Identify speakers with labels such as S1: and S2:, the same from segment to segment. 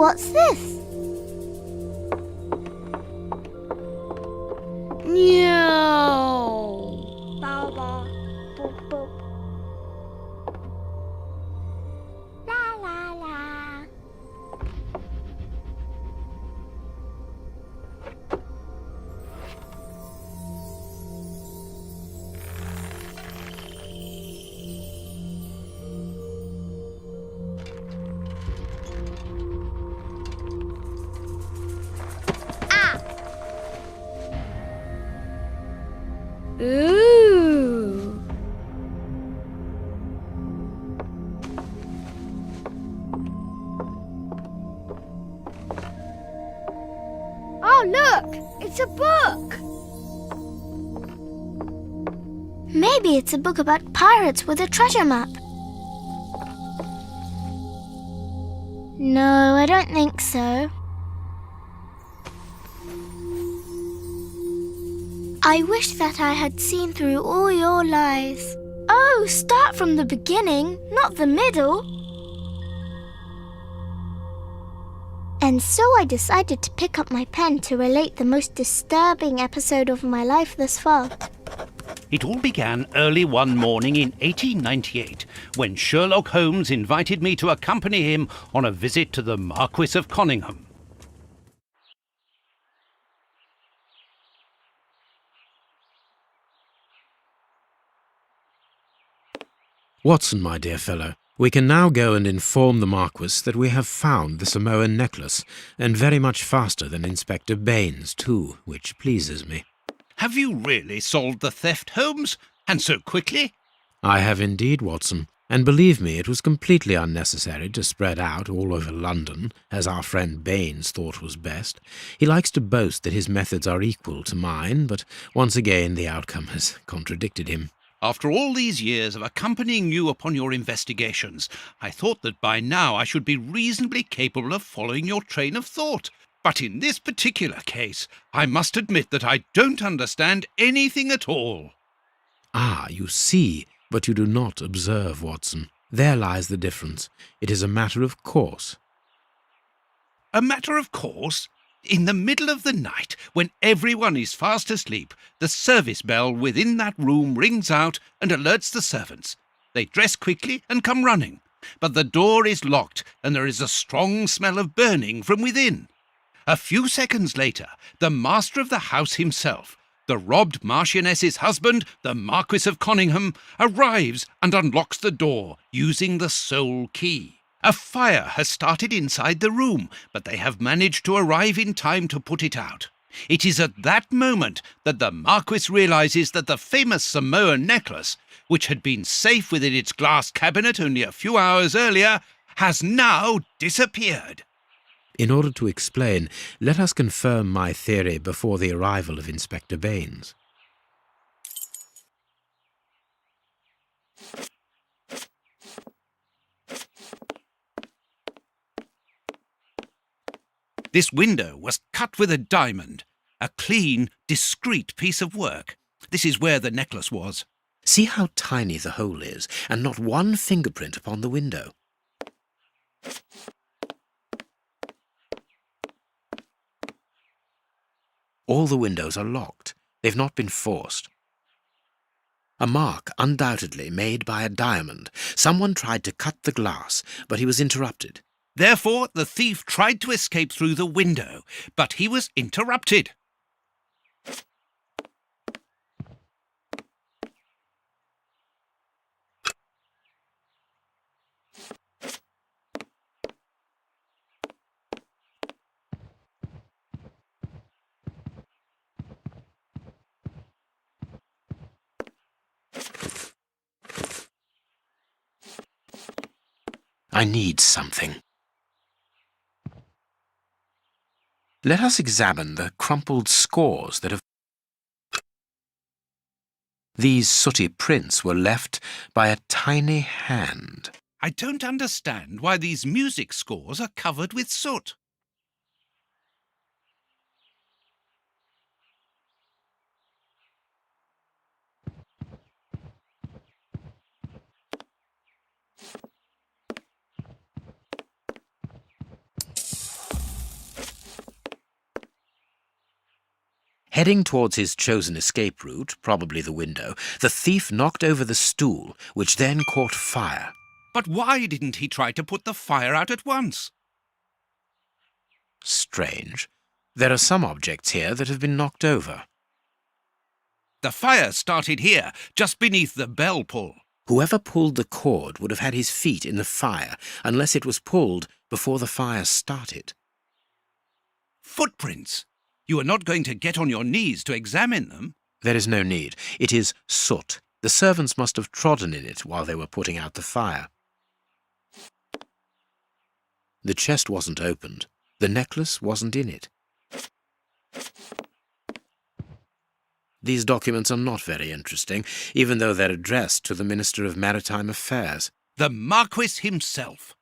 S1: What's this? No.
S2: Ba ba, boop boop. La la la.
S1: Ooh.
S2: Oh, look! It's a book!
S1: Maybe it's a book about pirates with a treasure map. No, I don't think so. I wish that I had seen through all your lies. Oh, start from the beginning, not the middle. And so I decided to pick up my pen to relate the most disturbing episode of my life thus far.
S3: It all began early one morning in 1898, when Sherlock Holmes invited me to accompany him on a visit to the Marquis of Conyngham.
S4: Watson, my dear fellow, we can now go and inform the Marquis that we have found the Samoan necklace, and very much faster than Inspector Baines, too, which pleases me.
S3: Have you really solved the theft, Holmes? And so quickly?
S4: I have indeed, Watson, and believe me, it was completely unnecessary to spread out all over London, as our friend Baines thought was best. He likes to boast that his methods are equal to mine, but once again the outcome has contradicted him.
S3: After all these years of accompanying you upon your investigations, I thought that by now I should be reasonably capable of following your train of thought. But in this particular case, I must admit that I don't understand anything at all.
S4: Ah, you see, but you do not observe, Watson. There lies the difference. It is a matter of course.
S3: A matter of course? In the middle of the night, when everyone is fast asleep, the service bell within that room rings out and alerts the servants. They dress quickly and come running, but the door is locked and there is a strong smell of burning from within. A few seconds later, the master of the house himself, the robbed Marchioness's husband, the Marquis of Conyngham, arrives and unlocks the door using the sole key. A fire has started inside the room, but they have managed to arrive in time to put it out. It is at that moment that the Marquis realizes that the famous Samoan necklace, which had been safe within its glass cabinet only a few hours earlier, has now disappeared.
S4: In order to explain, let us confirm my theory before the arrival of Inspector Baines.
S3: This window was cut with a diamond, a clean, discreet piece of work. This is where the necklace was.
S4: See how tiny the hole is, and not one fingerprint upon the window. All the windows are locked. They've not been forced. A mark, undoubtedly, made by a diamond. Someone tried to cut the glass, but he was interrupted.
S3: Therefore, the thief tried to escape through the window, but he was interrupted.
S4: I need something. Let us examine the crumpled scores that have... These sooty prints were left by a tiny hand.
S3: I don't understand why these music scores are covered with soot.
S4: Heading towards his chosen escape route, probably the window, the thief knocked over the stool, which then caught fire.
S3: But why didn't he try to put the fire out at once?
S4: Strange. There are some objects here that have been knocked over.
S3: The fire started here, just beneath the bell pull.
S4: Whoever pulled the cord would have had his feet in the fire, unless it was pulled before the fire started.
S3: Footprints! You are not going to get on your knees to examine them.
S4: There is no need. It is soot. The servants must have trodden in it while they were putting out the fire. The chest wasn't opened. The necklace wasn't in it. These documents are not very interesting, even though they're addressed to the Minister of Maritime Affairs.
S3: The Marquise himself.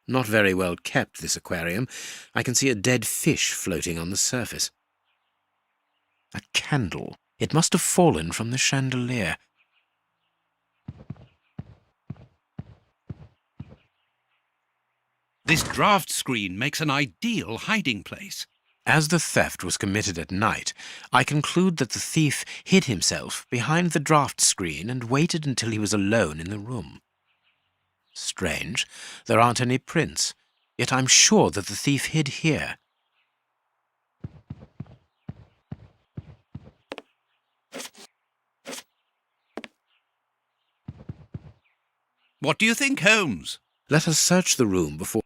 S4: Not very well kept, this aquarium. I can see a dead fish floating on the surface. A candle. It must have fallen from the chandelier.
S3: This draught screen makes an ideal hiding place.
S4: As the theft was committed at night, I conclude that the thief hid himself behind the draught screen and waited until he was alone in the room. Strange, there aren't any prints, yet I'm sure that the thief hid here.
S3: What do you think, Holmes?
S4: Let us search the room before...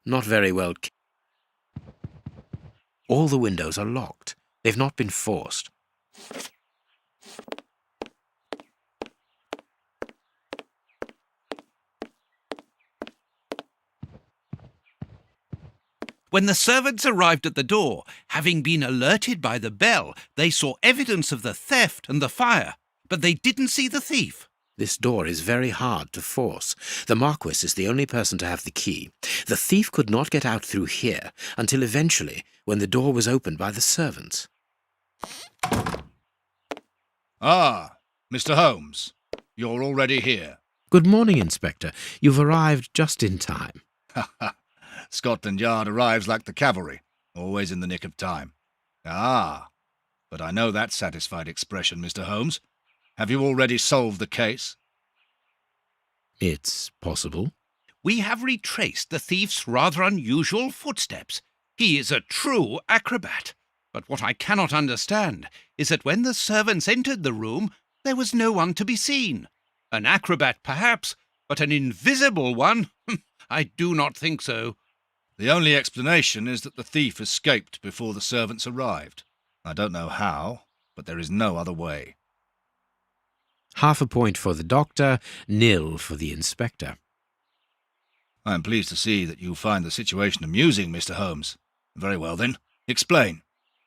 S4: Not very well. All the windows are locked. They've not been forced.
S3: When the servants arrived at the door, having been alerted by the bell, they saw evidence of the theft and the fire, but they didn't see the thief.
S4: This door is very hard to force. The Marquis is the only person to have the key. The thief could not get out through here until eventually, when the door was opened by the servants.
S5: Ah, Mr. Holmes, you're already here.
S4: Good morning, Inspector. You've arrived just in time.
S5: Ha ha. Scotland Yard arrives like the cavalry, always in the nick of time. Ah, but I know that satisfied expression, Mr. Holmes. Have you already solved the case?
S4: It's possible.
S3: We have retraced the thief's rather unusual footsteps. He is a true acrobat. But what I cannot understand is that when the servants entered the room, there was no one to be seen. An acrobat, perhaps, but an invisible one? I do not think so.
S5: The only explanation is that the thief escaped before the servants arrived. I don't know how, but there is no other way.
S4: Half a point for the doctor, nil for the inspector.
S5: I am pleased to see that you find the situation amusing, Mr. Holmes. Very well, then. Explain.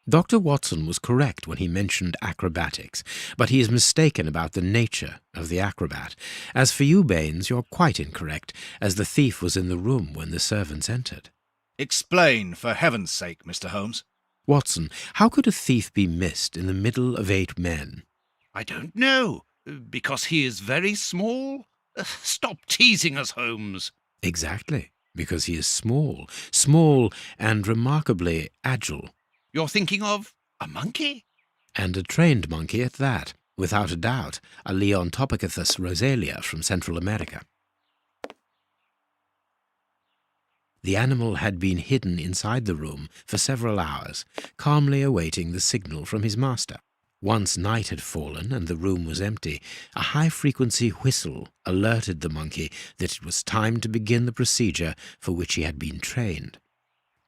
S4: Dr. Watson was correct when he mentioned acrobatics, but he is mistaken about the nature of the acrobat. As for you, Baines, you're quite incorrect, as the thief was in the room when the servants entered.
S5: Explain, for heaven's sake, Mr. Holmes.
S4: Watson, how could a thief be missed in the middle of 8 men?
S3: I don't know. Because he is very small? Stop teasing us, Holmes.
S4: Exactly, because he is small and remarkably agile.
S3: You're thinking of a monkey?
S4: And a trained monkey at that, without a doubt, a Leontopithecus rosalia from Central America. The animal had been hidden inside the room for several hours, calmly awaiting the signal from his master. Once night had fallen and the room was empty, a high-frequency whistle alerted the monkey that it was time to begin the procedure for which he had been trained.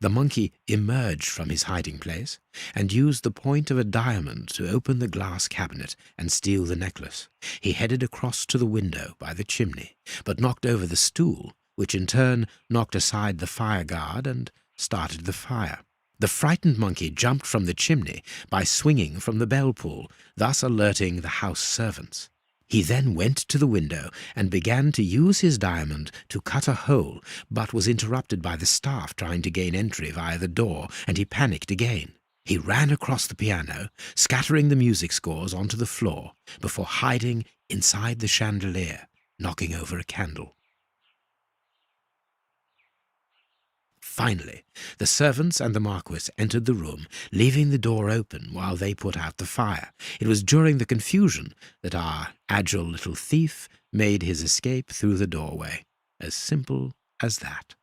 S4: The monkey emerged from his hiding place and used the point of a diamond to open the glass cabinet and steal the necklace. He headed across to the window by the chimney, but knocked over the stool, which in turn knocked aside the fire guard and started the fire. The frightened monkey jumped from the chimney by swinging from the bell pull, thus alerting the house servants. He then went to the window and began to use his diamond to cut a hole, but was interrupted by the staff trying to gain entry via the door, and he panicked again. He ran across the piano, scattering the music scores onto the floor before hiding inside the chandelier, knocking over a candle. Finally, the servants and the Marquis entered the room, leaving the door open while they put out the fire. It was during the confusion that our agile little thief made his escape through the doorway. As simple as that.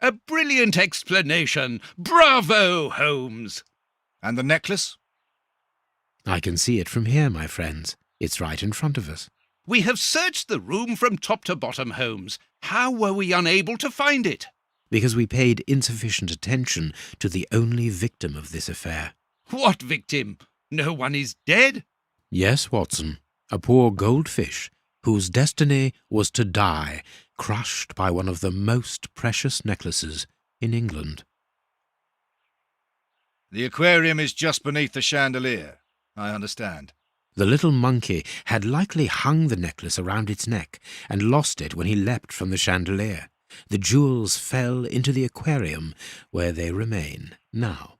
S3: A brilliant explanation! Bravo, Holmes!
S5: And the necklace?
S4: I can see it from here, my friends. It's right in front of us.
S3: We have searched the room from top to bottom, Holmes. How were we unable to find it?
S4: Because we paid insufficient attention to the only victim of this affair.
S3: What victim? No one is dead?
S4: Yes, Watson, a poor goldfish whose destiny was to die, crushed by one of the most precious necklaces in England.
S5: The aquarium is just beneath the chandelier, I understand.
S4: The little monkey had likely hung the necklace around its neck and lost it when he leapt from the chandelier. The jewels fell into the aquarium, where they remain now.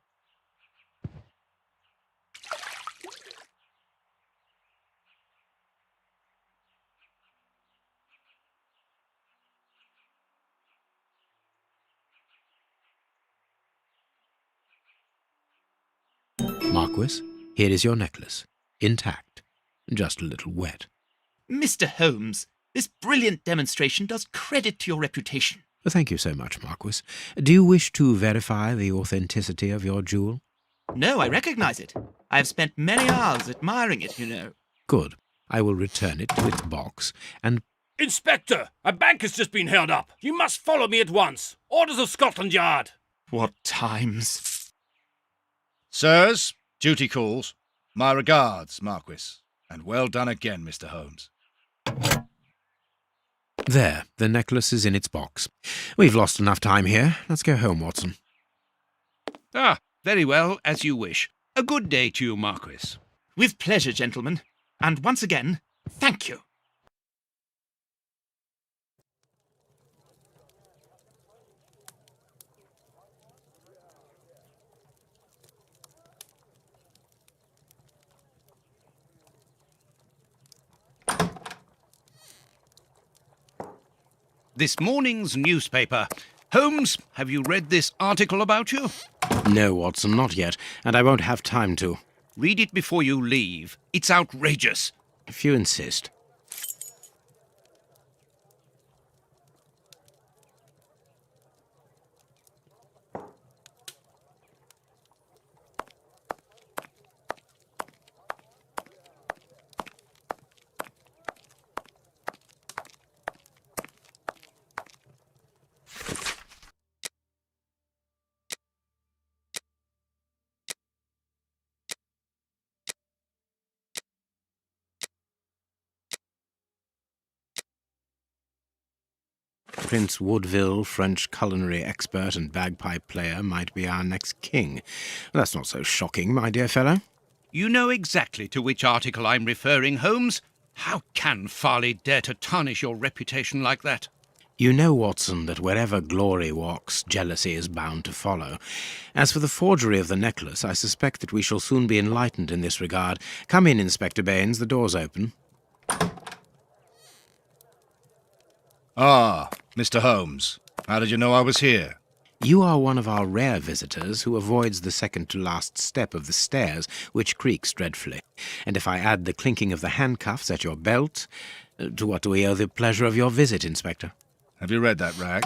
S4: Marquis, here is your necklace, intact, just a little wet.
S6: Mr. Holmes, this brilliant demonstration does credit to your reputation.
S4: Thank you so much, Marquis. Do you wish to verify the authenticity of your jewel?
S6: No, I recognize it. I have spent many hours admiring it, you know.
S4: Good. I will return it to its box and...
S7: Inspector, a bank has just been held up. You must follow me at once. Orders of Scotland Yard.
S6: What times?
S5: Sirs, duty calls. My regards, Marquis. And well done again, Mr. Holmes.
S4: There, the necklace is in its box. We've lost enough time here. Let's go home, Watson.
S3: Ah, very well, as you wish. A good day to you, Marquis.
S6: With pleasure, gentlemen. And once again, thank you.
S3: This morning's newspaper. Holmes, have you read this article about you?
S4: No, Watson, not yet, and I won't have time to.
S3: Read it before you leave. It's outrageous.
S4: If you insist. Prince Woodville, French culinary expert and bagpipe player, might be our next king. That's not so shocking, my dear fellow.
S3: You know exactly to which article I'm referring, Holmes. How can Farley dare to tarnish your reputation like that?
S4: You know, Watson, that wherever glory walks, jealousy is bound to follow. As for the forgery of the necklace, I suspect that we shall soon be enlightened in this regard. Come in, Inspector Baines, the door's open.
S5: Ah, Mr. Holmes. How did you know I was here?
S4: You are one of our rare visitors who avoids the second-to-last step of the stairs, which creaks dreadfully. And if I add the clinking of the handcuffs at your belt, to what do we owe the pleasure of your visit, Inspector?
S5: Have you read that rag?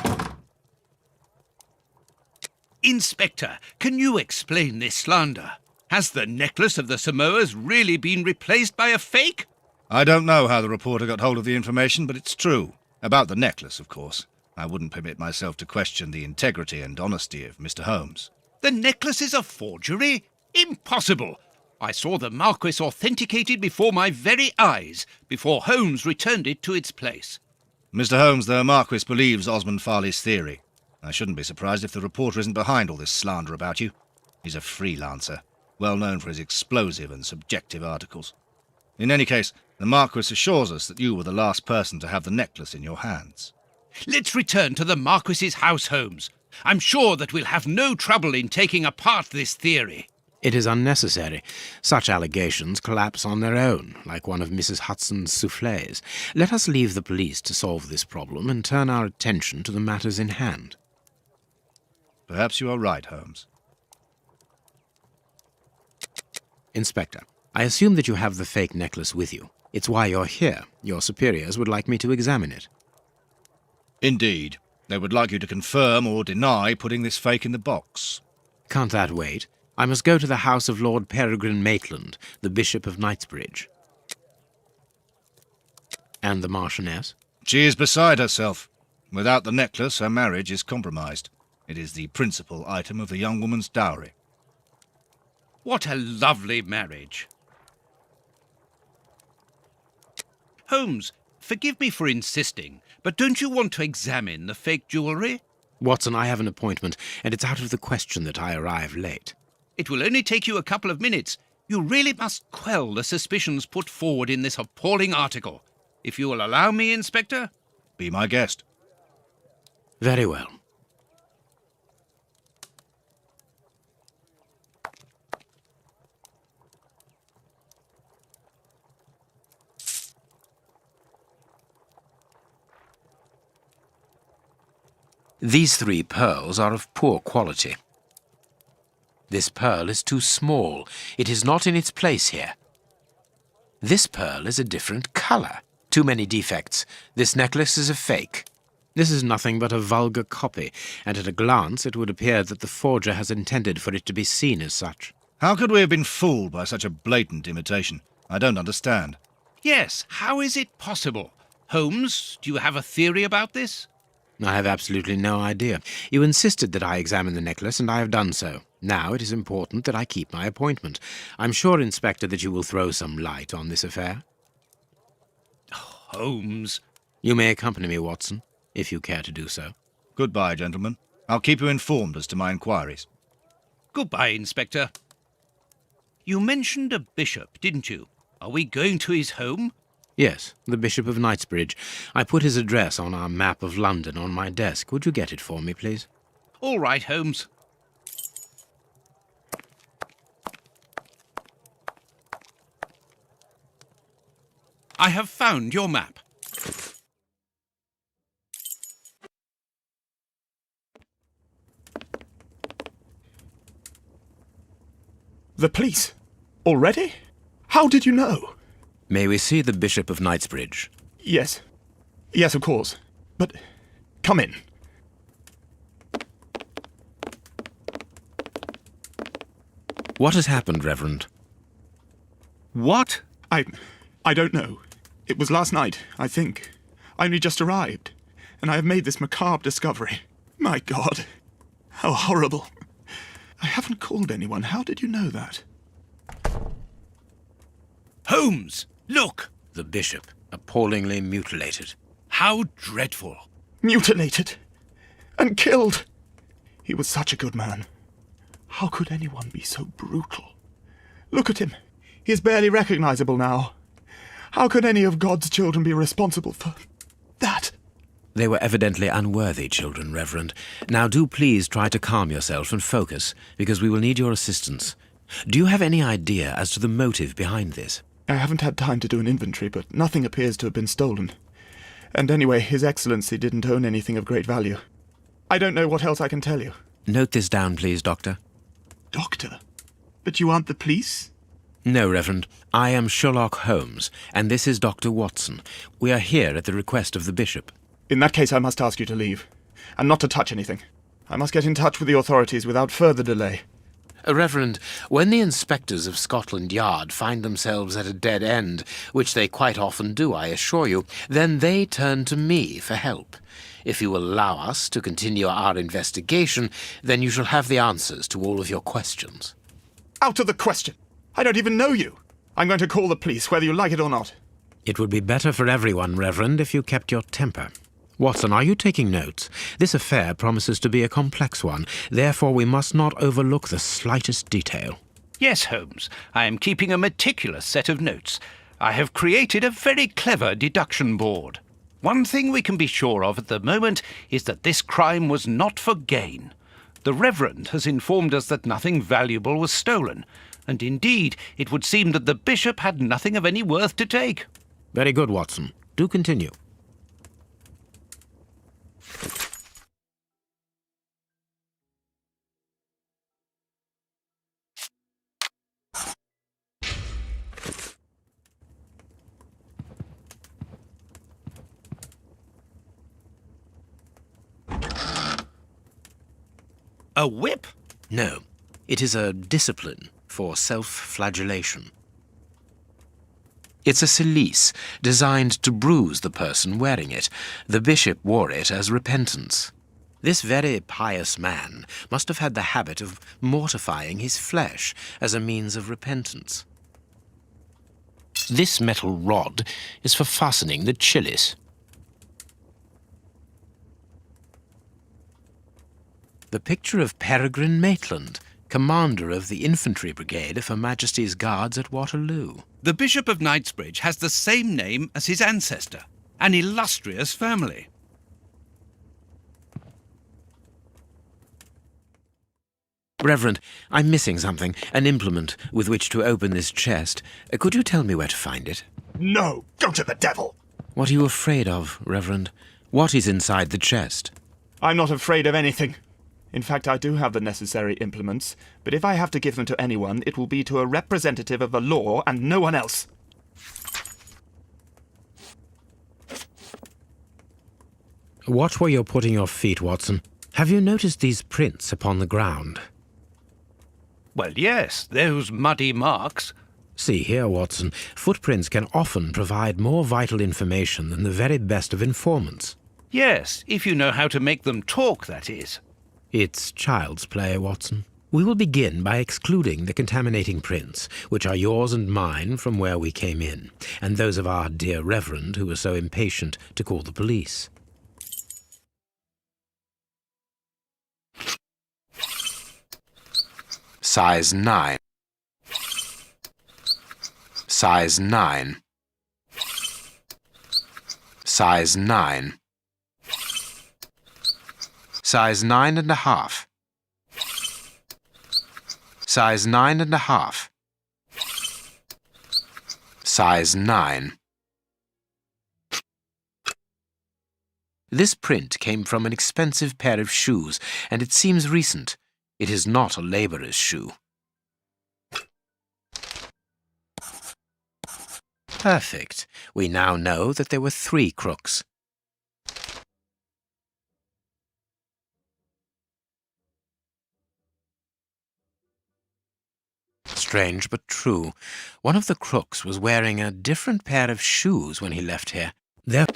S3: Inspector, can you explain this slander? Has the necklace of the Samoas really been replaced by a fake?
S5: I don't know how the reporter got hold of the information, but it's true. About the necklace, of course. I wouldn't permit myself to question the integrity and honesty of Mr. Holmes.
S3: The necklace is a forgery? Impossible! I saw the Marquis authenticated before my very eyes, before Holmes returned it to its place.
S5: Mr. Holmes, the Marquis believes Osmond Farley's theory. I shouldn't be surprised if the reporter isn't behind all this slander about you. He's a freelancer, well known for his explosive and subjective articles. In any case, the Marquis assures us that you were the last person to have the necklace in your hands.
S3: Let's return to the Marquis's house, Holmes. I'm sure that we'll have no trouble in taking apart this theory.
S4: It is unnecessary. Such allegations collapse on their own, like one of Mrs. Hudson's soufflés. Let us leave the police to solve this problem and turn our attention to the matters in hand.
S5: Perhaps you are right, Holmes.
S4: Inspector, I assume that you have the fake necklace with you. It's why you're here. Your superiors would like me to examine it.
S5: Indeed. They would like you to confirm or deny putting this fake in the box.
S4: Can't that wait? I must go to the house of Lord Peregrine Maitland, the Bishop of Knightsbridge. And the Marchioness?
S5: She is beside herself. Without the necklace, her marriage is compromised. It is the principal item of the young woman's dowry.
S3: What a lovely marriage. Holmes, forgive me for insisting, but don't you want to examine the fake jewellery?
S4: Watson, I have an appointment, and it's out of the question that I arrive late.
S3: It will only take you a couple of minutes. You really must quell the suspicions put forward in this appalling article. If you will allow me, Inspector?
S5: Be my guest.
S4: Very well. These 3 pearls are of poor quality. This pearl is too small. It is not in its place here. This pearl is a different color. Too many defects. This necklace is a fake. This is nothing but a vulgar copy, and at a glance it would appear that the forger has intended for it to be seen as such.
S5: How could we have been fooled by such a blatant imitation? I don't understand.
S3: Yes, how is it possible? Holmes, do you have a theory about this?
S4: I have absolutely no idea. You insisted that I examine the necklace, and I have done so. Now it is important that I keep my appointment. I'm sure, Inspector, that you will throw some light on this affair.
S3: Holmes.
S4: You may accompany me, Watson, if you care to do so.
S5: Goodbye, gentlemen. I'll keep you informed as to my inquiries.
S3: Goodbye, Inspector. You mentioned a bishop, didn't you? Are we going to his home?
S4: Yes, the Bishop of Knightsbridge. I put his address on our map of London on my desk. Would you get it for me, please?
S3: All right, Holmes. I have found your map.
S8: The police? Already? How did you know?
S4: May we see the Bishop of Knightsbridge?
S8: Yes. Yes, of course. But come in.
S4: What has happened, Reverend?
S3: What?
S8: I don't know. It was last night, I think. I only just arrived, and I have made this macabre discovery. My God. How horrible. I haven't called anyone. How did you know that?
S3: Holmes, look!
S4: The Bishop, appallingly mutilated.
S3: How dreadful.
S8: Mutilated. And killed. He was such a good man. How could anyone be so brutal? Look at him. He is barely recognizable now. How could any of God's children be responsible for that?
S4: They were evidently unworthy children, Reverend. Now do please try to calm yourself and focus, because we will need your assistance. Do you have any idea as to the motive behind this?
S8: I haven't had time to do an inventory, but nothing appears to have been stolen. And anyway, His Excellency didn't own anything of great value. I don't know what else I can tell you.
S4: Note this down, please, Doctor.
S8: Doctor? But you aren't the police?
S4: No, Reverend. I am Sherlock Holmes, and this is Dr. Watson. We are here at the request of the Bishop.
S8: In that case, I must ask you to leave, and not to touch anything. I must get in touch with the authorities without further delay.
S4: Reverend, when the inspectors of Scotland Yard find themselves at a dead end, which they quite often do, I assure you, then they turn to me for help. If you will allow us to continue our investigation, then you shall have the answers to all of your questions.
S8: Out of the question! I don't even know you! I'm going to call the police, whether you like it or not.
S4: It would be better for everyone, Reverend, if you kept your temper. Watson, are you taking notes? This affair promises to be a complex one. Therefore, we must not overlook the slightest detail.
S3: Yes, Holmes. I am keeping a meticulous set of notes. I have created a very clever deduction board. One thing we can be sure of at the moment is that this crime was not for gain. The Reverend has informed us that nothing valuable was stolen, and indeed it would seem that the bishop had nothing of any worth to take.
S4: Very good, Watson. Do continue.
S3: A whip?
S4: No, it is a discipline for self-flagellation. It's a cilice designed to bruise the person wearing it. The bishop wore it as repentance. This very pious man must have had the habit of mortifying his flesh as a means of repentance. This metal rod is for fastening the chilice. The picture of Peregrine Maitland, commander of the infantry brigade of Her Majesty's Guards at Waterloo.
S3: The Bishop of Knightsbridge has the same name as his ancestor, an illustrious family.
S4: Reverend, I'm missing something, an implement with which to open this chest. Could you tell me where to find it?
S8: No, go to the devil!
S4: What are you afraid of, Reverend? What is inside the chest?
S8: I'm not afraid of anything. In fact, I do have the necessary implements, but if I have to give them to anyone, it will be to a representative of the law and no one else.
S4: Watch where you're putting your feet, Watson. Have you noticed these prints upon the ground?
S3: Well, yes, those muddy marks.
S4: See here, Watson. Footprints can often provide more vital information than the very best of informants.
S3: Yes, if you know how to make them talk, that is.
S4: It's child's play, Watson. We will begin by excluding the contaminating prints, which are yours and mine from where we came in, and those of our dear Reverend, who was so impatient to call the police. Size 9. Size 9. Size 9. Size 9.5. Size 9.5. Size 9. This print came from an expensive pair of shoes, and it seems recent. It is not a labourer's shoe. Perfect. We now know that there were 3 crooks. Strange but true. One of the crooks was wearing a different pair of shoes when he left here.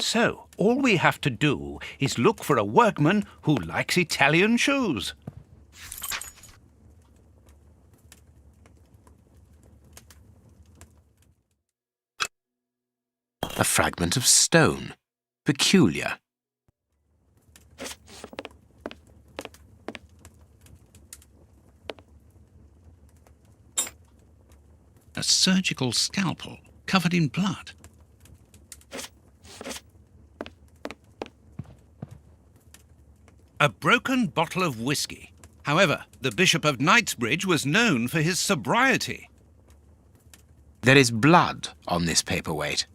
S3: So, all we have to do is look for a workman who likes Italian shoes.
S4: A fragment of stone. Peculiar.
S3: A surgical scalpel covered in blood. A broken bottle of whiskey. However, the Bishop of Knightsbridge was known for his sobriety.
S4: There is blood on this paperweight.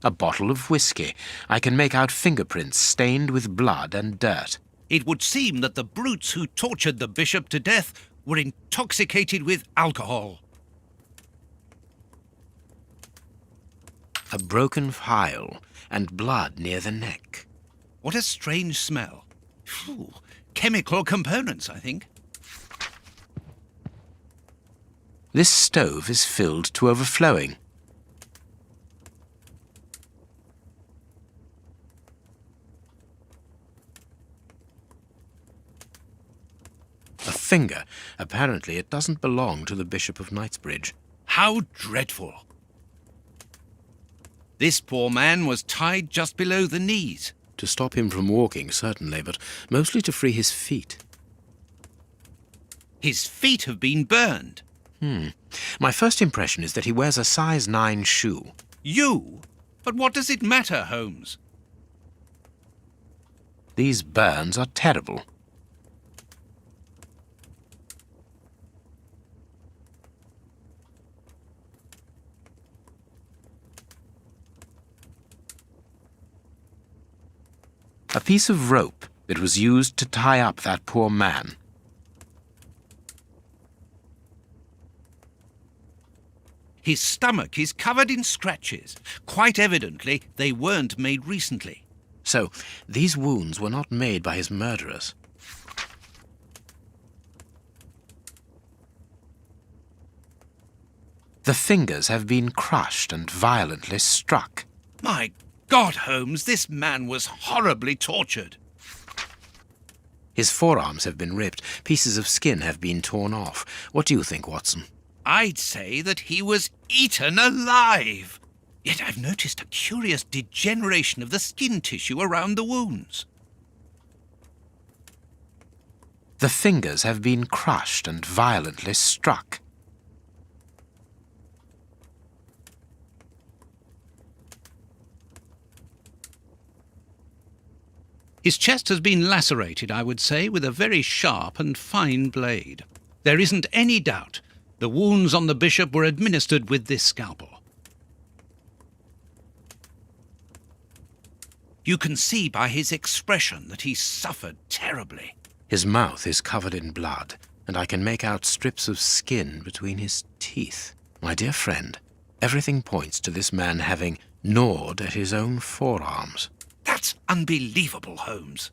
S4: A bottle of whiskey. I can make out fingerprints stained with blood and dirt.
S3: It would seem that the brutes who tortured the bishop to death were intoxicated with alcohol.
S4: A broken phial and blood near the neck.
S3: What a strange smell. Phew, chemical components, I think.
S4: This stove is filled to overflowing. A finger. Apparently it doesn't belong to the Bishop of Knightsbridge.
S3: How dreadful. This poor man was tied just below the knees.
S4: To stop him from walking, certainly, but mostly to free his feet.
S3: His feet have been burned.
S4: My first impression is that he wears a size 9 shoe.
S3: You? But what does it matter, Holmes?
S4: These burns are terrible. A piece of rope that was used to tie up that poor man.
S3: His stomach is covered in scratches. Quite evidently, they weren't made recently.
S4: So, these wounds were not made by his murderers. The fingers have been crushed and violently struck.
S3: My God, Holmes, this man was horribly tortured.
S4: His forearms have been ripped. Pieces of skin have been torn off. What do you think, Watson?
S3: I'd say that he was eaten alive. Yet I've noticed a curious degeneration of the skin tissue around the wounds.
S4: The fingers have been crushed and violently struck.
S3: His chest has been lacerated, I would say, with a very sharp and fine blade. There isn't any doubt the wounds on the bishop were administered with this scalpel. You can see by his expression that he suffered terribly.
S4: His mouth is covered in blood, and I can make out strips of skin between his teeth. My dear friend, everything points to this man having gnawed at his own forearms.
S3: That's unbelievable, Holmes.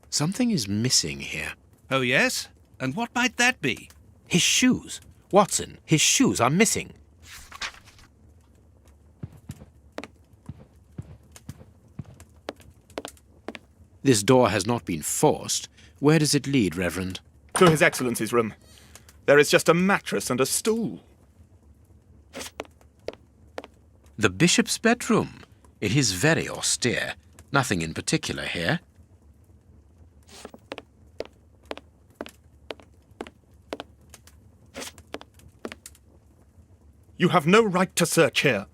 S4: Something is missing here.
S3: Oh, yes? And what might that be?
S4: His shoes. Watson, his shoes are missing. This door has not been forced. Where does it lead, Reverend?
S8: To His Excellency's room. There is just a mattress and a stool.
S4: The bishop's bedroom. It is very austere. Nothing in particular here.
S8: You have no right to search here.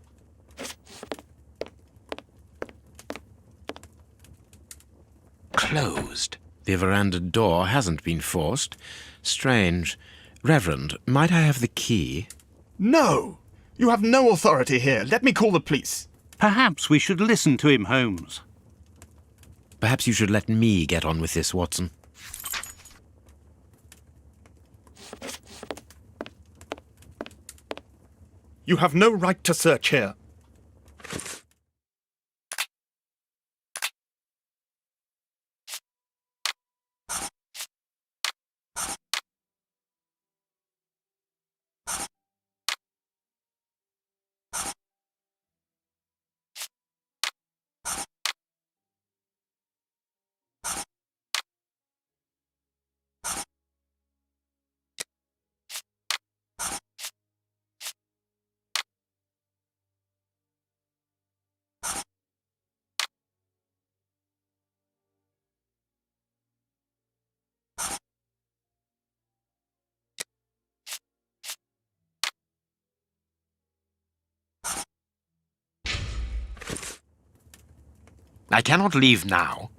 S4: Closed. The veranda door hasn't been forced. Strange. Reverend, might I have the key?
S8: No! You have no authority here. Let me call the police.
S3: Perhaps we should listen to him, Holmes.
S4: Perhaps you should let me get on with this, Watson.
S8: You have no right to search here.
S4: I cannot leave now.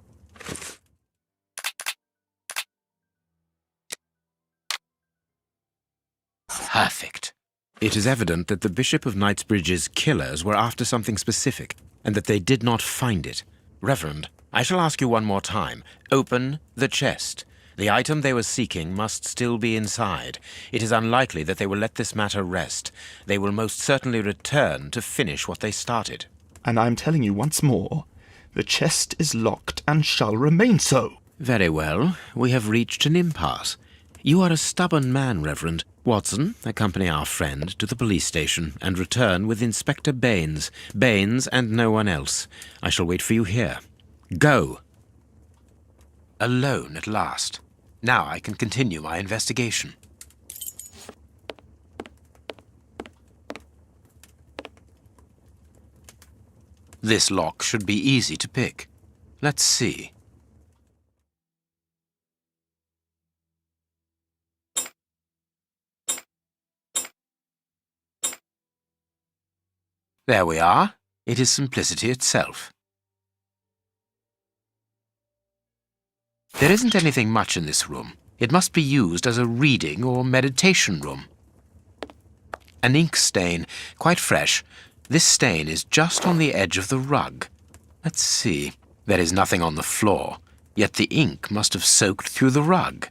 S4: Perfect. It is evident that the Bishop of Knightsbridge's killers were after something specific, and that they did not find it. Reverend, I shall ask you one more time. Open the chest. The item they were seeking must still be inside. It is unlikely that they will let this matter rest. They will most certainly return to finish what they started.
S8: And I am telling you once more, the chest is locked and shall remain so.
S4: Very well. We have reached an impasse. You are a stubborn man, Reverend. Watson, accompany our friend to the police station and return with Inspector Baines. Baines and no one else. I shall wait for you here. Go. Alone at last. Now I can continue my investigation. This lock should be easy to pick. Let's see. There we are. It is simplicity itself. There isn't anything much in this room. It must be used as a reading or meditation room. An ink stain, quite fresh. This stain is just on the edge of the rug. Let's see. There is nothing on the floor, yet the ink must have soaked through the rug.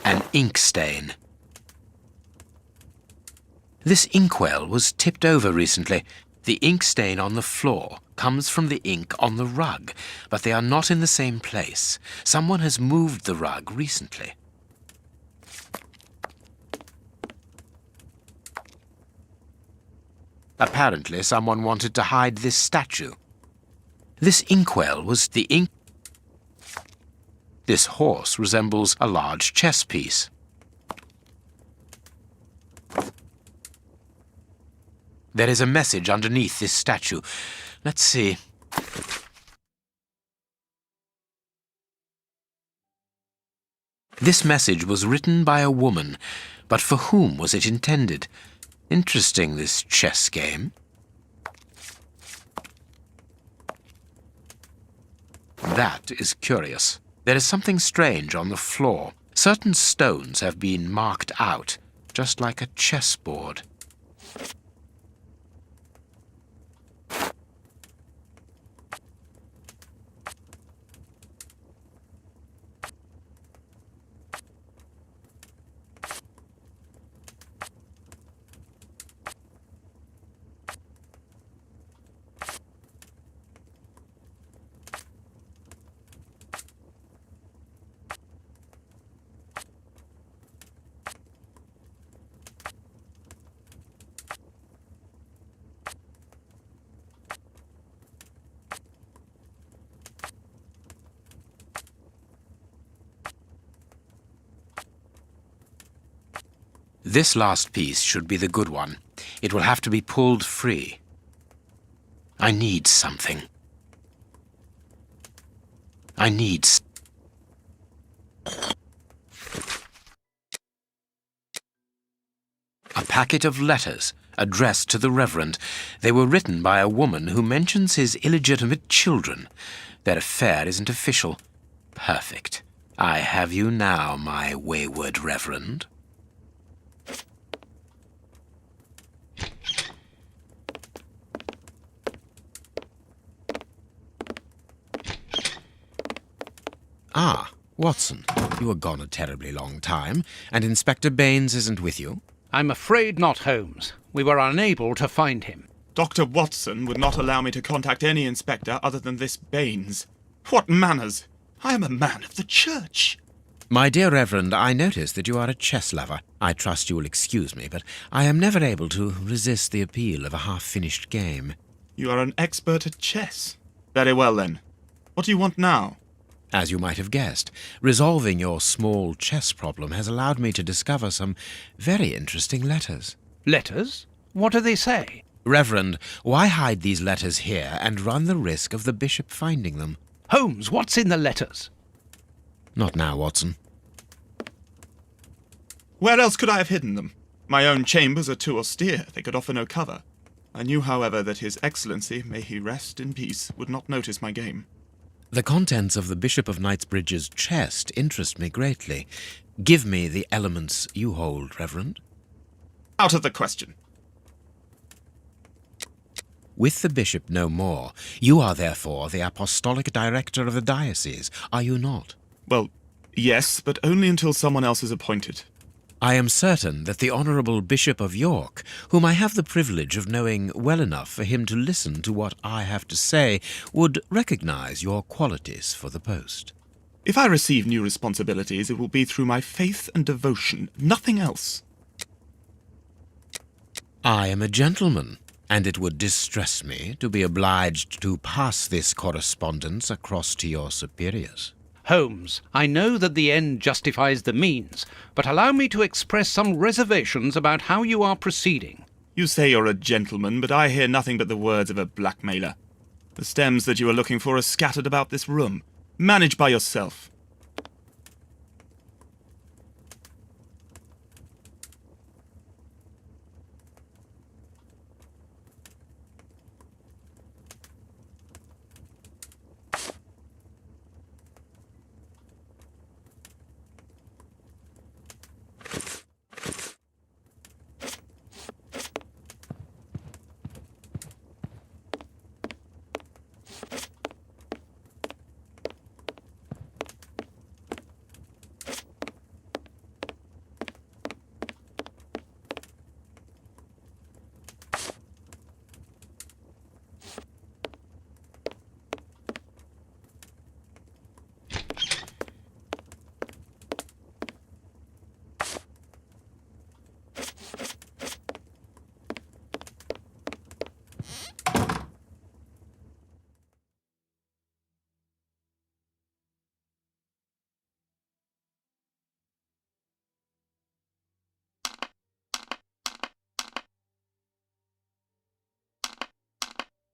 S4: An ink stain. This inkwell was tipped over recently. The ink stain on the floor comes from the ink on the rug, but they are not in the same place. Someone has moved the rug recently. Apparently, someone wanted to hide this statue. This inkwell was the ink. This horse resembles a large chess piece. There is a message underneath this statue. Let's see. This message was written by a woman, but for whom was it intended? Interesting, this chess game. That is curious. There is something strange on the floor. Certain stones have been marked out, just like a chessboard. This last piece should be the good one. It will have to be pulled free. I need something. I need... A packet of letters addressed to the Reverend. They were written by a woman who mentions his illegitimate children. Their affair isn't official. Perfect. I have you now, my wayward Reverend. Ah, Watson, you were gone a terribly long time, and Inspector Baines isn't with you?
S3: I'm afraid not, Holmes. We were unable to find him.
S8: Dr. Watson would not allow me to contact any inspector other than this Baines. What manners! I am a man of the church.
S4: My dear Reverend, I notice that you are a chess lover. I trust you will excuse me, but I am never able to resist the appeal of a half-finished game.
S8: You are an expert at chess. Very well, then. What do you want now?
S4: As you might have guessed, resolving your small chess problem has allowed me to discover some very interesting letters.
S3: Letters? What do they say?
S4: Reverend, why hide these letters here and run the risk of the bishop finding them?
S3: Holmes, what's in the letters?
S4: Not now, Watson.
S8: Where else could I have hidden them? My own chambers are too austere. They could offer no cover. I knew, however, that His Excellency, may he rest in peace, would not notice my game.
S4: The contents of the Bishop of Knightsbridge's chest interest me greatly. Give me the elements you hold, Reverend.
S8: Out of the question.
S4: With the bishop no more, you are therefore the apostolic director of the diocese, are you not?
S8: Well, yes, but only until someone else is appointed.
S4: I am certain that the Honourable Bishop of York, whom I have the privilege of knowing well enough for him to listen to what I have to say, would recognise your qualities for the post.
S8: If I receive new responsibilities, it will be through my faith and devotion, nothing else.
S4: I am a gentleman, and it would distress me to be obliged to pass this correspondence across to your superiors.
S3: Holmes, I know that the end justifies the means, but allow me to express some reservations about how you are proceeding.
S8: You say you're a gentleman, but I hear nothing but the words of a blackmailer. The stems that you are looking for are scattered about this room. Manage by yourself.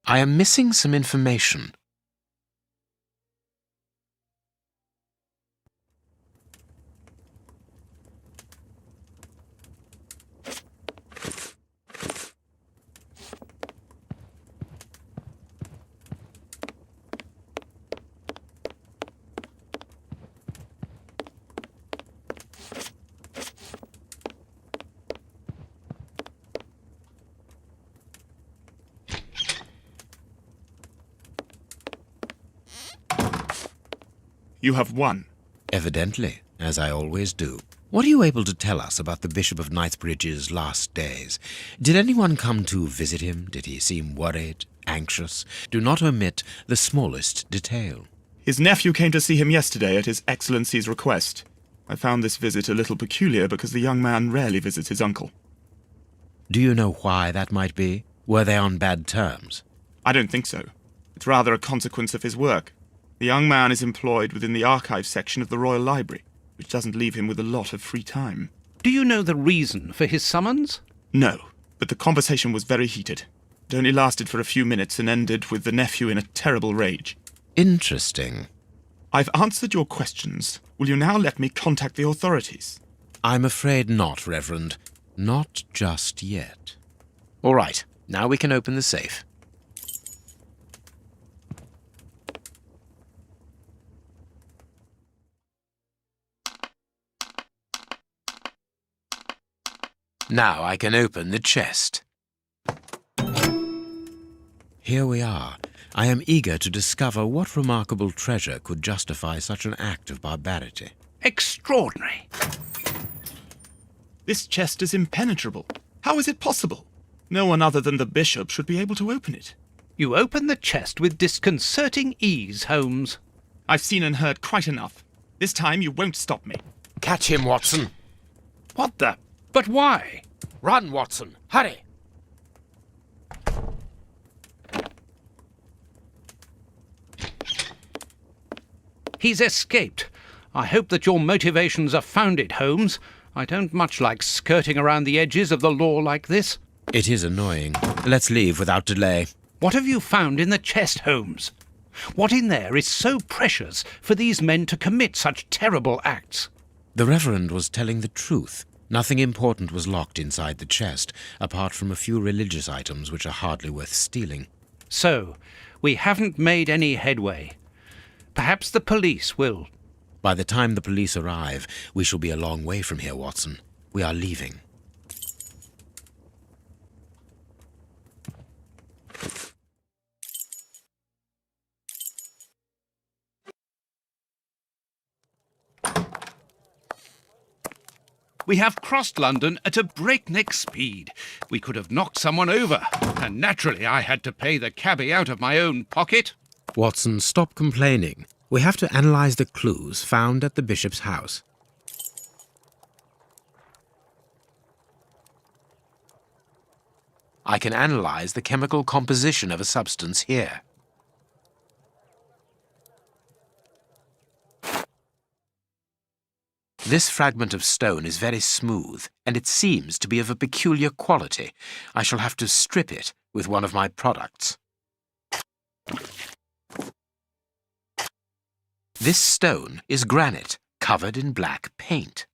S4: I am missing some information.
S8: You have won.
S4: Evidently, as I always do. What are you able to tell us about the Bishop of Knightsbridge's last days? Did anyone come to visit him? Did he seem worried, anxious? Do not omit the smallest detail.
S8: His nephew came to see him yesterday at His Excellency's request. I found this visit a little peculiar because the young man rarely visits his uncle.
S4: Do you know why that might be? Were they on bad terms?
S8: I don't think so. It's rather a consequence of his work. The young man is employed within the archives section of the Royal Library, which doesn't leave him with a lot of free time.
S3: Do you know the reason for his summons?
S8: No, but the conversation was very heated. It only lasted for a few minutes and ended with the nephew in a terrible rage.
S4: Interesting.
S8: I've answered your questions. Will you now let me contact the authorities?
S4: I'm afraid not, Reverend. Not just yet. All right, now we can open the safe. Now I can open the chest. Here we are. I am eager to discover what remarkable treasure could justify such an act of barbarity.
S3: Extraordinary.
S8: This chest is impenetrable. How is it possible? No one other than the bishop should be able to open it.
S3: You open the chest with disconcerting ease, Holmes.
S8: I've seen and heard quite enough. This time you won't stop me.
S4: Catch him, Watson.
S3: What the? But why?
S4: Run, Watson. Hurry.
S3: He's escaped. I hope that your motivations are founded, Holmes. I don't much like skirting around the edges of the law like this.
S4: It is annoying. Let's leave without delay.
S3: What have you found in the chest, Holmes? What in there is so precious for these men to commit such terrible acts?
S4: The Reverend was telling the truth. Nothing important was locked inside the chest, apart from a few religious items which are hardly worth stealing.
S3: So, we haven't made any headway. Perhaps the police will.
S4: By the time the police arrive, we shall be a long way from here, Watson. We are leaving.
S3: We have crossed London at a breakneck speed. We could have knocked someone over, and naturally I had to pay the cabby out of my own pocket.
S4: Watson, stop complaining. We have to analyze the clues found at the bishop's house. I can analyze the chemical composition of a substance here. This fragment of stone is very smooth, and it seems to be of a peculiar quality. I shall have to strip it with one of my products. This stone is granite, covered in black paint.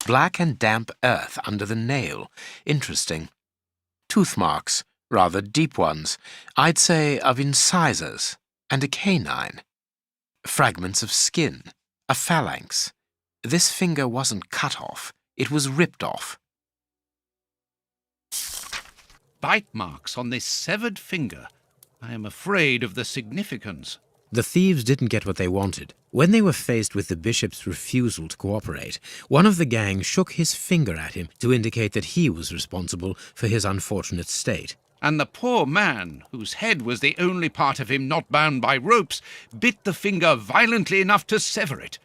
S4: Black and damp earth under the nail. Interesting. Tooth marks, rather deep ones. I'd say of incisors, and a canine. Fragments of skin, a phalanx. This finger wasn't cut off, it was ripped off.
S3: Bite marks on this severed finger. I am afraid of the significance.
S4: The thieves didn't get what they wanted. When they were faced with the bishop's refusal to cooperate, one of the gang shook his finger at him to indicate that he was responsible for his unfortunate state.
S3: And the poor man, whose head was the only part of him not bound by ropes, bit the finger violently enough to sever it.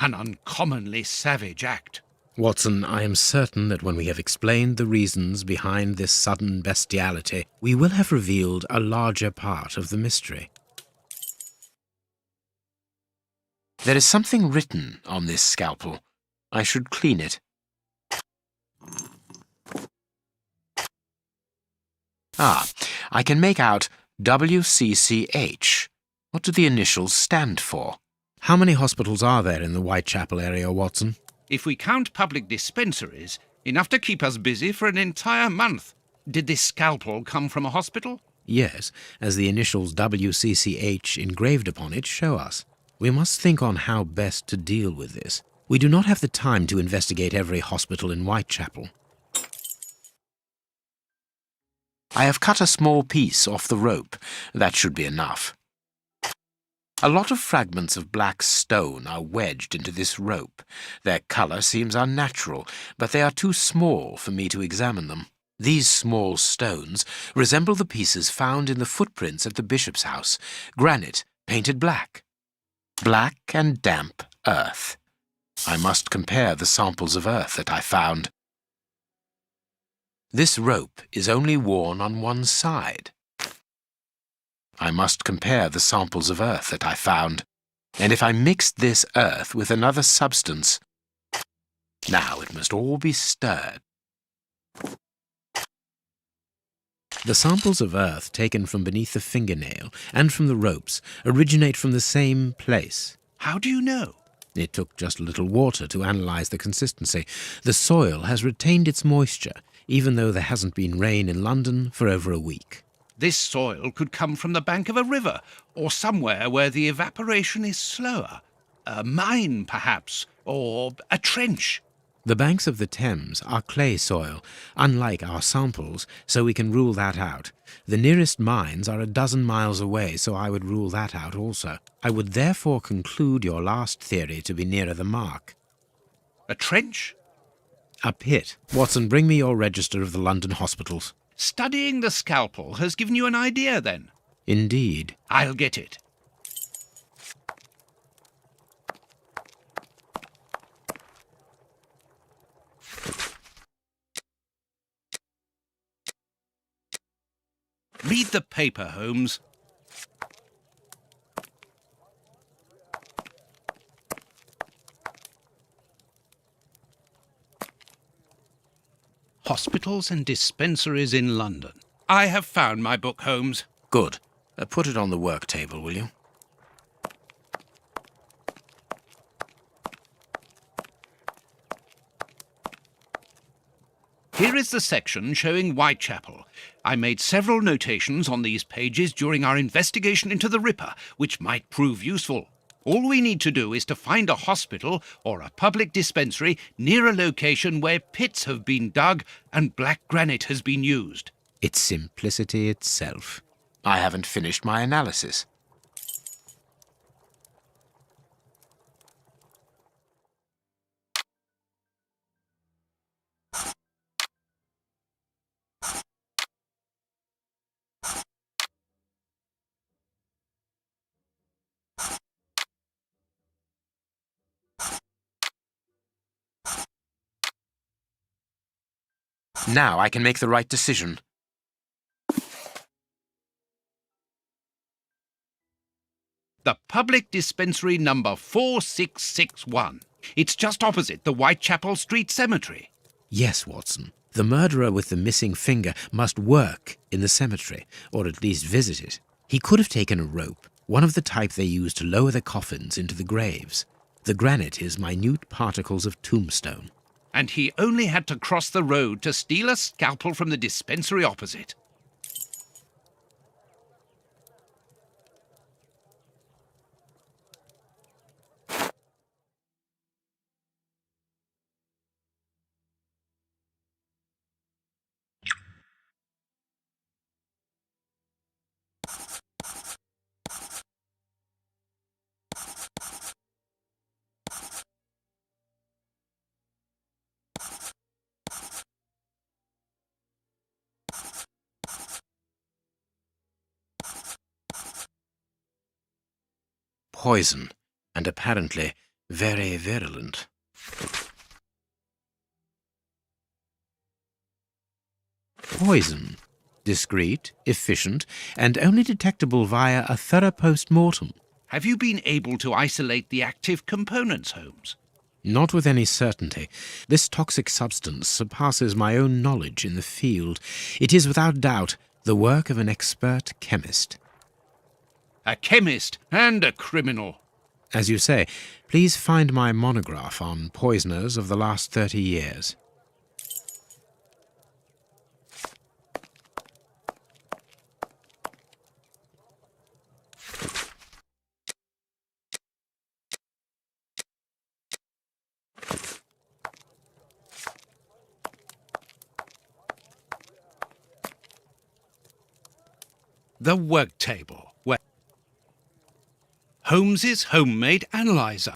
S3: An uncommonly savage act.
S4: Watson, I am certain that when we have explained the reasons behind this sudden bestiality, we will have revealed a larger part of the mystery. There is something written on this scalpel. I should clean it. Ah, I can make out WCCH. What do the initials stand for? How many hospitals are there in the Whitechapel area, Watson?
S3: If we count public dispensaries, enough to keep us busy for an entire month. Did this scalpel come from a hospital?
S4: Yes, as the initials WCCH engraved upon it show us. We must think on how best to deal with this. We do not have the time to investigate every hospital in Whitechapel. I have cut a small piece off the rope. That should be enough. A lot of fragments of black stone are wedged into this rope. Their colour seems unnatural, but they are too small for me to examine them. These small stones resemble the pieces found in the footprints at the bishop's house. Granite, painted black. Black and damp earth. I must compare the samples of earth that I found. This rope is only worn on one side. I must compare the samples of earth that I found, and if I mixed this earth with another substance, now it must all be stirred. The samples of earth taken from beneath the fingernail and from the ropes originate from the same place.
S3: How do you know?
S4: It took just a little water to analyze the consistency. The soil has retained its moisture, even though there hasn't been rain in London for over a week.
S3: This soil could come from the bank of a river, or somewhere where the evaporation is slower. A mine, perhaps, or a trench.
S4: The banks of the Thames are clay soil, unlike our samples, so we can rule that out. The nearest mines are 12 miles away, so I would rule that out also. I would therefore conclude your last theory to be nearer the mark.
S3: A trench?
S4: A pit. Watson, bring me your register of the London hospitals.
S3: Studying the scalpel has given you an idea, then?
S4: Indeed.
S3: I'll get it. Read the paper, Holmes. Hospitals and dispensaries in London. I have found my book, Holmes.
S4: Good. Put it on the work table, will you?
S3: Here is the section showing Whitechapel. I made several notations on these pages during our investigation into the Ripper, which might prove useful. All we need to do is to find a hospital or a public dispensary near a location where pits have been dug and black granite has been used.
S4: It's simplicity itself. I haven't finished my analysis. Now I can make the right decision.
S3: The public dispensary number 4661. It's just opposite the Whitechapel Street Cemetery.
S4: Yes, Watson. The murderer with the missing finger must work in the cemetery, or at least visit it. He could have taken a rope, one of the type they use to lower the coffins into the graves. The granite is minute particles of tombstone.
S3: And he only had to cross the road to steal a scalpel from the dispensary opposite.
S4: Poison, and apparently very virulent. Poison. Discreet, efficient, and only detectable via a thorough post-mortem.
S3: Have you been able to isolate the active components, Holmes?
S4: Not with any certainty. This toxic substance surpasses my own knowledge in the field. It is without doubt the work of an expert chemist.
S3: A chemist and a criminal.
S4: As you say, please find my monograph on poisoners of the last 30 years.
S3: The work table, where Holmes's homemade analyzer.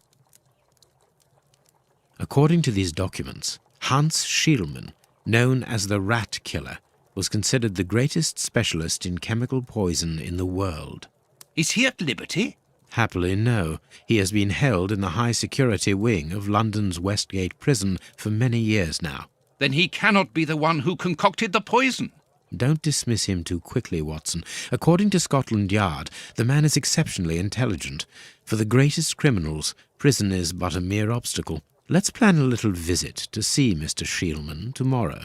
S4: According to these documents, Hans Schielmann, known as the Rat Killer, was considered the greatest specialist in chemical poison in the world.
S3: Is he at liberty?
S4: Happily, no. He has been held in the high-security wing of London's Westgate prison for many years now.
S3: Then he cannot be the one who concocted the poison.
S4: Don't dismiss him too quickly, Watson. According to Scotland Yard, the man is exceptionally intelligent. For the greatest criminals, prison is but a mere obstacle. Let's plan a little visit to see Mr. Schielmann tomorrow.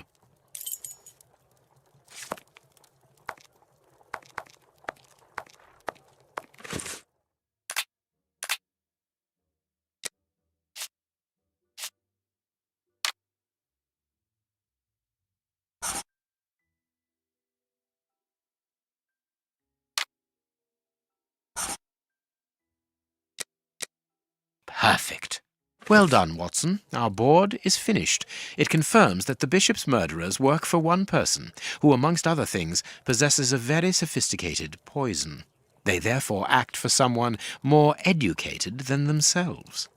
S4: Perfect. Well done, Watson. Our board is finished. It confirms that the bishop's murderers work for one person, who, amongst other things, possesses a very sophisticated poison. They therefore act for someone more educated than themselves.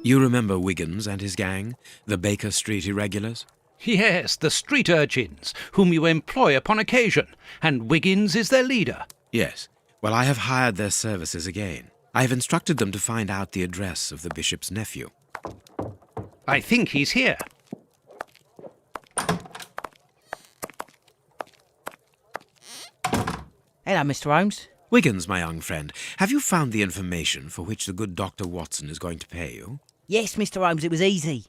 S4: You remember Wiggins and his gang, the Baker Street irregulars?
S3: Yes, the street urchins, whom you employ upon occasion, and Wiggins is their leader.
S4: Yes. Well, I have hired their services again. I have instructed them to find out the address of the bishop's nephew.
S3: I think he's here.
S9: Hello, Mr. Holmes.
S4: Wiggins, my young friend, have you found the information for which the good Dr. Watson is going to pay you?
S9: Yes, Mr. Holmes, it was easy.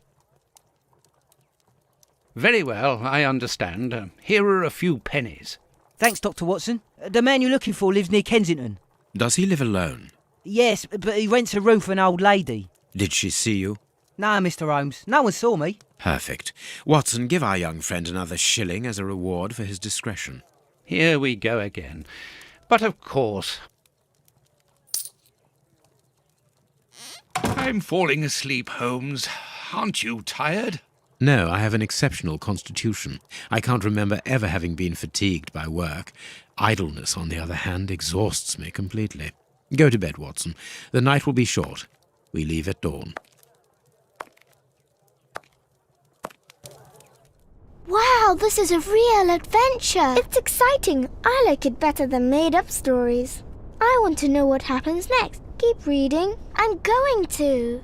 S3: Very well, I understand. Here are a few pennies.
S9: Thanks, Dr. Watson. The man you're looking for lives near Kensington.
S4: Does he live alone?
S9: Yes, but he rents a room for an old lady.
S4: Did she see you?
S9: No, Mr. Holmes, no one saw me.
S4: Perfect. Watson, give our young friend another shilling as a reward for his discretion.
S3: Here we go again. But of course... I'm falling asleep, Holmes. Aren't you tired?
S4: No, I have an exceptional constitution. I can't remember ever having been fatigued by work. Idleness, on the other hand, exhausts me completely. Go to bed, Watson. The night will be short. We leave at dawn.
S1: Wow, this is a real adventure. It's exciting. I like it better than made-up stories. I want to know what happens next. Keep reading. I'm going to.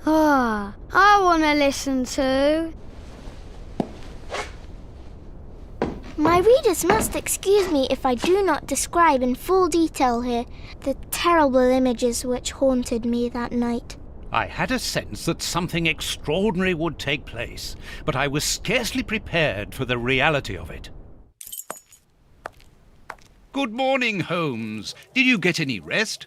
S2: Ah, I want to listen to.
S1: My readers must excuse me if I do not describe in full detail here the terrible images which haunted me that night.
S3: I had a sense that something extraordinary would take place, but I was scarcely prepared for the reality of it. Good morning, Holmes. Did you get any rest?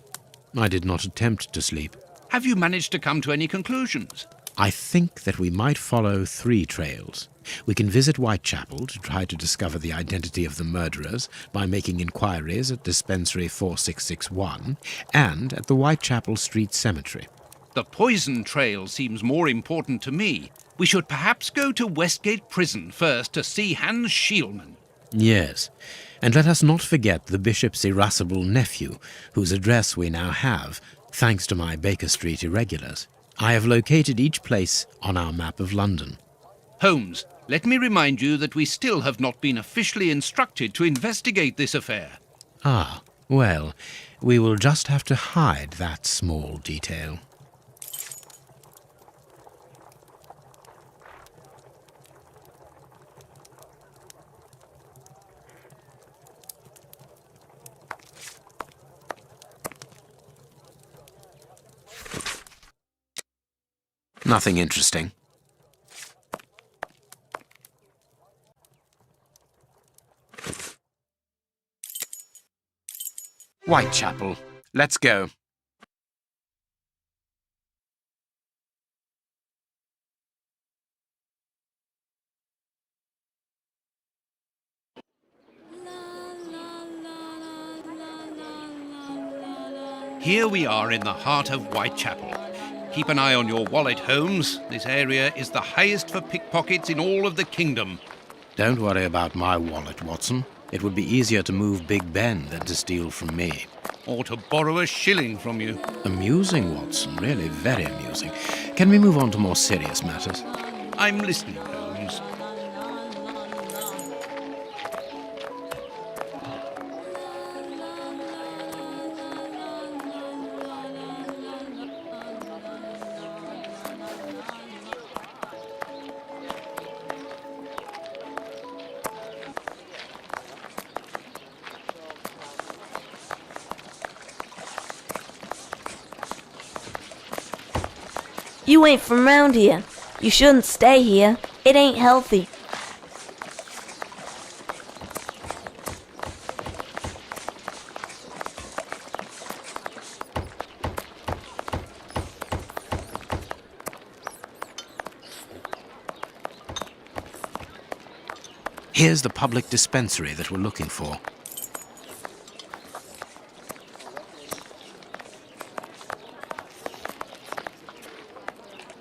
S4: I did not attempt to sleep.
S3: Have you managed to come to any conclusions?
S4: I think that we might follow 3 trails. We can visit Whitechapel to try to discover the identity of the murderers by making inquiries at Dispensary 4661 and at the Whitechapel Street Cemetery.
S3: The poison trail seems more important to me. We should perhaps go to Westgate Prison first to see Hans Schielmann.
S4: Yes, and let us not forget the bishop's irascible nephew, whose address we now have, thanks to my Baker Street irregulars. I have located each place on our map of London.
S3: Holmes, let me remind you that we still have not been officially instructed to investigate this affair.
S4: Ah, well, we will just have to hide that small detail. Nothing interesting. Whitechapel. Let's go.
S3: Here we are in the heart of Whitechapel. Keep an eye on your wallet, Holmes. This area is the highest for pickpockets in all of the kingdom.
S4: Don't worry about my wallet, Watson. It would be easier to move Big Ben than to steal from me.
S3: Or to borrow a shilling from you.
S4: Amusing, Watson. Really very amusing. Can we move on to more serious matters?
S3: I'm listening, Holmes.
S10: You ain't from round here. You shouldn't stay here. It ain't healthy.
S4: Here's the public dispensary that we're looking for.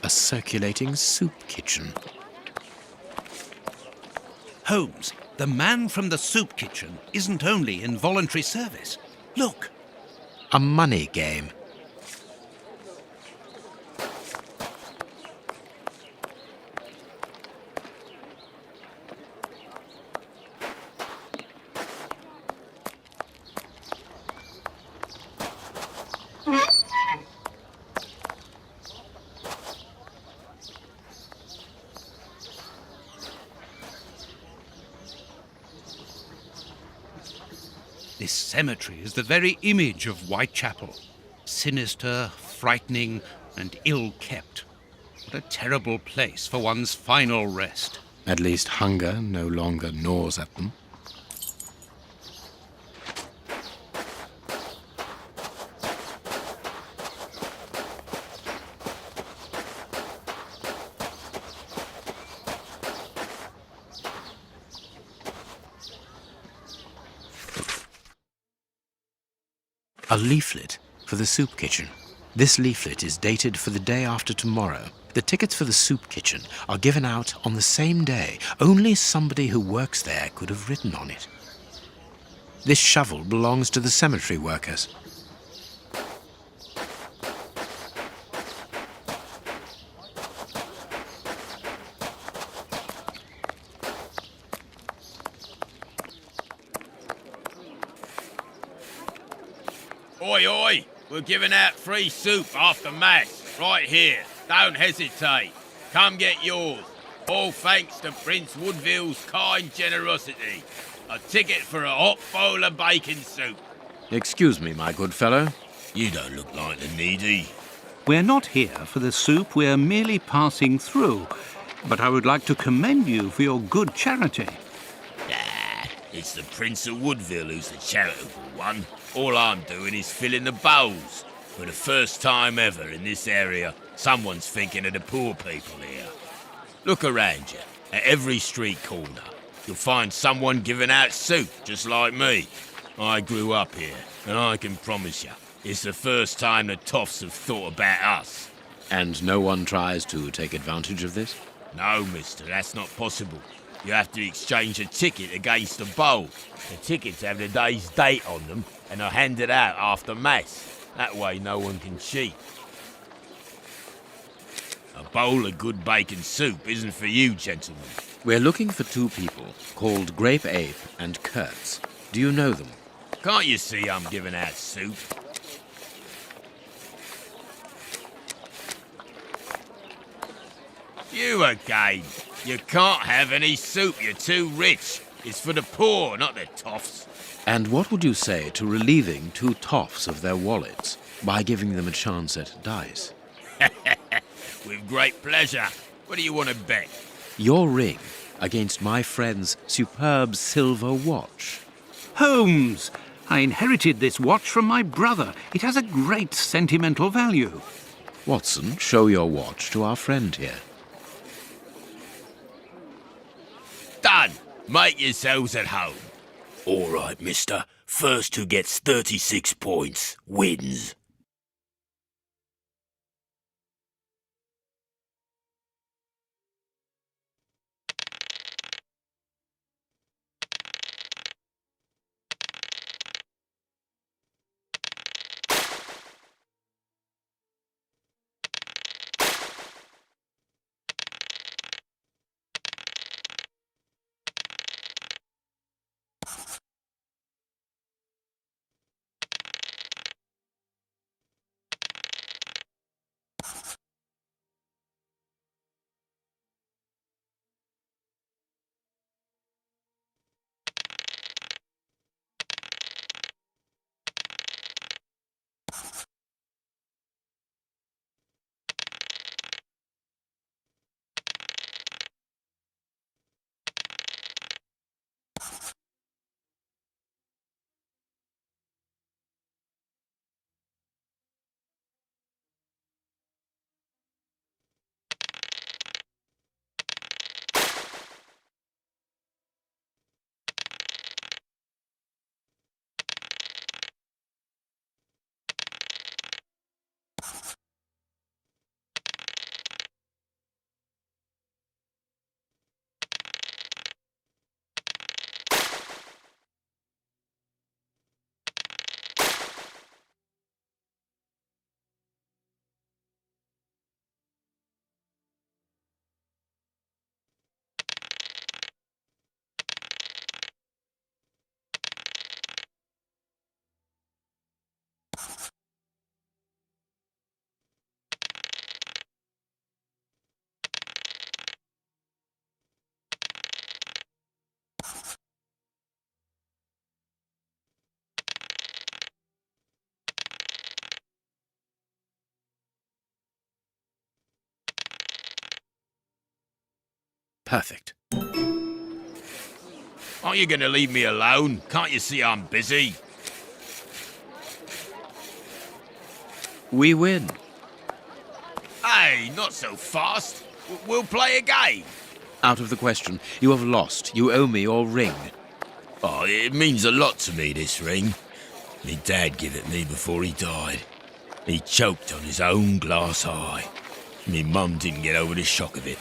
S4: A circulating soup kitchen.
S3: Holmes, the man from the soup kitchen isn't only in voluntary service. Look.
S4: A money game.
S3: This cemetery is the very image of Whitechapel. Sinister, frightening, and ill-kept. What a terrible place for one's final rest.
S4: At least hunger no longer gnaws at them. A leaflet for the soup kitchen. This leaflet is dated for the day after tomorrow. The tickets for the soup kitchen are given out on the same day. Only somebody who works there could have written on it. This shovel belongs to the cemetery workers.
S11: Oi, oi! We're giving out free soup after Mass, right here. Don't hesitate. Come get yours. All thanks to Prince Woodville's kind generosity. A ticket for a hot bowl of bacon soup.
S4: Excuse me, my good fellow.
S11: You don't look like the needy.
S3: We're not here for the soup, we're merely passing through. But I would like to commend you for your good charity.
S11: It's the Prince of Woodville who's the charitable one. All I'm doing is filling the bowls. For the first time ever in this area, someone's thinking of the poor people here. Look around you. At every street corner, you'll find someone giving out soup, just like me. I grew up here, and I can promise you, it's the first time the toffs have thought about us.
S4: And no one tries to take advantage of this?
S11: No, mister, that's not possible. You have to exchange a ticket against a bowl. The tickets have the day's date on them and are handed out after Mass. That way no one can cheat. A bowl of good bacon soup isn't for you, gentlemen.
S4: We're looking for two people called Grape Ape and Kurtz. Do you know them?
S11: Can't you see I'm giving out soup? You again. You can't have any soup, you're too rich. It's for the poor, not the toffs.
S4: And what would you say to relieving two toffs of their wallets by giving them a chance at dice?
S11: With great pleasure. What do you want to bet?
S4: Your ring against my friend's superb silver watch.
S3: Holmes, I inherited this watch from my brother. It has a great sentimental value.
S4: Watson, show your watch to our friend here.
S11: Done! Make yourselves at home. All right, mister. First who gets 36 points wins.
S4: Perfect.
S11: Aren't you going to leave me alone? Can't you see I'm busy?
S4: We win.
S11: Hey, not so fast. We'll play a game.
S4: Out of the question. You have lost. You owe me your ring.
S11: Oh, it means a lot to me, this ring. Me dad gave it me before he died. He choked on his own glass eye. Me mum didn't get over the shock of it,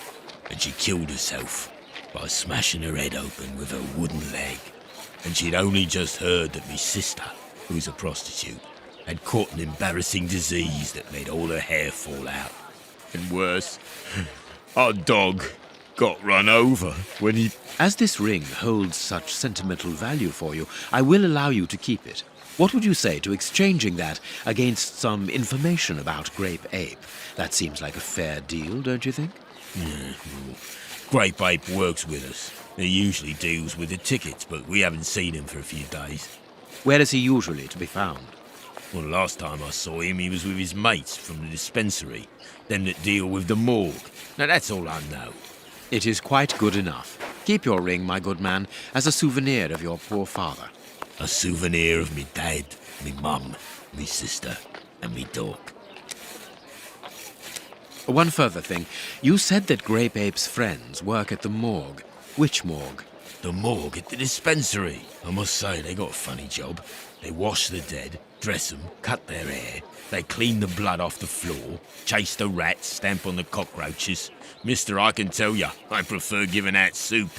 S11: and she killed herself by smashing her head open with her wooden leg. And she'd only just heard that me sister, who's a prostitute, had caught an embarrassing disease that made all her hair fall out. And worse, our dog got run over when he...
S4: As this ring holds such sentimental value for you, I will allow you to keep it. What would you say to exchanging that against some information about Grape Ape? That seems like a fair deal, don't you think?
S11: Yeah, well, Grape Ape works with us. He usually deals with the tickets, but we haven't seen him for a few days.
S4: Where is he usually to be found?
S11: Well, last time I saw him, he was with his mates from the dispensary, them that deal with the morgue. Now, that's all I know.
S4: It is quite good enough. Keep your ring, my good man, as a souvenir of your poor father.
S11: A souvenir of me dad, me mum, me sister, and me dog.
S4: One further thing. You said that Grape Ape's friends work at the morgue. Which morgue?
S11: The morgue at the dispensary. I must say, they got a funny job. They wash the dead, dress them, cut their hair. They clean the blood off the floor, chase the rats, stamp on the cockroaches. Mister, I can tell ya, I prefer giving out soup.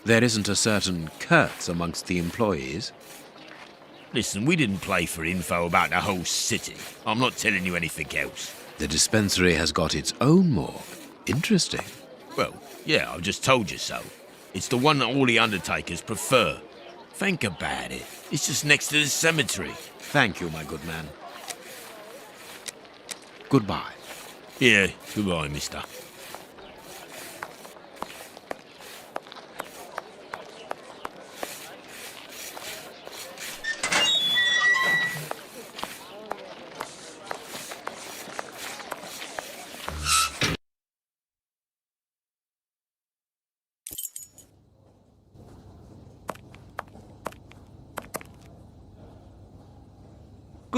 S4: There isn't a certain Kurtz amongst the employees.
S11: Listen, we didn't play for info about the whole city. I'm not telling you anything else.
S4: The dispensary has got its own morgue. Interesting.
S11: Well, yeah, I've just told you so. It's the one that all the undertakers prefer. Think about it. It's just next to the cemetery.
S4: Thank you, my good man. Goodbye.
S11: Yeah, goodbye, mister.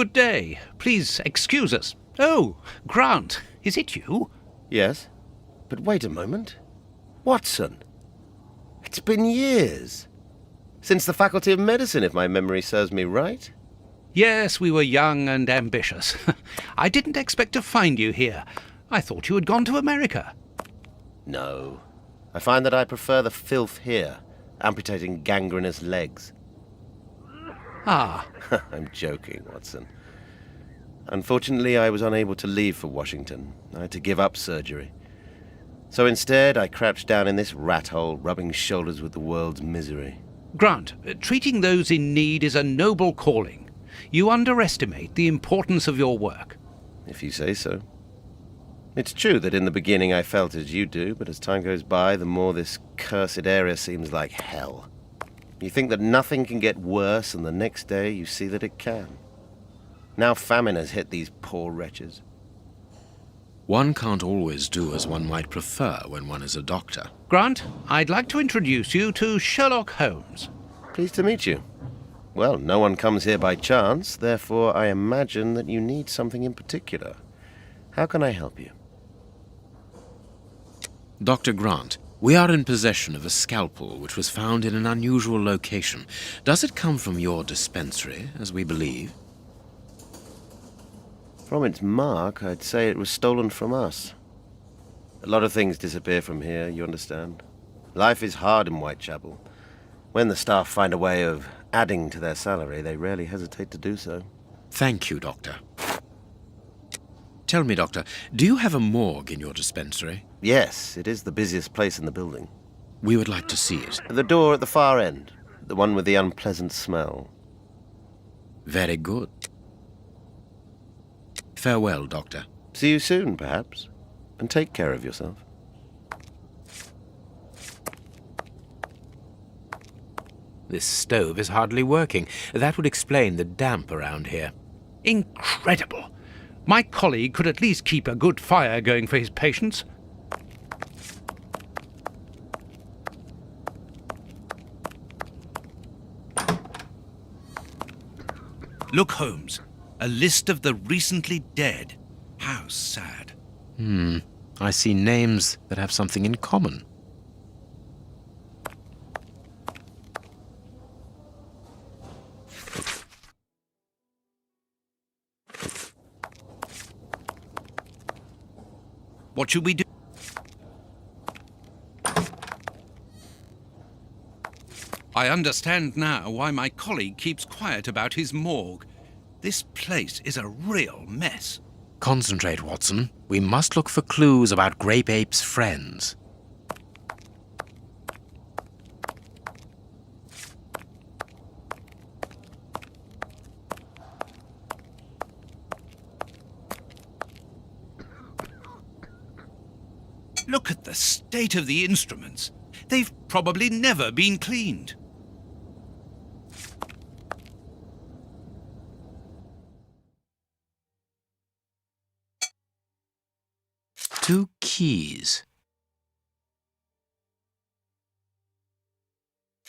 S3: Good day. Please excuse us. Oh, Grant, is it you?
S12: Yes, but wait a moment. Watson. It's been years. Since the Faculty of Medicine, if my memory serves me right.
S3: Yes, we were young and ambitious. I didn't expect to find you here. I thought you had gone to America.
S12: No. I find that I prefer the filth here, amputating gangrenous legs.
S3: Ah.
S12: I'm joking, Watson. Unfortunately, I was unable to leave for Washington. I had to give up surgery. So instead, I crouched down in this rat hole, rubbing shoulders with the world's misery.
S3: Grant, treating those in need is a noble calling. You underestimate the importance of your work.
S12: If you say so. It's true that in the beginning I felt as you do, but as time goes by, the more this cursed area seems like hell. You think that nothing can get worse, and the next day you see that it can. Now famine has hit these poor wretches.
S4: One can't always do as one might prefer when one is a doctor.
S3: Grant, I'd like to introduce you to Sherlock Holmes.
S12: Pleased to meet you. Well, no one comes here by chance, therefore I imagine that you need something in particular. How can I help you?
S4: Dr. Grant, we are in possession of a scalpel which was found in an unusual location. Does it come from your dispensary, as we believe?
S12: From its mark, I'd say it was stolen from us. A lot of things disappear from here, you understand. Life is hard in Whitechapel. When the staff find a way of adding to their salary, they rarely hesitate to do so.
S4: Thank you, Doctor. Tell me, Doctor, do you have a morgue in your dispensary?
S12: Yes, it is the busiest place in the building.
S4: We would like to see it.
S12: The door at the far end, the one with the unpleasant smell.
S4: Very good. Farewell, Doctor.
S12: See you soon, perhaps. And take care of yourself.
S4: This stove is hardly working. That would explain the damp around here.
S3: Incredible. My colleague could at least keep a good fire going for his patients. Look, Holmes. A list of the recently dead. How sad.
S4: I see names that have something in common.
S3: What should we do? I understand now why my colleague keeps quiet about his morgue. This place is a real mess.
S4: Concentrate, Watson. We must look for clues about Grape Ape's friends.
S3: Look at the state of the instruments. They've probably never been cleaned.
S4: Two keys.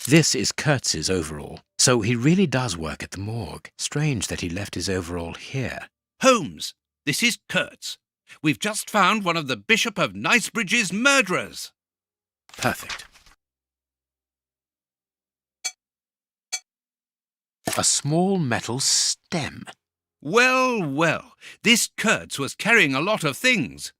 S4: This is Kurtz's overall, so he really does work at the morgue. Strange that he left his overall here.
S3: Holmes, this is Kurtz. We've just found one of the Bishop of Nicebridge's murderers.
S4: Perfect. A small metal stem.
S3: Well, well, this Kurtz was carrying a lot of things.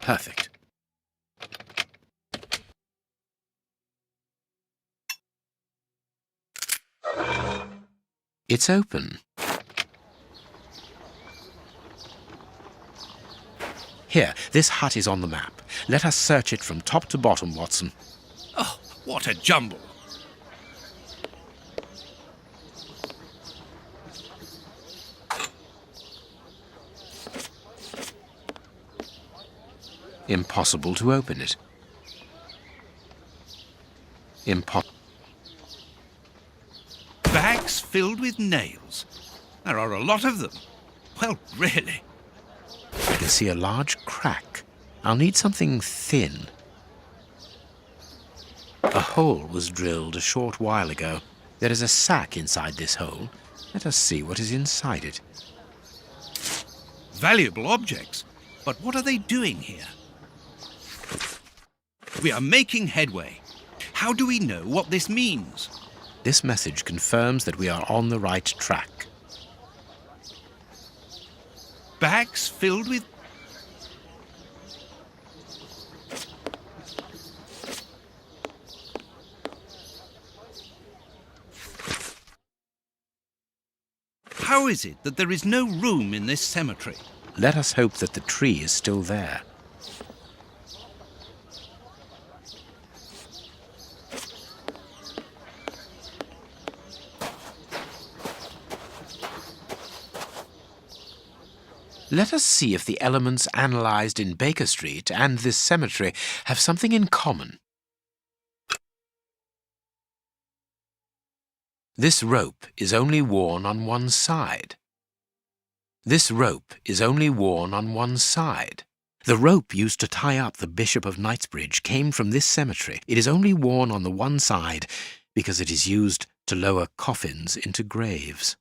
S4: Perfect. It's open. Here, this hut is on the map. Let us search it from top to bottom, Watson.
S3: Oh, what a jumble!
S4: Impossible to open it.
S3: Bags filled with nails. There are a lot of them. Well, really.
S4: I can see a large crack. I'll need something thin. A hole was drilled a short while ago. There is a sack inside this hole. Let us see what is inside it.
S3: Valuable objects. But what are they doing here? We are making headway. How do we know what this means?
S4: This message confirms that we are on the right track.
S3: Bags filled with... How is it that there is no room in this cemetery?
S4: Let us hope that the tree is still there. Let us see if the elements analysed in Baker Street and this cemetery have something in common. This rope is only worn on one side. This rope is only worn on one side. The rope used to tie up the Bishop of Knightsbridge came from this cemetery. It is only worn on the one side because it is used to lower coffins into graves.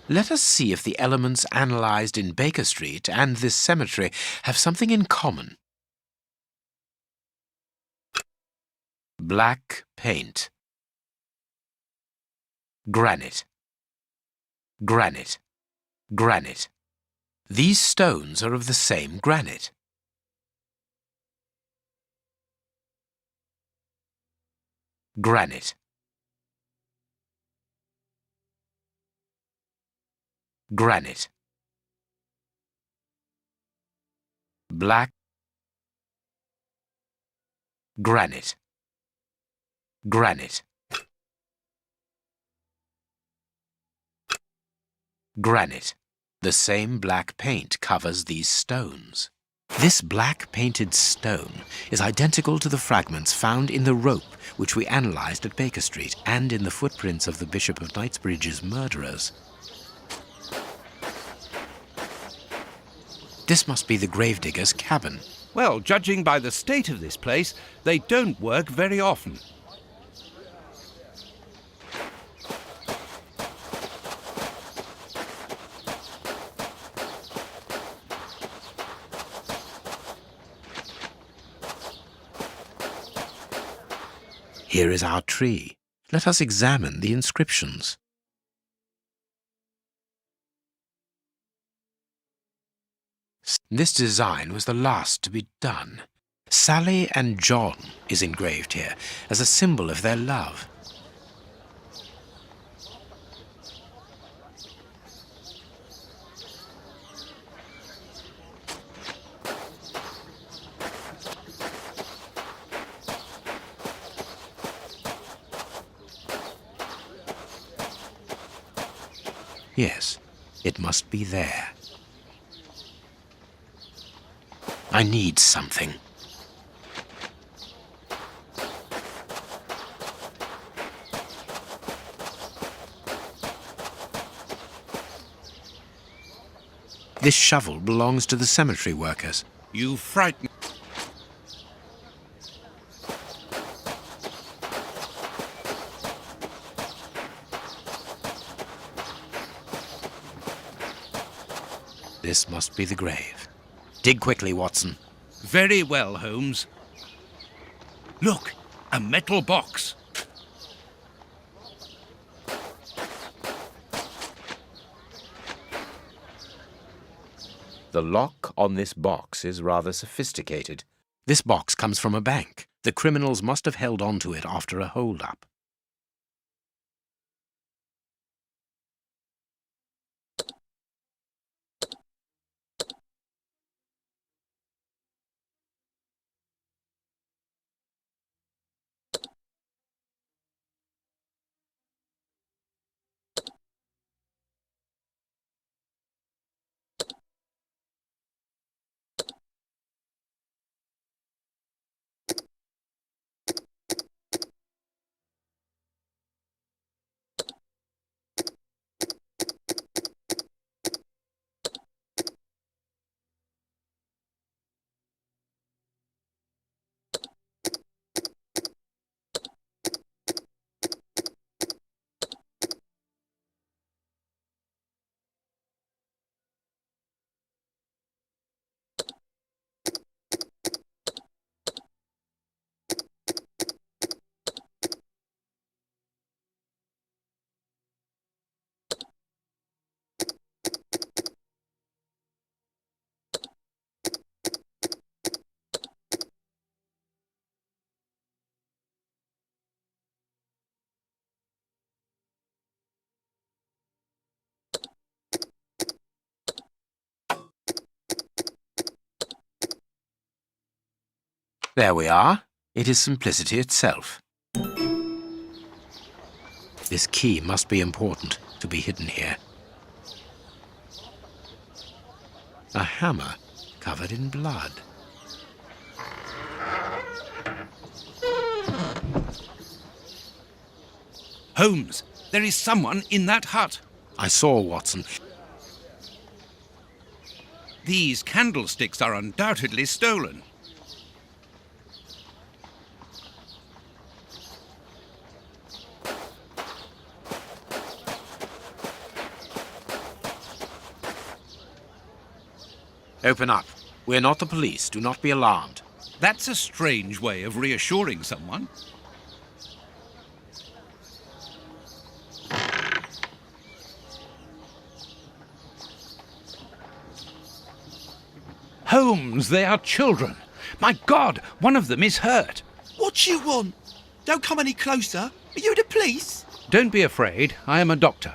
S4: Let us see if the elements analysed in Baker Street and this cemetery have something in common. Black paint. Granite. Granite. Granite. These stones are of the same granite. Granite. Granite. Black. Granite. Granite. Granite. The same black paint covers these stones. This black painted stone is identical to the fragments found in the rope which we analysed at Baker Street and in the footprints of the Bishop of Knightsbridge's murderers. This must be the gravedigger's cabin.
S3: Well, judging by the state of this place, they don't work very often.
S4: Here is our tree. Let us examine the inscriptions. This design was the last to be done. Sally and John is engraved here as a symbol of their love. Yes, it must be there. I need something. This shovel belongs to the cemetery workers.
S3: You frighten...
S4: This must be the grave. Dig quickly, Watson.
S3: Very well, Holmes. Look, a metal box.
S4: The lock on this box is rather sophisticated. This box comes from a bank. The criminals must have held on to it after a hold-up. There we are. It is simplicity itself. This key must be important to be hidden here. A hammer covered in blood.
S3: Holmes, there is someone in that hut.
S4: I saw, Watson.
S3: These candlesticks are undoubtedly stolen.
S4: Open up. We're not the police. Do not be alarmed.
S3: That's a strange way of reassuring someone. Holmes, they are children. My God, one of them is hurt.
S13: What you want? Don't come any closer. Are you the police?
S3: Don't be afraid. I am a doctor.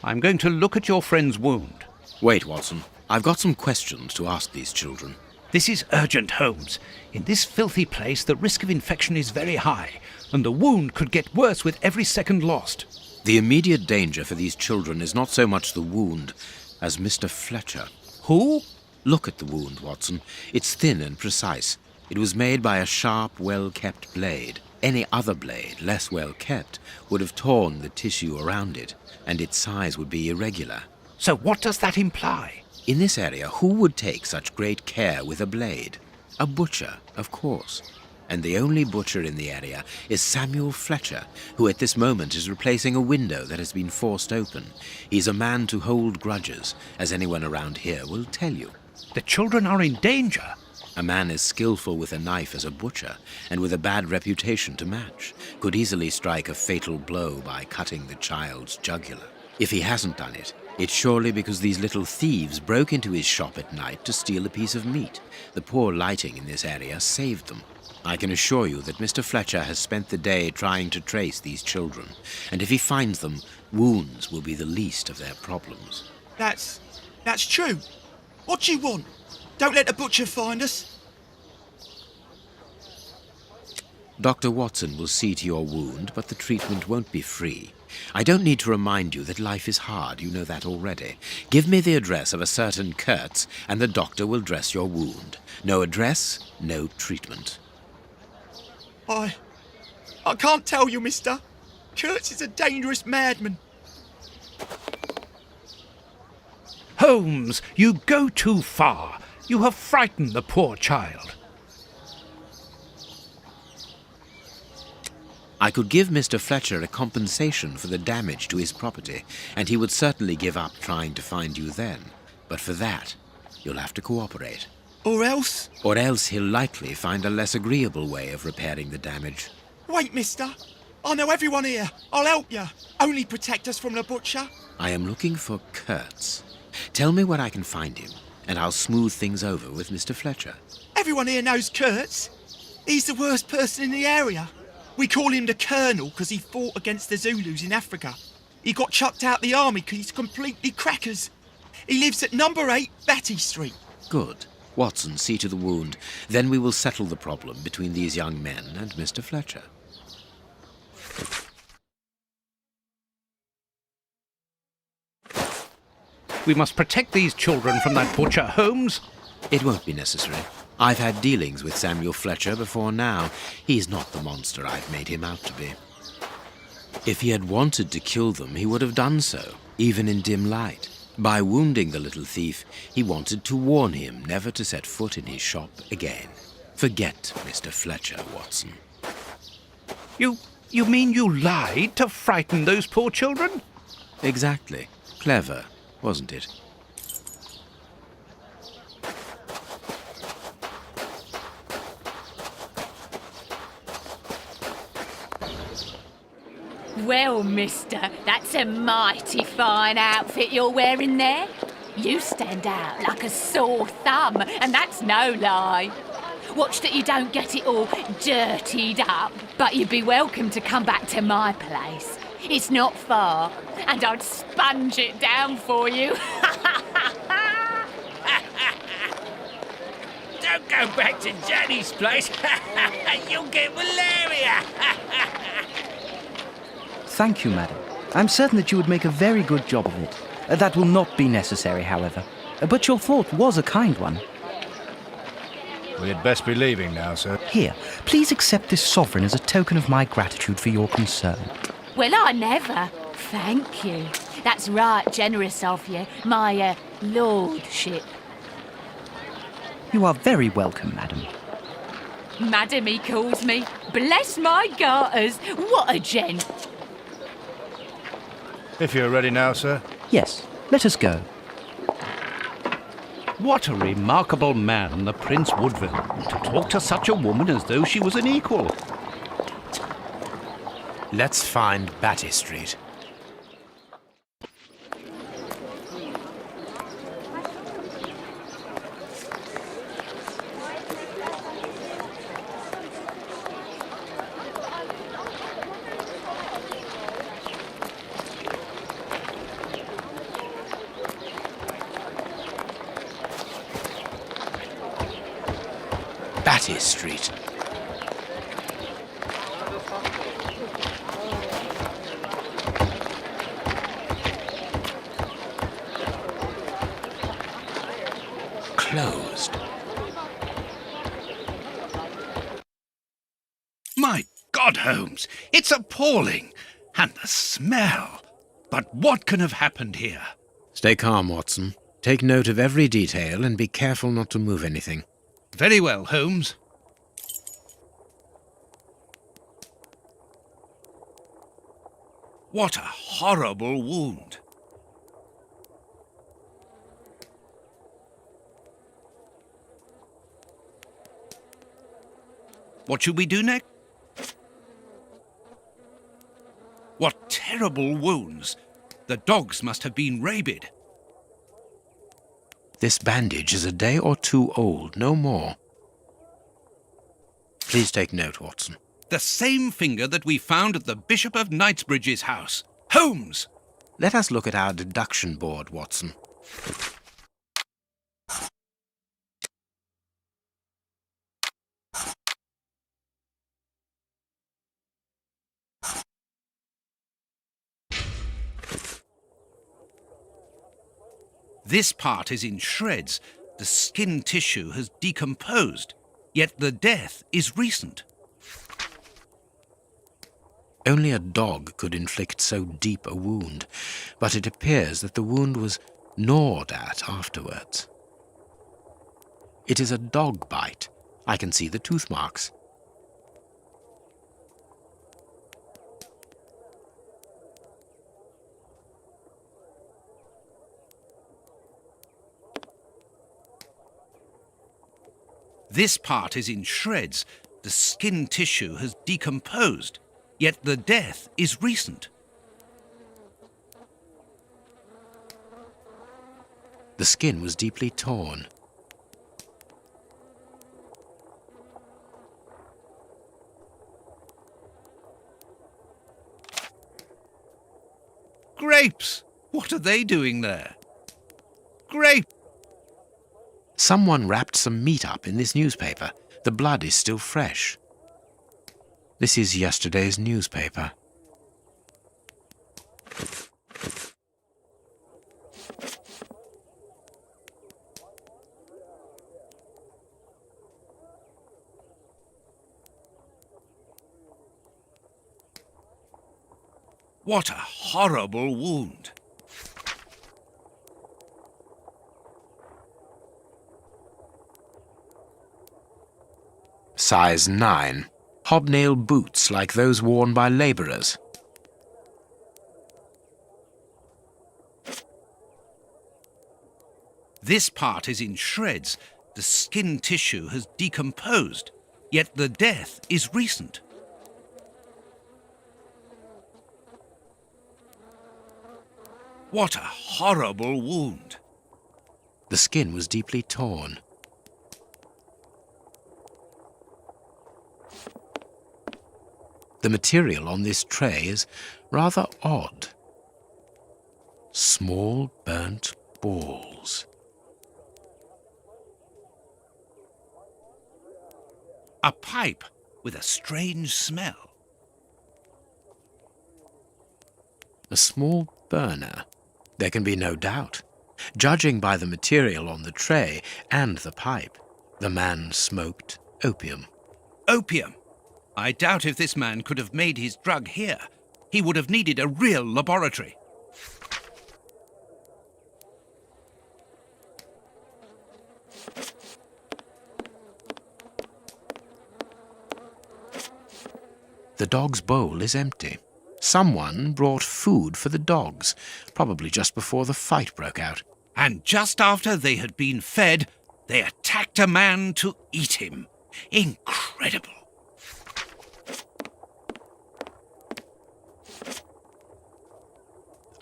S3: I'm going to look at your friend's wound.
S4: Wait, Watson. I've got some questions to ask these children.
S3: This is urgent, Holmes. In this filthy place, the risk of infection is very high, and the wound could get worse with every second lost.
S4: The immediate danger for these children is not so much the wound as Mr. Fletcher.
S3: Who?
S4: Look at the wound, Watson. It's thin and precise. It was made by a sharp, well-kept blade. Any other blade, less well-kept, would have torn the tissue around it, and its size would be irregular.
S3: So what does that imply?
S4: In this area, who would take such great care with a blade? A butcher, of course. And the only butcher in the area is Samuel Fletcher, who at this moment is replacing a window that has been forced open. He's a man to hold grudges, as anyone around here will tell you.
S3: The children are in danger.
S4: A man as skillful with a knife as a butcher, and with a bad reputation to match, could easily strike a fatal blow by cutting the child's jugular. If he hasn't done it, it's surely because these little thieves broke into his shop at night to steal a piece of meat. The poor lighting in this area saved them. I can assure you that Mr. Fletcher has spent the day trying to trace these children, and if he finds them, wounds will be the least of their problems.
S13: That's true. What do you want? Don't let the butcher find us.
S4: Dr. Watson will see to your wound, but the treatment won't be free. I don't need to remind you that life is hard. You know that already. Give me the address of a certain Kurtz, and the doctor will dress your wound. No address, no treatment.
S13: I can't tell you, mister. Kurtz is a dangerous madman.
S3: Holmes, you go too far. You have frightened the poor child.
S4: I could give Mr. Fletcher a compensation for the damage to his property, and he would certainly give up trying to find you then. But for that, you'll have to cooperate.
S13: Or else?
S4: Or else he'll likely find a less agreeable way of repairing the damage.
S13: Wait, mister. I know everyone here. I'll help you. Only protect us from the butcher.
S4: I am looking for Kurtz. Tell me where I can find him, and I'll smooth things over with Mr. Fletcher.
S13: Everyone here knows Kurtz. He's the worst person in the area. We call him the Colonel because he fought against the Zulus in Africa. He got chucked out the army because he's completely crackers. He lives at number 8 Batty Street.
S4: Good. Watson, see to the wound. Then we will settle the problem between these young men and Mr. Fletcher.
S3: We must protect these children from that butcher, Holmes.
S4: It won't be necessary. I've had dealings with Samuel Fletcher before now. He's not the monster I've made him out to be. If he had wanted to kill them, he would have done so, even in dim light. By wounding the little thief, he wanted to warn him never to set foot in his shop again. Forget Mr. Fletcher, Watson.
S3: You mean you lied to frighten those poor children?
S4: Exactly. Clever, wasn't it?
S14: Well, mister, that's a mighty fine outfit you're wearing there. You stand out like a sore thumb, and that's no lie. Watch that you don't get it all dirtied up, but you'd be welcome to come back to my place. It's not far, and I'd sponge it down for you.
S11: Don't go back to Johnny's place. You'll get malaria.
S9: Thank you, madam. I'm certain that you would make a very good job of it. That will not be necessary, however. But your thought was a kind one.
S5: We had best be leaving now, sir.
S9: Here, please accept this sovereign as a token of my gratitude for your concern.
S14: Well, I never. Thank you. That's right generous of you, my lordship.
S9: You are very welcome, madam.
S14: Madam, he calls me. Bless my garters. What a gent.
S5: If you're ready now, sir.
S9: Yes, let us go.
S3: What a remarkable man, the Prince Woodville, to talk to such a woman as though she was an equal.
S4: Let's find Batty Street. Batty Street. Closed.
S3: My God, Holmes, it's appalling. And the smell. But what can have happened here?
S4: Stay calm, Watson. Take note of every detail and be careful not to move anything.
S3: Very well, Holmes. What a horrible wound. What should we do next? What terrible wounds. The dogs must have been rabid.
S4: This bandage is a day or two old, no more. Please take note, Watson.
S3: The same finger that we found at the Bishop of Knightsbridge's house. Holmes!
S4: Let us look at our deduction board, Watson.
S3: This part is in shreds. The skin tissue has decomposed, yet the death is recent.
S4: Only a dog could inflict so deep a wound, but it appears that the wound was gnawed at afterwards. It is a dog bite. I can see the tooth marks.
S3: This part is in shreds. The skin tissue has decomposed, yet the death is recent.
S4: The skin was deeply torn.
S3: Grapes! What are they doing there? Grapes!
S4: Someone wrapped some meat up in this newspaper. The blood is still fresh. This is yesterday's newspaper.
S3: What a horrible wound!
S4: Size 9. Hobnail boots like those worn by labourers.
S3: This part is in shreds. The skin tissue has decomposed, yet the death is recent. What a horrible wound!
S4: The skin was deeply torn. The material on this tray is rather odd. Small burnt balls.
S3: A pipe with a strange smell.
S4: A small burner. There can be no doubt. Judging by the material on the tray and the pipe, the man smoked opium.
S3: Opium! I doubt if this man could have made his drug here. He would have needed a real laboratory.
S4: The dog's bowl is empty. Someone brought food for the dogs, probably just before the fight broke out.
S3: And just after they had been fed, they attacked a man to eat him. Incredible.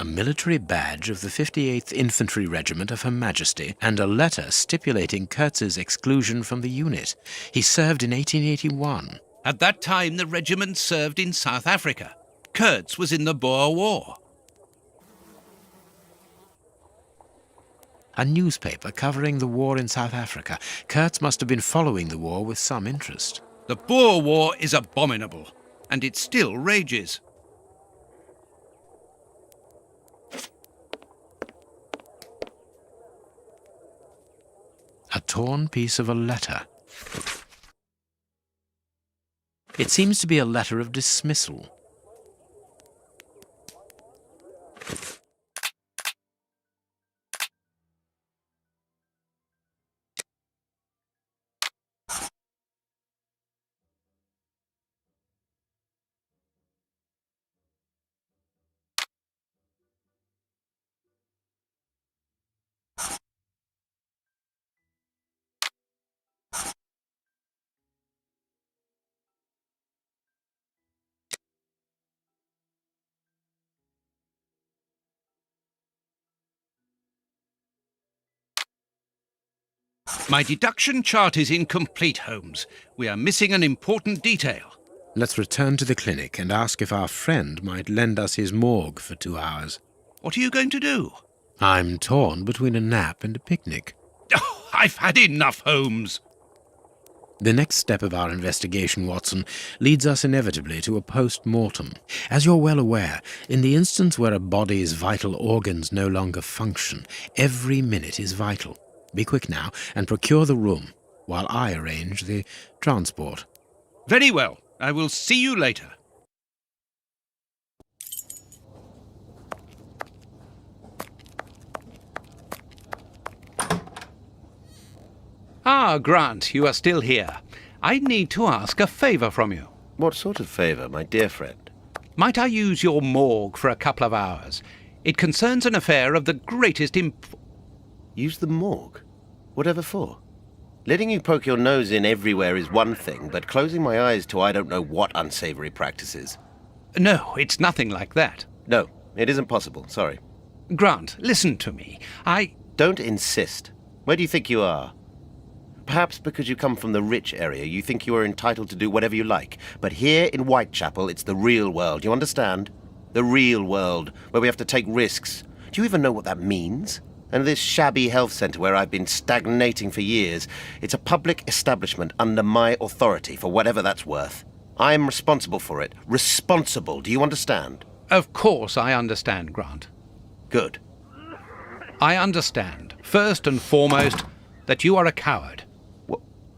S4: A military badge of the 58th Infantry Regiment of Her Majesty, and a letter stipulating Kurtz's exclusion from the unit. He served in 1881.
S3: At that time, the regiment served in South Africa. Kurtz was in the Boer War.
S4: A newspaper covering the war in South Africa. Kurtz must have been following the war with some interest.
S3: The Boer War is abominable, and it still rages.
S4: A torn piece of a letter. It seems to be a letter of dismissal.
S3: My deduction chart is incomplete, Holmes. We are missing an important detail.
S4: Let's return to the clinic and ask if our friend might lend us his morgue for 2 hours.
S3: What are you going to do?
S4: I'm torn between a nap and a picnic.
S3: Oh, I've had enough, Holmes.
S4: The next step of our investigation, Watson, leads us inevitably to a post-mortem. As you're well aware, in the instance where a body's vital organs no longer function, every minute is vital. Be quick now and procure the room while I arrange the transport.
S3: Very well. I will see you later. Ah, Grant, you are still here. I need to ask a favour from you.
S12: What sort of favour, my dear friend?
S3: Might I use your morgue for a couple of hours? It concerns an affair of the greatest
S12: Use the morgue? Whatever for? Letting you poke your nose in everywhere is one thing, but closing my eyes to I don't know what unsavoury practices.
S3: No, it's nothing like that.
S12: No, it isn't possible, sorry.
S3: Grant, listen to me.
S12: Don't insist. Where do you think you are? Perhaps because you come from the rich area, you think you are entitled to do whatever you like. But here in Whitechapel, it's the real world, you understand? The real world, where we have to take risks. Do you even know what that means? And this shabby health centre where I've been stagnating for years, it's a public establishment under my authority, for whatever that's worth. I am responsible for it. Responsible, do you understand?
S3: Of course I understand, Grant.
S12: Good.
S3: I understand, first and foremost, that you are a coward.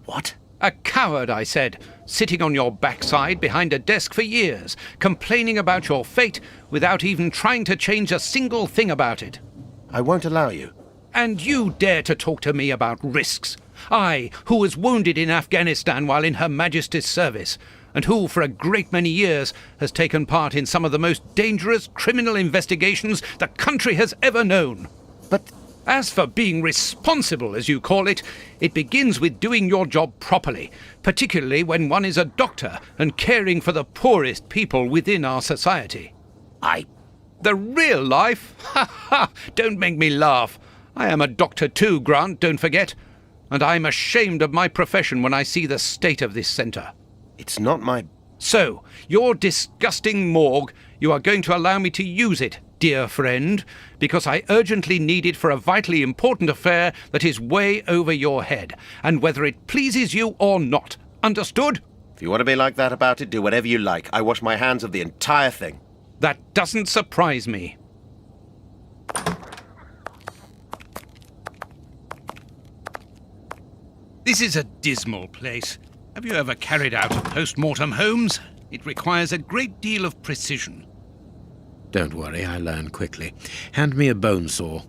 S12: What?
S3: A coward, I said, sitting on your backside behind a desk for years, complaining about your fate without even trying to change a single thing about it.
S12: I won't allow you.
S3: And you dare to talk to me about risks? I, who was wounded in Afghanistan while in Her Majesty's service, and who, for a great many years, has taken part in some of the most dangerous criminal investigations the country has ever known.
S12: But
S3: as for being responsible, as you call it, it begins with doing your job properly, particularly when one is a doctor and caring for the poorest people within our society. The real life? Ha ha! Don't make me laugh. I am a doctor too, Grant, don't forget. And I'm ashamed of my profession when I see the state of this centre.
S12: It's not my...
S3: So, your disgusting morgue, you are going to allow me to use it, dear friend, because I urgently need it for a vitally important affair that is way over your head, and whether it pleases you or not. Understood?
S12: If you want to be like that about it, do whatever you like. I wash my hands of the entire thing.
S3: That doesn't surprise me. This is a dismal place. Have you ever carried out a post-mortem, Holmes? It requires a great deal of precision.
S4: Don't worry, I learn quickly. Hand me a bone saw.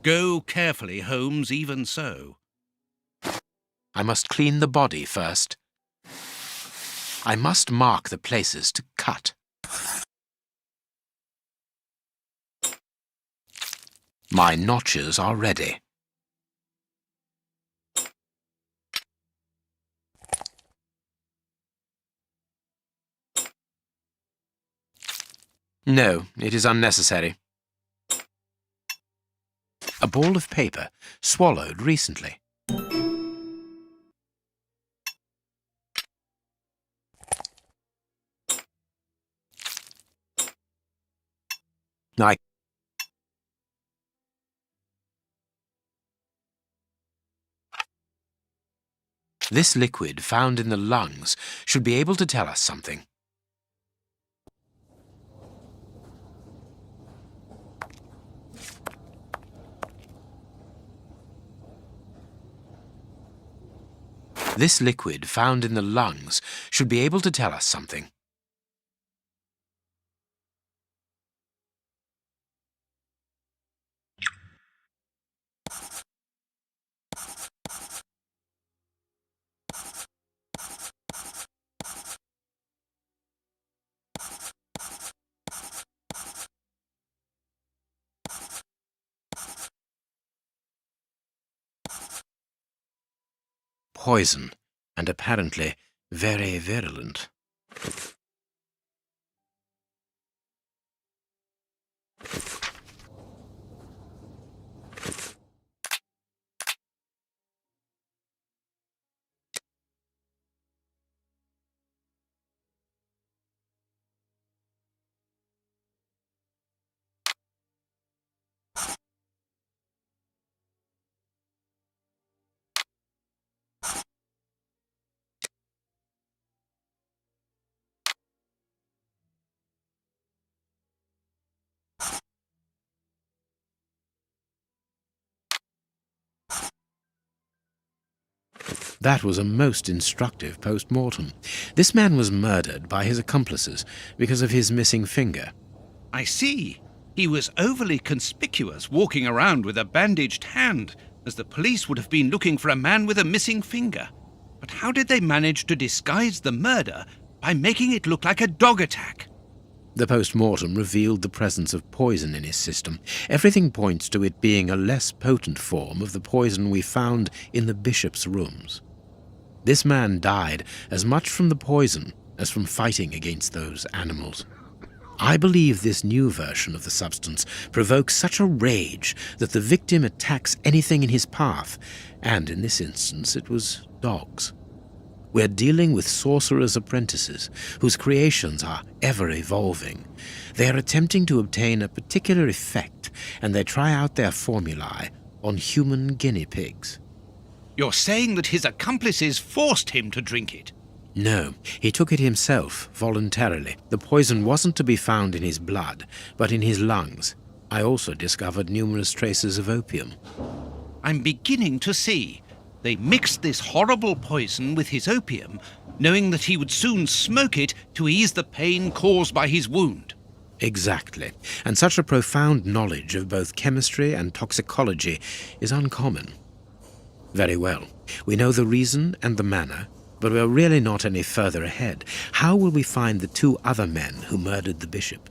S3: Go carefully, Holmes, even so.
S4: I must clean the body first. I must mark the places to cut. My notches are ready. No, it is unnecessary. A ball of paper, swallowed recently. This liquid found in the lungs should be able to tell us something. This liquid found in the lungs should be able to tell us something. Poison, and apparently very virulent. That was a most instructive post-mortem. This man was murdered by his accomplices because of his missing finger.
S3: I see. He was overly conspicuous, walking around with a bandaged hand, as the police would have been looking for a man with a missing finger. But how did they manage to disguise the murder by making it look like a dog attack?
S4: The post-mortem revealed the presence of poison in his system. Everything points to it being a less potent form of the poison we found in the bishop's rooms. This man died as much from the poison as from fighting against those animals. I believe this new version of the substance provokes such a rage that the victim attacks anything in his path, and in this instance it was dogs. We're dealing with sorcerers' apprentices, whose creations are ever-evolving. They are attempting to obtain a particular effect, and they try out their formulae on human guinea pigs.
S3: You're saying that his accomplices forced him to drink it?
S4: No, he took it himself, voluntarily. The poison wasn't to be found in his blood, but in his lungs. I also discovered numerous traces of opium.
S3: I'm beginning to see. They mixed this horrible poison with his opium, knowing that he would soon smoke it to ease the pain caused by his wound.
S4: Exactly. And such a profound knowledge of both chemistry and toxicology is uncommon. Very well. We know the reason and the manner, but we're really not any further ahead. How will we find the two other men who murdered the bishop?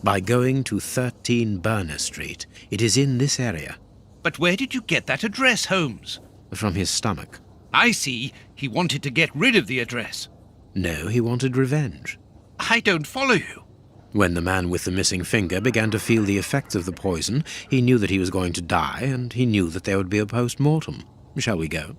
S4: By going to 13 Burner Street. It is in this area.
S3: But where did you get that address, Holmes?
S4: From his stomach.
S3: I see. He wanted to get rid of the address.
S4: No, he wanted revenge.
S3: I don't follow you.
S4: When the man with the missing finger began to feel the effects of the poison, he knew that he was going to die, and he knew that there would be a post-mortem. Shall we go?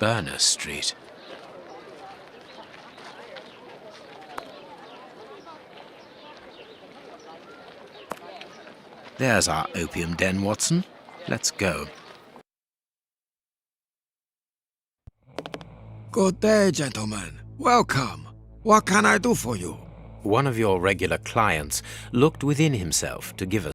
S4: Burner Street. There's our opium den, Watson. Let's go.
S15: Good day, gentlemen. Welcome. What can I do for you?
S4: One of your regular clients looked within himself to give us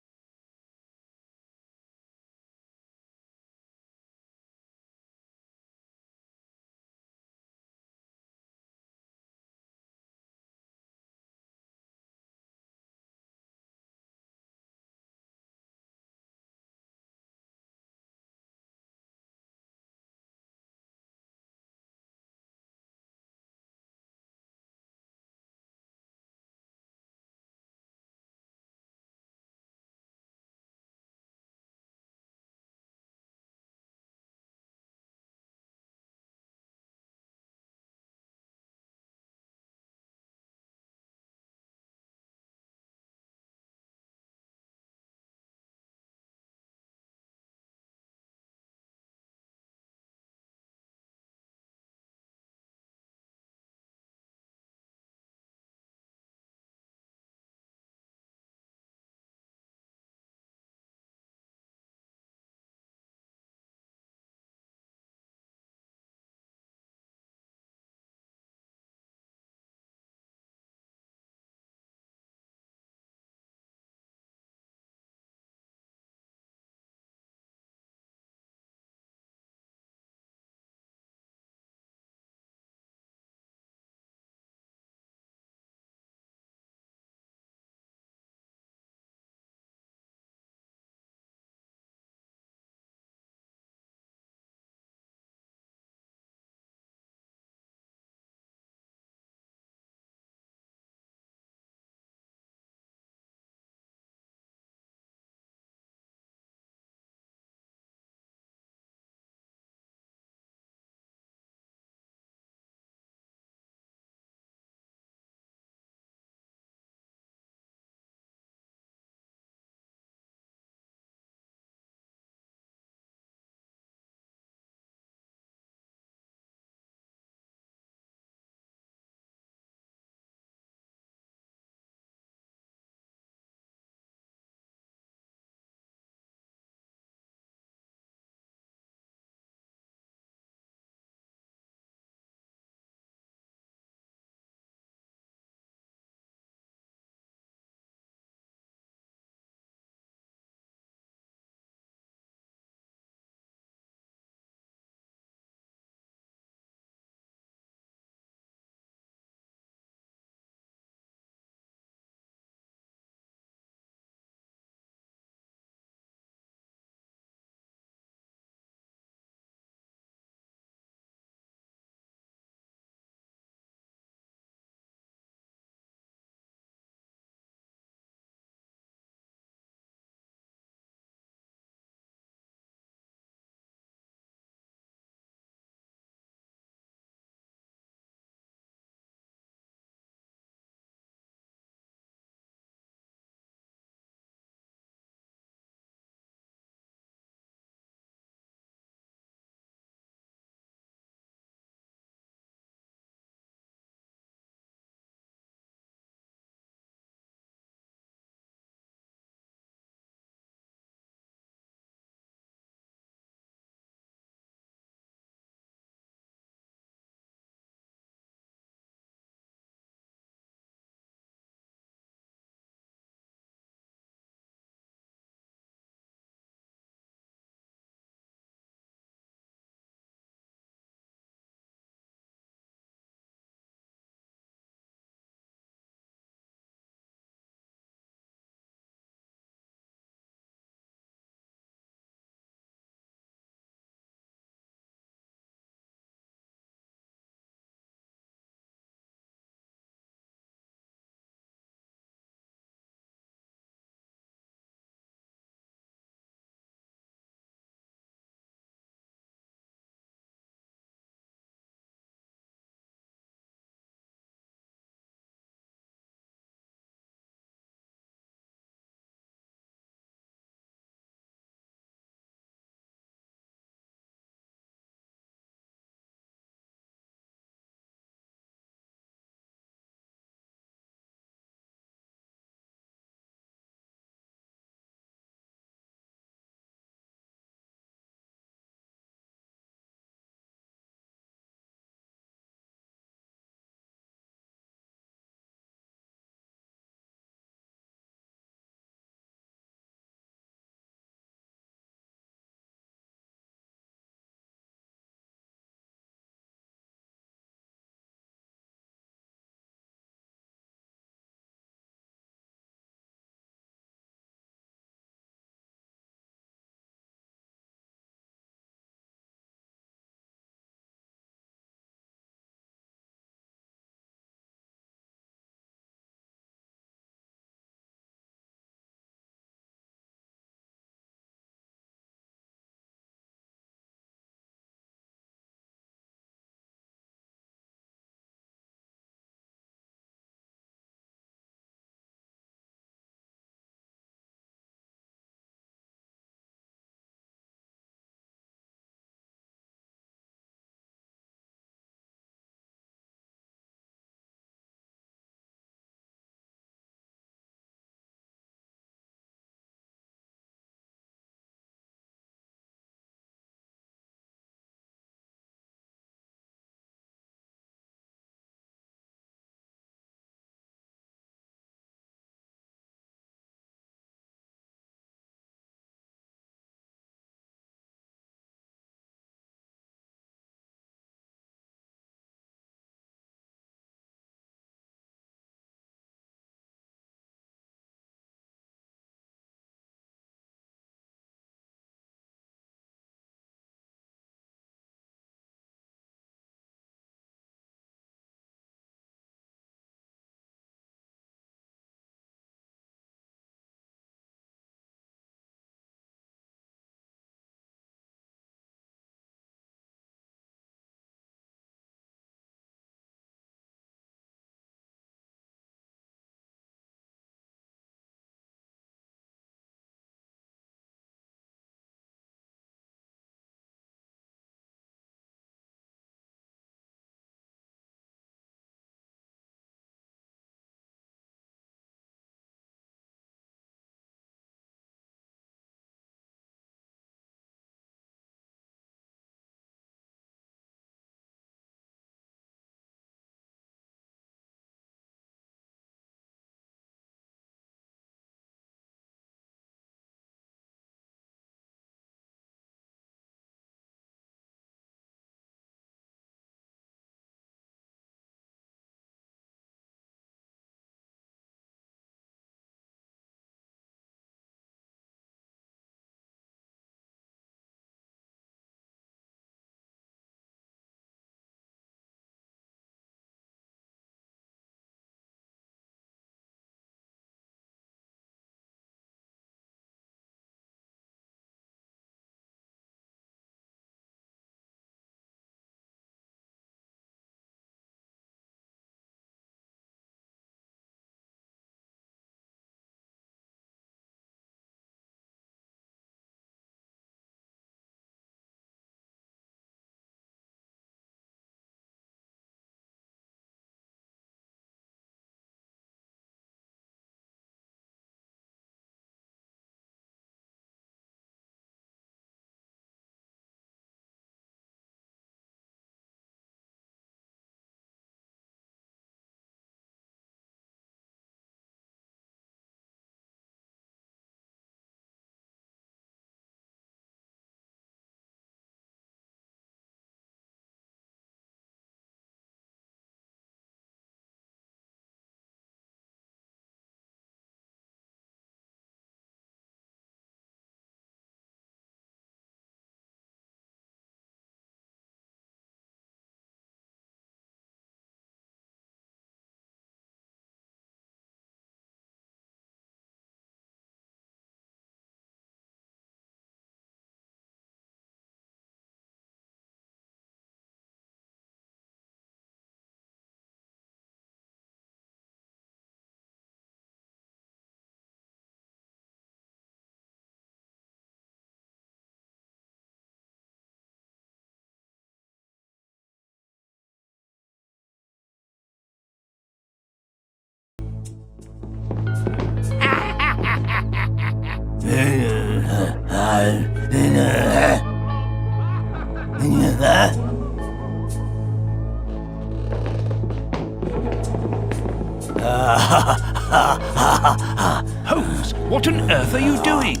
S3: Holmes, what on earth are you doing?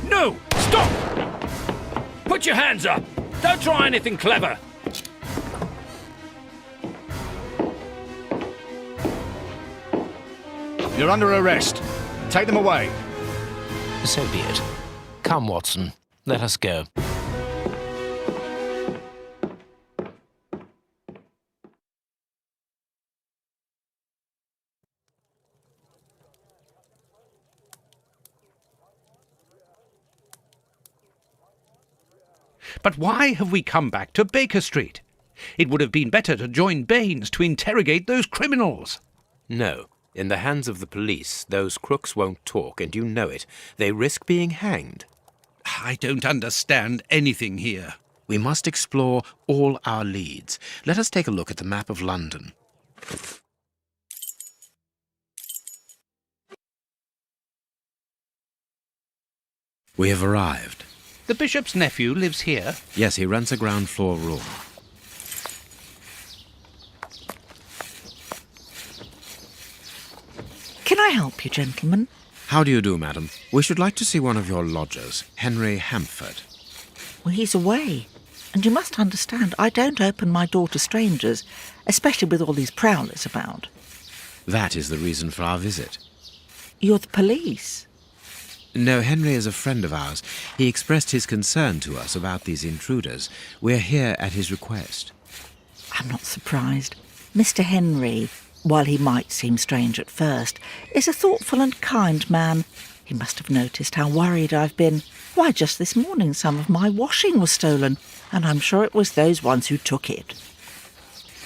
S7: No! Stop! Put your hands up! Don't try anything clever!
S5: You're under arrest. Take them away.
S4: So be it. Come, Watson. Let us go.
S3: But why have we come back to Baker Street? It would have been better to join Baines to interrogate those criminals.
S4: No. In the hands of the police, those crooks won't talk, and you know it. They risk being hanged.
S3: I don't understand anything here.
S4: We must explore all our leads. Let us take a look at the map of London. We have arrived.
S3: The bishop's nephew lives here?
S4: Yes, he rents a ground floor room.
S16: Can I help you, gentlemen?
S4: How do you do, madam? We should like to see one of your lodgers, Henry Hampford.
S16: Well, he's away. And you must understand, I don't open my door to strangers, especially with all these prowlers about.
S4: That is the reason for our visit.
S16: You're the police?
S4: No, Henry is a friend of ours. He expressed his concern to us about these intruders. We're here at his request.
S16: I'm not surprised. Mr. Henry, while he might seem strange at first, is a thoughtful and kind man. He must have noticed how worried I've been. Why, just this morning some of my washing was stolen, and I'm sure it was those ones who took it.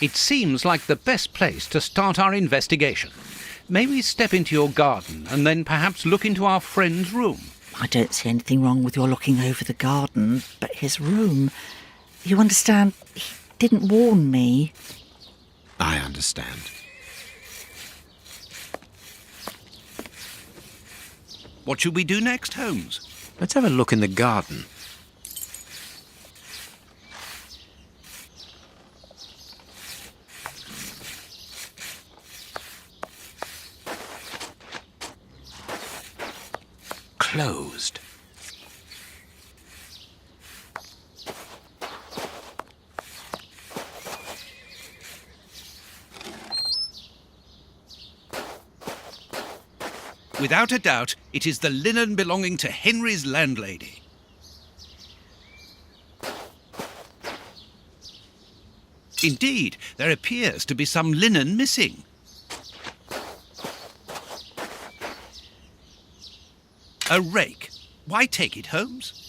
S3: It seems like the best place to start our investigation. May we step into your garden and then perhaps look into our friend's room?
S16: I don't see anything wrong with your looking over the garden, but his room... You understand, he didn't warn me.
S4: I understand.
S3: What should we do next, Holmes?
S4: Let's have a look in the garden. Closed.
S3: Without a doubt, it is the linen belonging to Henry's landlady. Indeed, there appears to be some linen missing. A rake. Why take it, Holmes?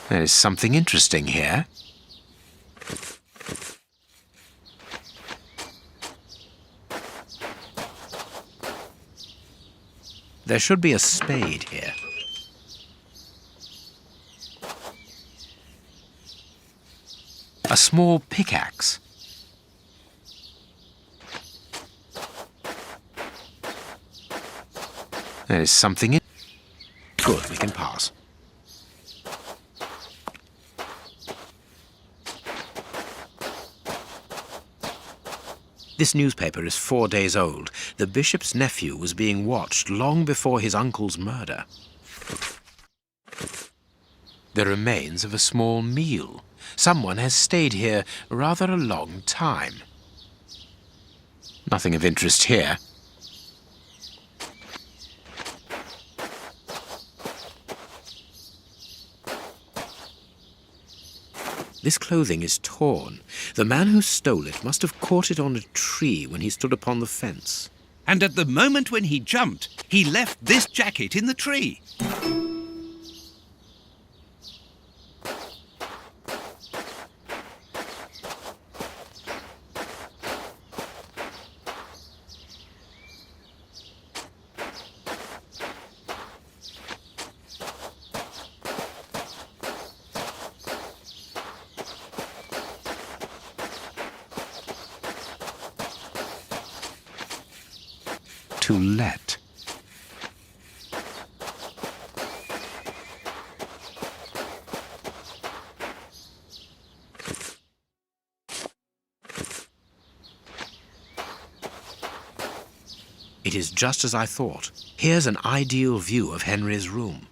S4: There is something interesting here. There should be a spade here. A small pickaxe. There is something in... Good, we can pass. This newspaper is 4 days old. The bishop's nephew was being watched long before his uncle's murder. The remains of a small meal. Someone has stayed here rather a long time. Nothing of interest here. This clothing is torn. The man who stole it must have caught it on a tree when he stood upon the fence.
S3: And at the moment when he jumped, he left this jacket in the tree.
S4: To let. It is just as I thought. Here's an ideal view of Henry's room.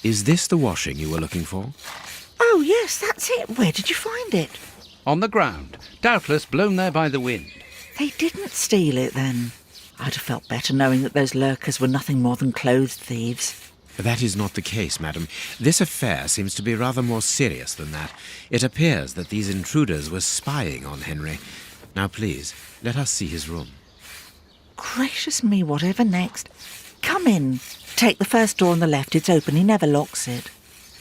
S4: Is this the washing you were looking for?
S16: Oh, yes, that's it. Where did you find it?
S3: On the ground, doubtless blown there by the wind.
S16: They didn't steal it, then. I'd have felt better knowing that those lurkers were nothing more than clothes thieves.
S4: That is not the case, madam. This affair seems to be rather more serious than that. It appears that these intruders were spying on Henry. Now, please, let us see his room.
S16: Gracious me, whatever next? Come in. Take the first door on the left. It's open. He never locks it.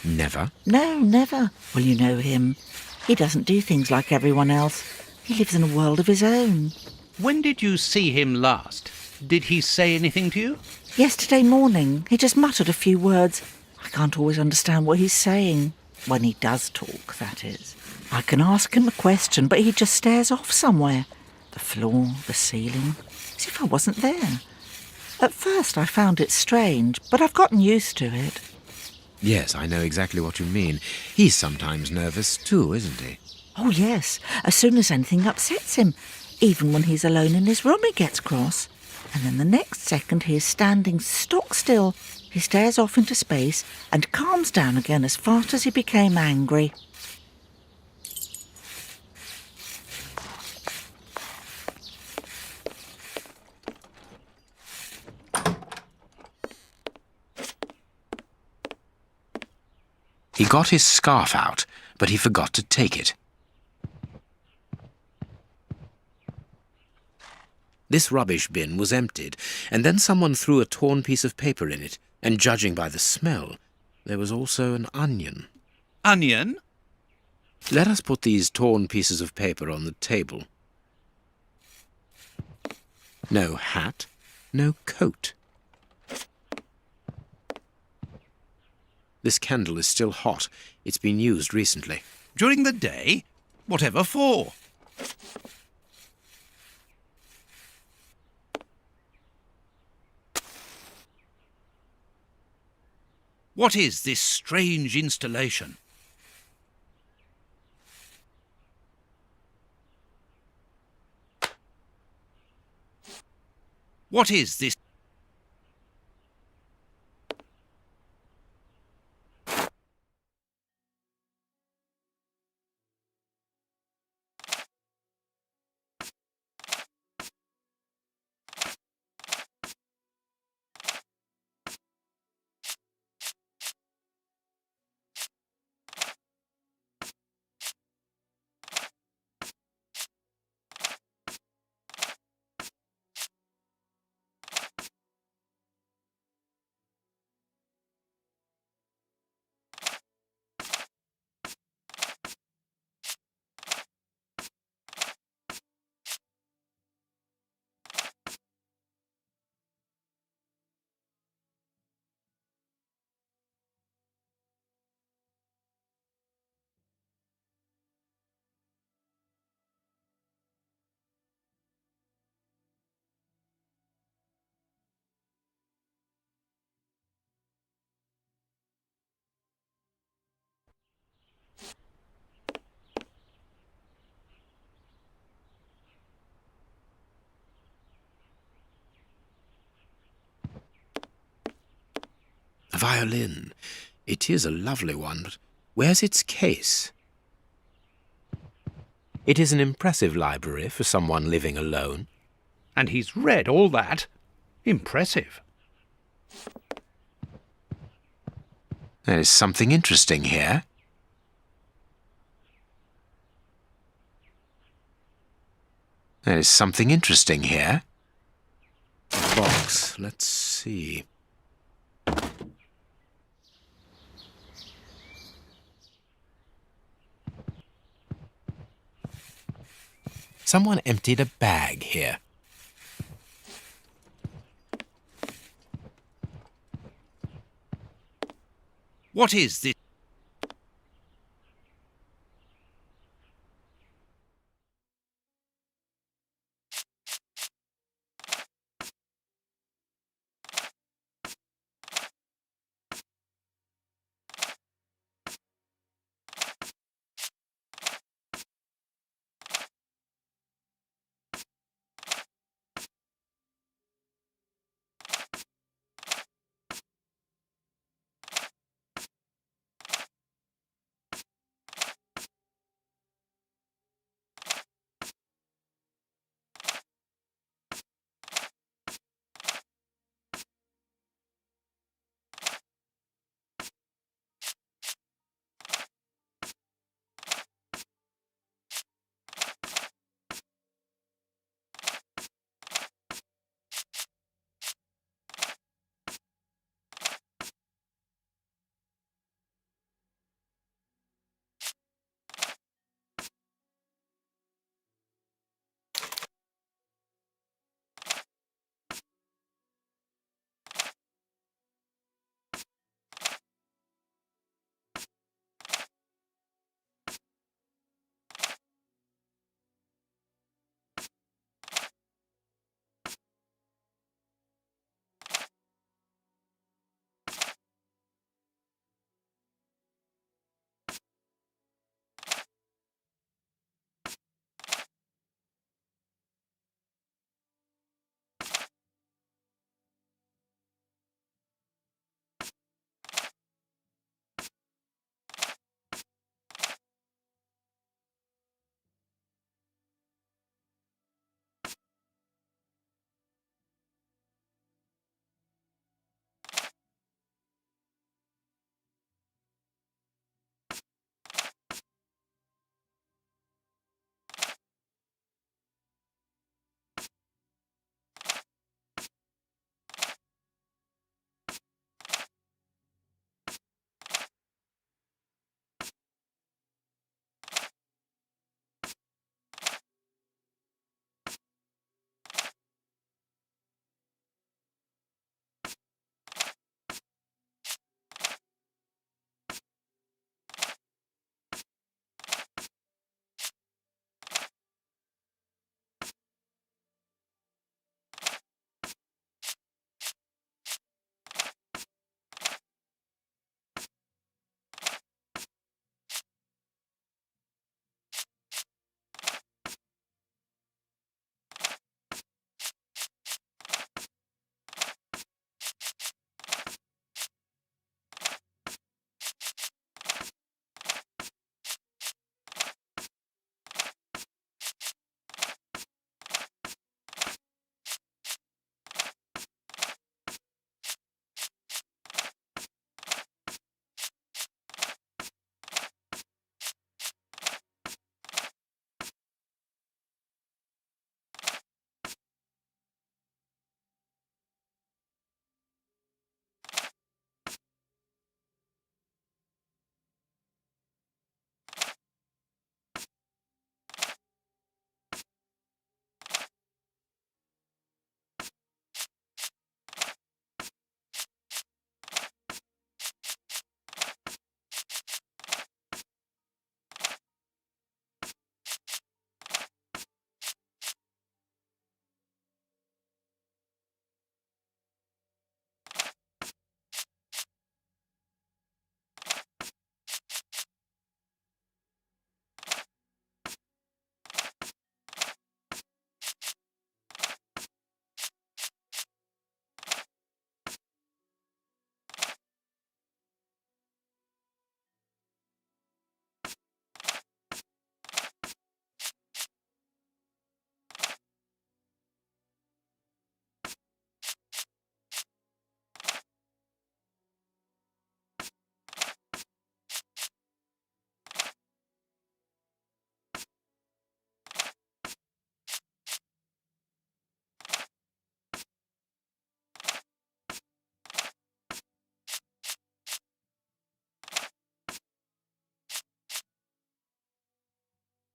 S4: Never?
S16: No, never. Well, you know him. He doesn't do things like everyone else. He lives in a world of his own.
S3: When did you see him last? Did he say anything to you?
S16: Yesterday morning. He just muttered a few words. I can't always understand what he's saying. When he does talk, that is. I can ask him a question, but he just stares off somewhere. The floor, the ceiling, as if I wasn't there. At first I found it strange, but I've gotten used to it.
S4: Yes, I know exactly what you mean. He's sometimes nervous too, isn't he?
S16: Oh, yes. As soon as anything upsets him. Even when he's alone in his room, he gets cross. And then the next second he is standing stock still. He stares off into space and calms down again as fast as he became angry.
S4: He got his scarf out, but he forgot to take it. This rubbish bin was emptied, and then someone threw a torn piece of paper in it, and judging by the smell, there was also an onion.
S3: Onion?
S4: Let us put these torn pieces of paper on the table. No hat, no coat. This candle is still hot. It's been used recently.
S3: During the day? Whatever for? What is this strange installation? What is this?
S4: A violin. It is a lovely one, but where's its case? It is an impressive library for someone living alone.
S3: And he's read all that? Impressive.
S4: There is something interesting here. There is something interesting here. A box. Let's see. Someone emptied a bag here.
S3: What is this?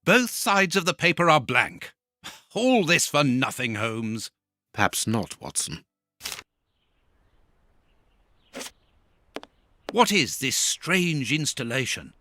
S3: Both sides of the paper are blank. All this for nothing, Holmes.
S4: Perhaps not, Watson.
S3: What is this strange installation?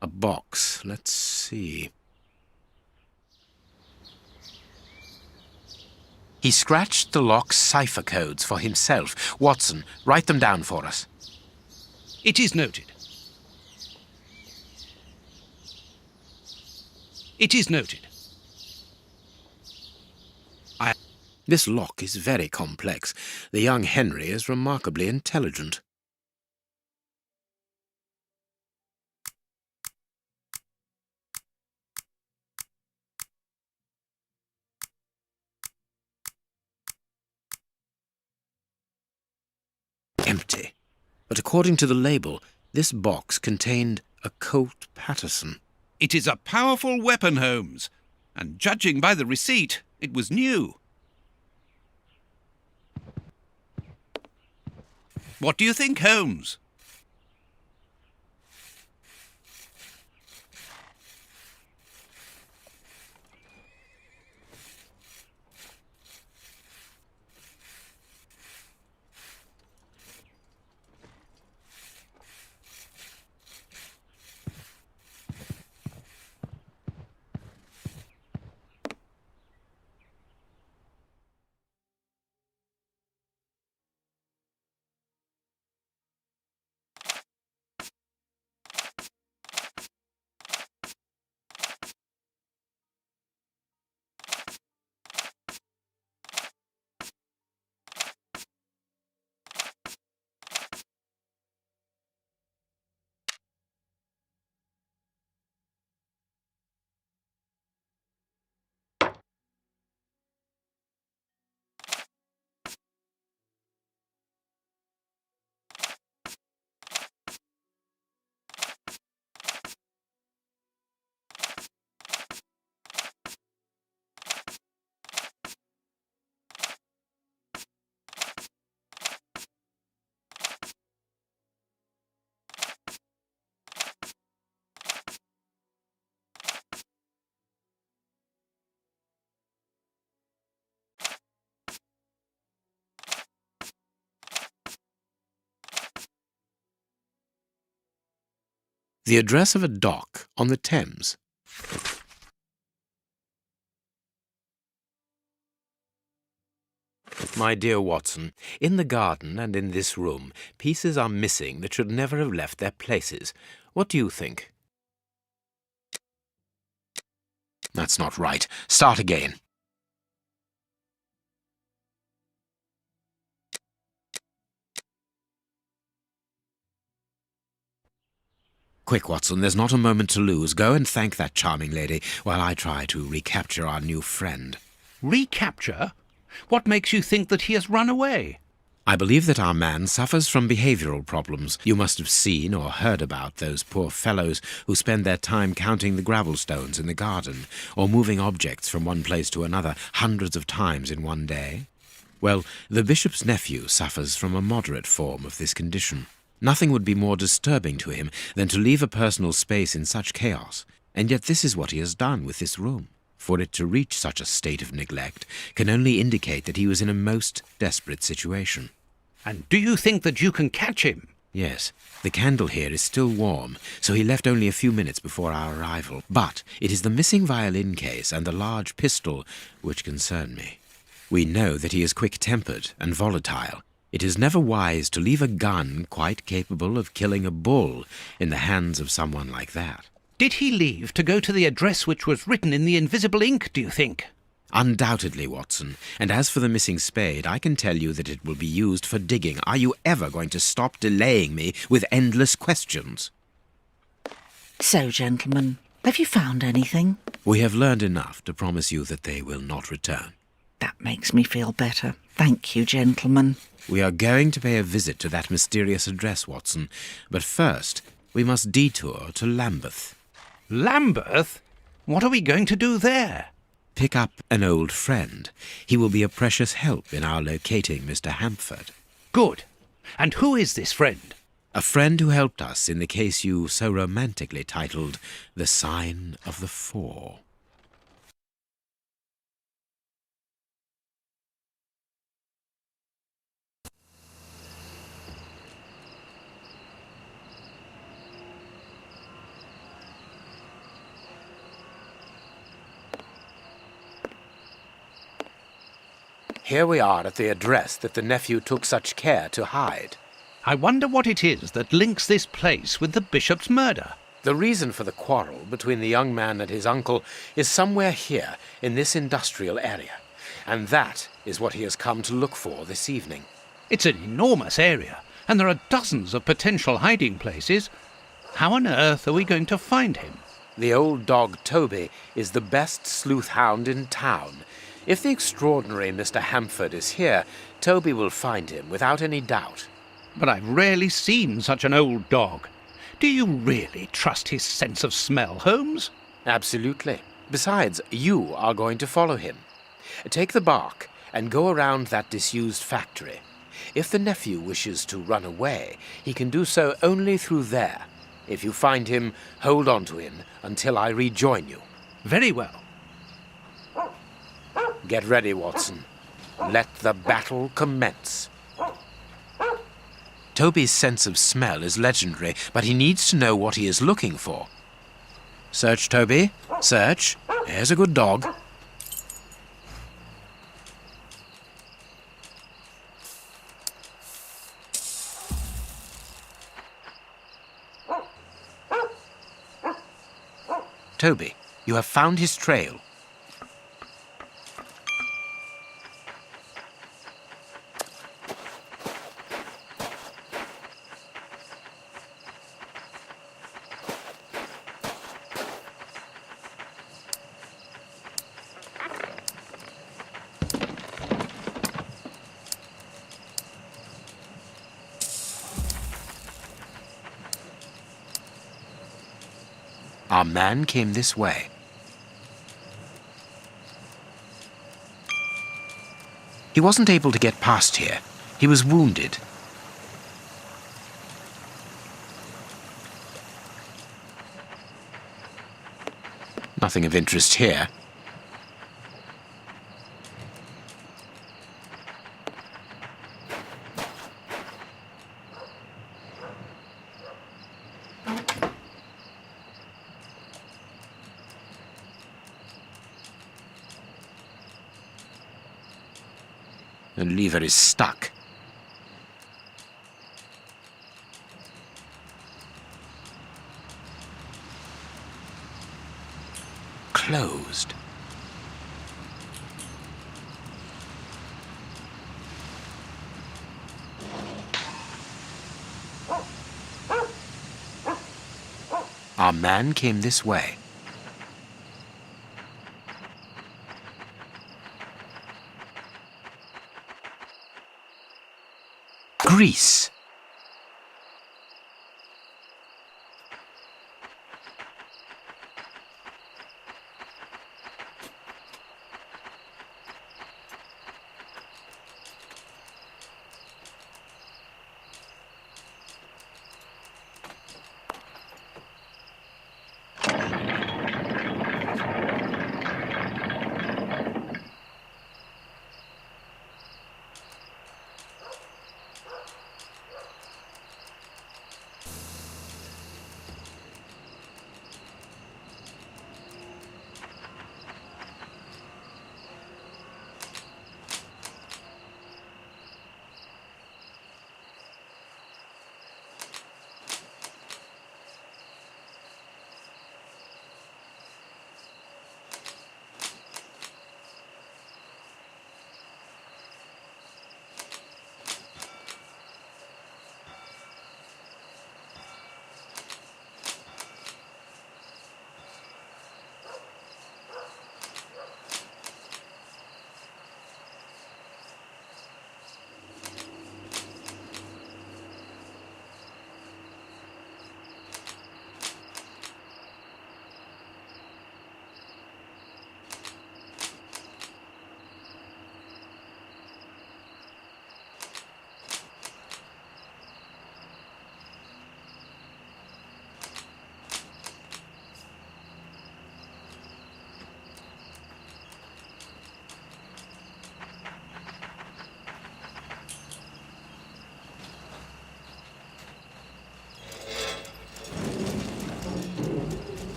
S4: A box. Let's see. He scratched the lock's cipher codes for himself. Watson, write them down for us.
S3: It is noted. It is noted.
S4: This lock is very complex. The young Henry is remarkably intelligent. Empty. But according to the label, this box contained a Colt Patterson.
S3: It is a powerful weapon, Holmes, and judging by the receipt, it was new. What do you think, Holmes?
S4: The address of a dock on the Thames. My dear Watson, in the garden and in this room, pieces are missing that should never have left their places. What do you think? That's not right. Start again. Quick, Watson, there's not a moment to lose. Go and thank that charming lady while I try to recapture our new friend.
S3: Recapture? What makes you think that he has run away?
S4: I believe that our man suffers from behavioral problems. You must have seen or heard about those poor fellows who spend their time counting the gravel stones in the garden, or moving objects from one place to another hundreds of times in one day. Well, the bishop's nephew suffers from a moderate form of this condition. Nothing would be more disturbing to him than to leave a personal space in such chaos, and yet this is what he has done with this room. For it to reach such a state of neglect can only indicate that he was in a most desperate situation.
S3: And do you think that you can catch him?
S4: Yes. The candle here is still warm, so he left only a few minutes before our arrival. But it is the missing violin case and the large pistol which concern me. We know that he is quick-tempered and volatile. It is never wise to leave a gun quite capable of killing a bull in the hands of someone like that.
S3: Did he leave to go to the address which was written in the invisible ink, do you think?
S4: Undoubtedly, Watson. And as for the missing spade, I can tell you that it will be used for digging. Are you ever going to stop delaying me with endless questions?
S16: So, gentlemen, have you found anything?
S4: We have learned enough to promise you that they will not return.
S16: That makes me feel better. Thank you, gentlemen.
S4: We are going to pay a visit to that mysterious address, Watson. But first, we must detour to Lambeth.
S3: Lambeth? What are we going to do there?
S4: Pick up an old friend. He will be a precious help in our locating Mr. Hampford.
S3: Good. And who is this friend?
S4: A friend who helped us in the case you so romantically titled The Sign of the Four. Here we are at the address that the nephew took such care to hide.
S3: I wonder what it is that links this place with the bishop's murder.
S4: The reason for the quarrel between the young man and his uncle is somewhere here in this industrial area, and that is what he has come to look for this evening.
S3: It's an enormous area, and there are dozens of potential hiding places. How on earth are we going to find him?
S4: The old dog Toby is the best sleuth hound in town. If the extraordinary Mr. Hampford is here, Toby will find him without any doubt.
S3: But I've rarely seen such an old dog. Do you really trust his sense of smell, Holmes?
S4: Absolutely. Besides, you are going to follow him. Take the bark and go around that disused factory. If the nephew wishes to run away, he can do so only through there. If you find him, hold on to him until I rejoin you.
S3: Very well.
S4: Get ready, Watson. Let the battle commence. Toby's sense of smell is legendary, but he needs to know what he is looking for. Search, Toby. Search. There's a good dog. Toby, you have found his trail. Our man came this way. He wasn't able to get past here. He was wounded. Nothing of interest here. The lever is stuck. Closed. Our man came this way. Grease.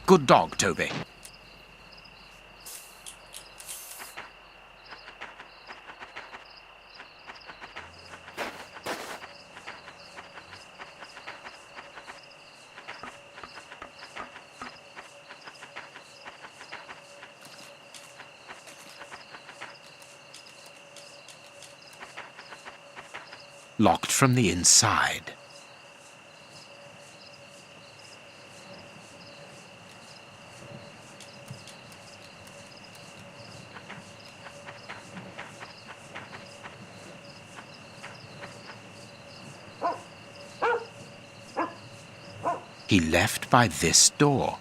S4: Good dog, Toby. Locked from the inside. He left by this door.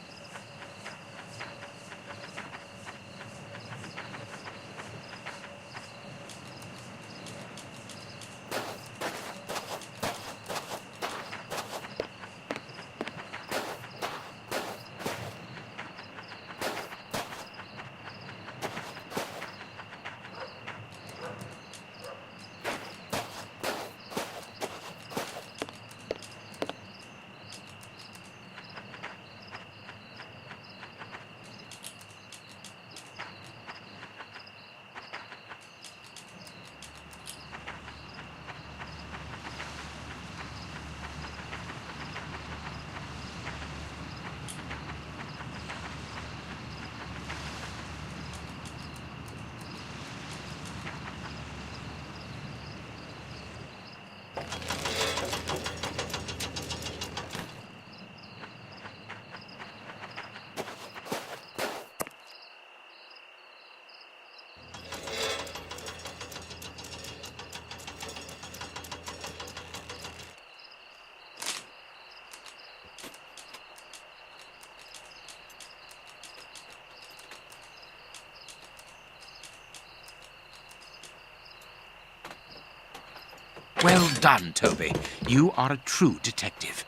S4: Well done, Toby. You are a true detective.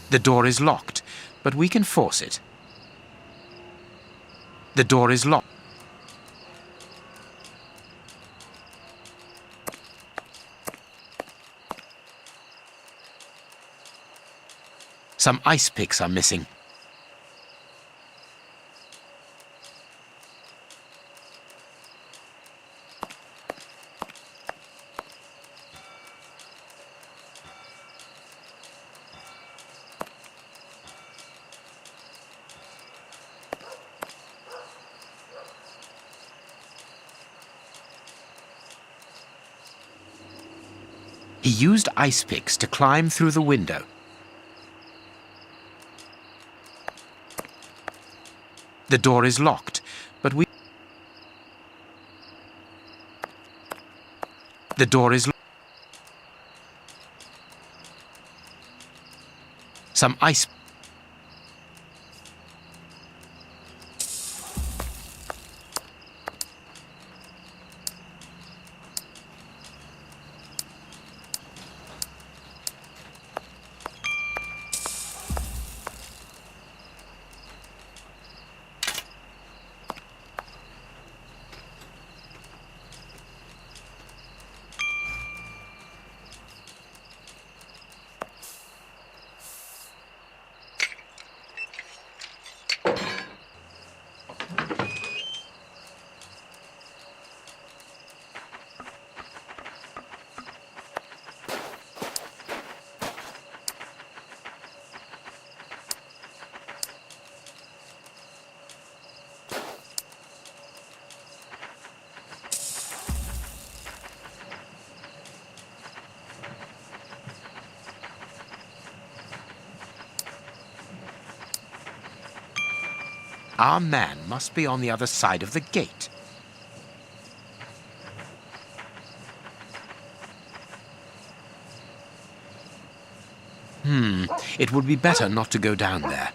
S4: The door is locked, but we can force it. The door is locked. Some ice picks are missing. He used ice picks to climb through the window. The door is locked, but the door is locked. Some ice... Our man must be on the other side of the gate. It would be better not to go down there.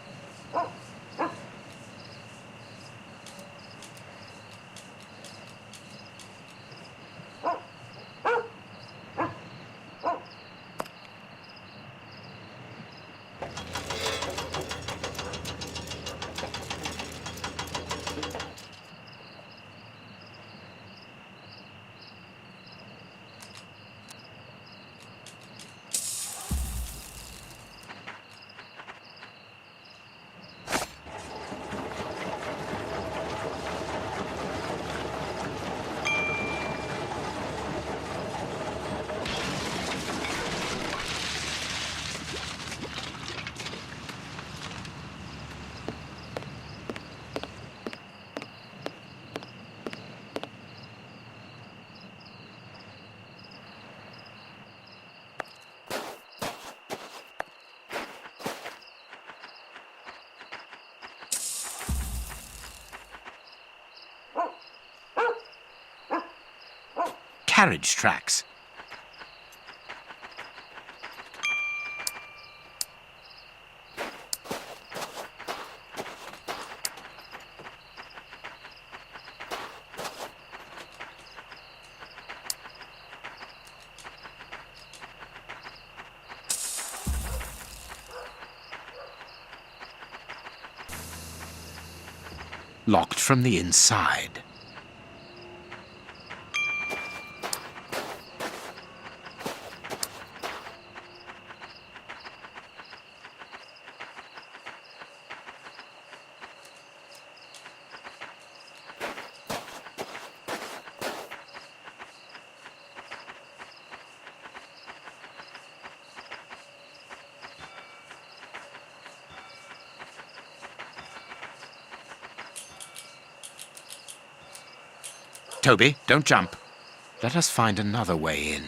S4: Carriage tracks. Locked from the inside. Toby, don't jump. Let us find another way in.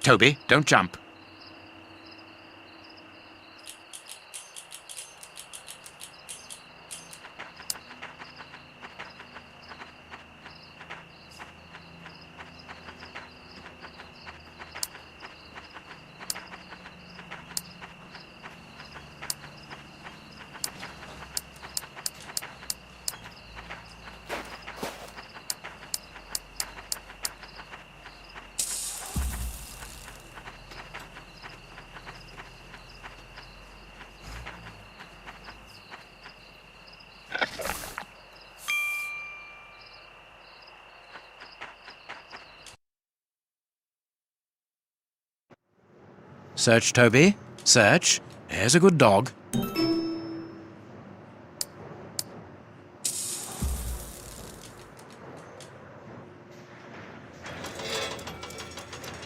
S4: Toby, don't jump. Search, Toby. Search. Here's a good dog.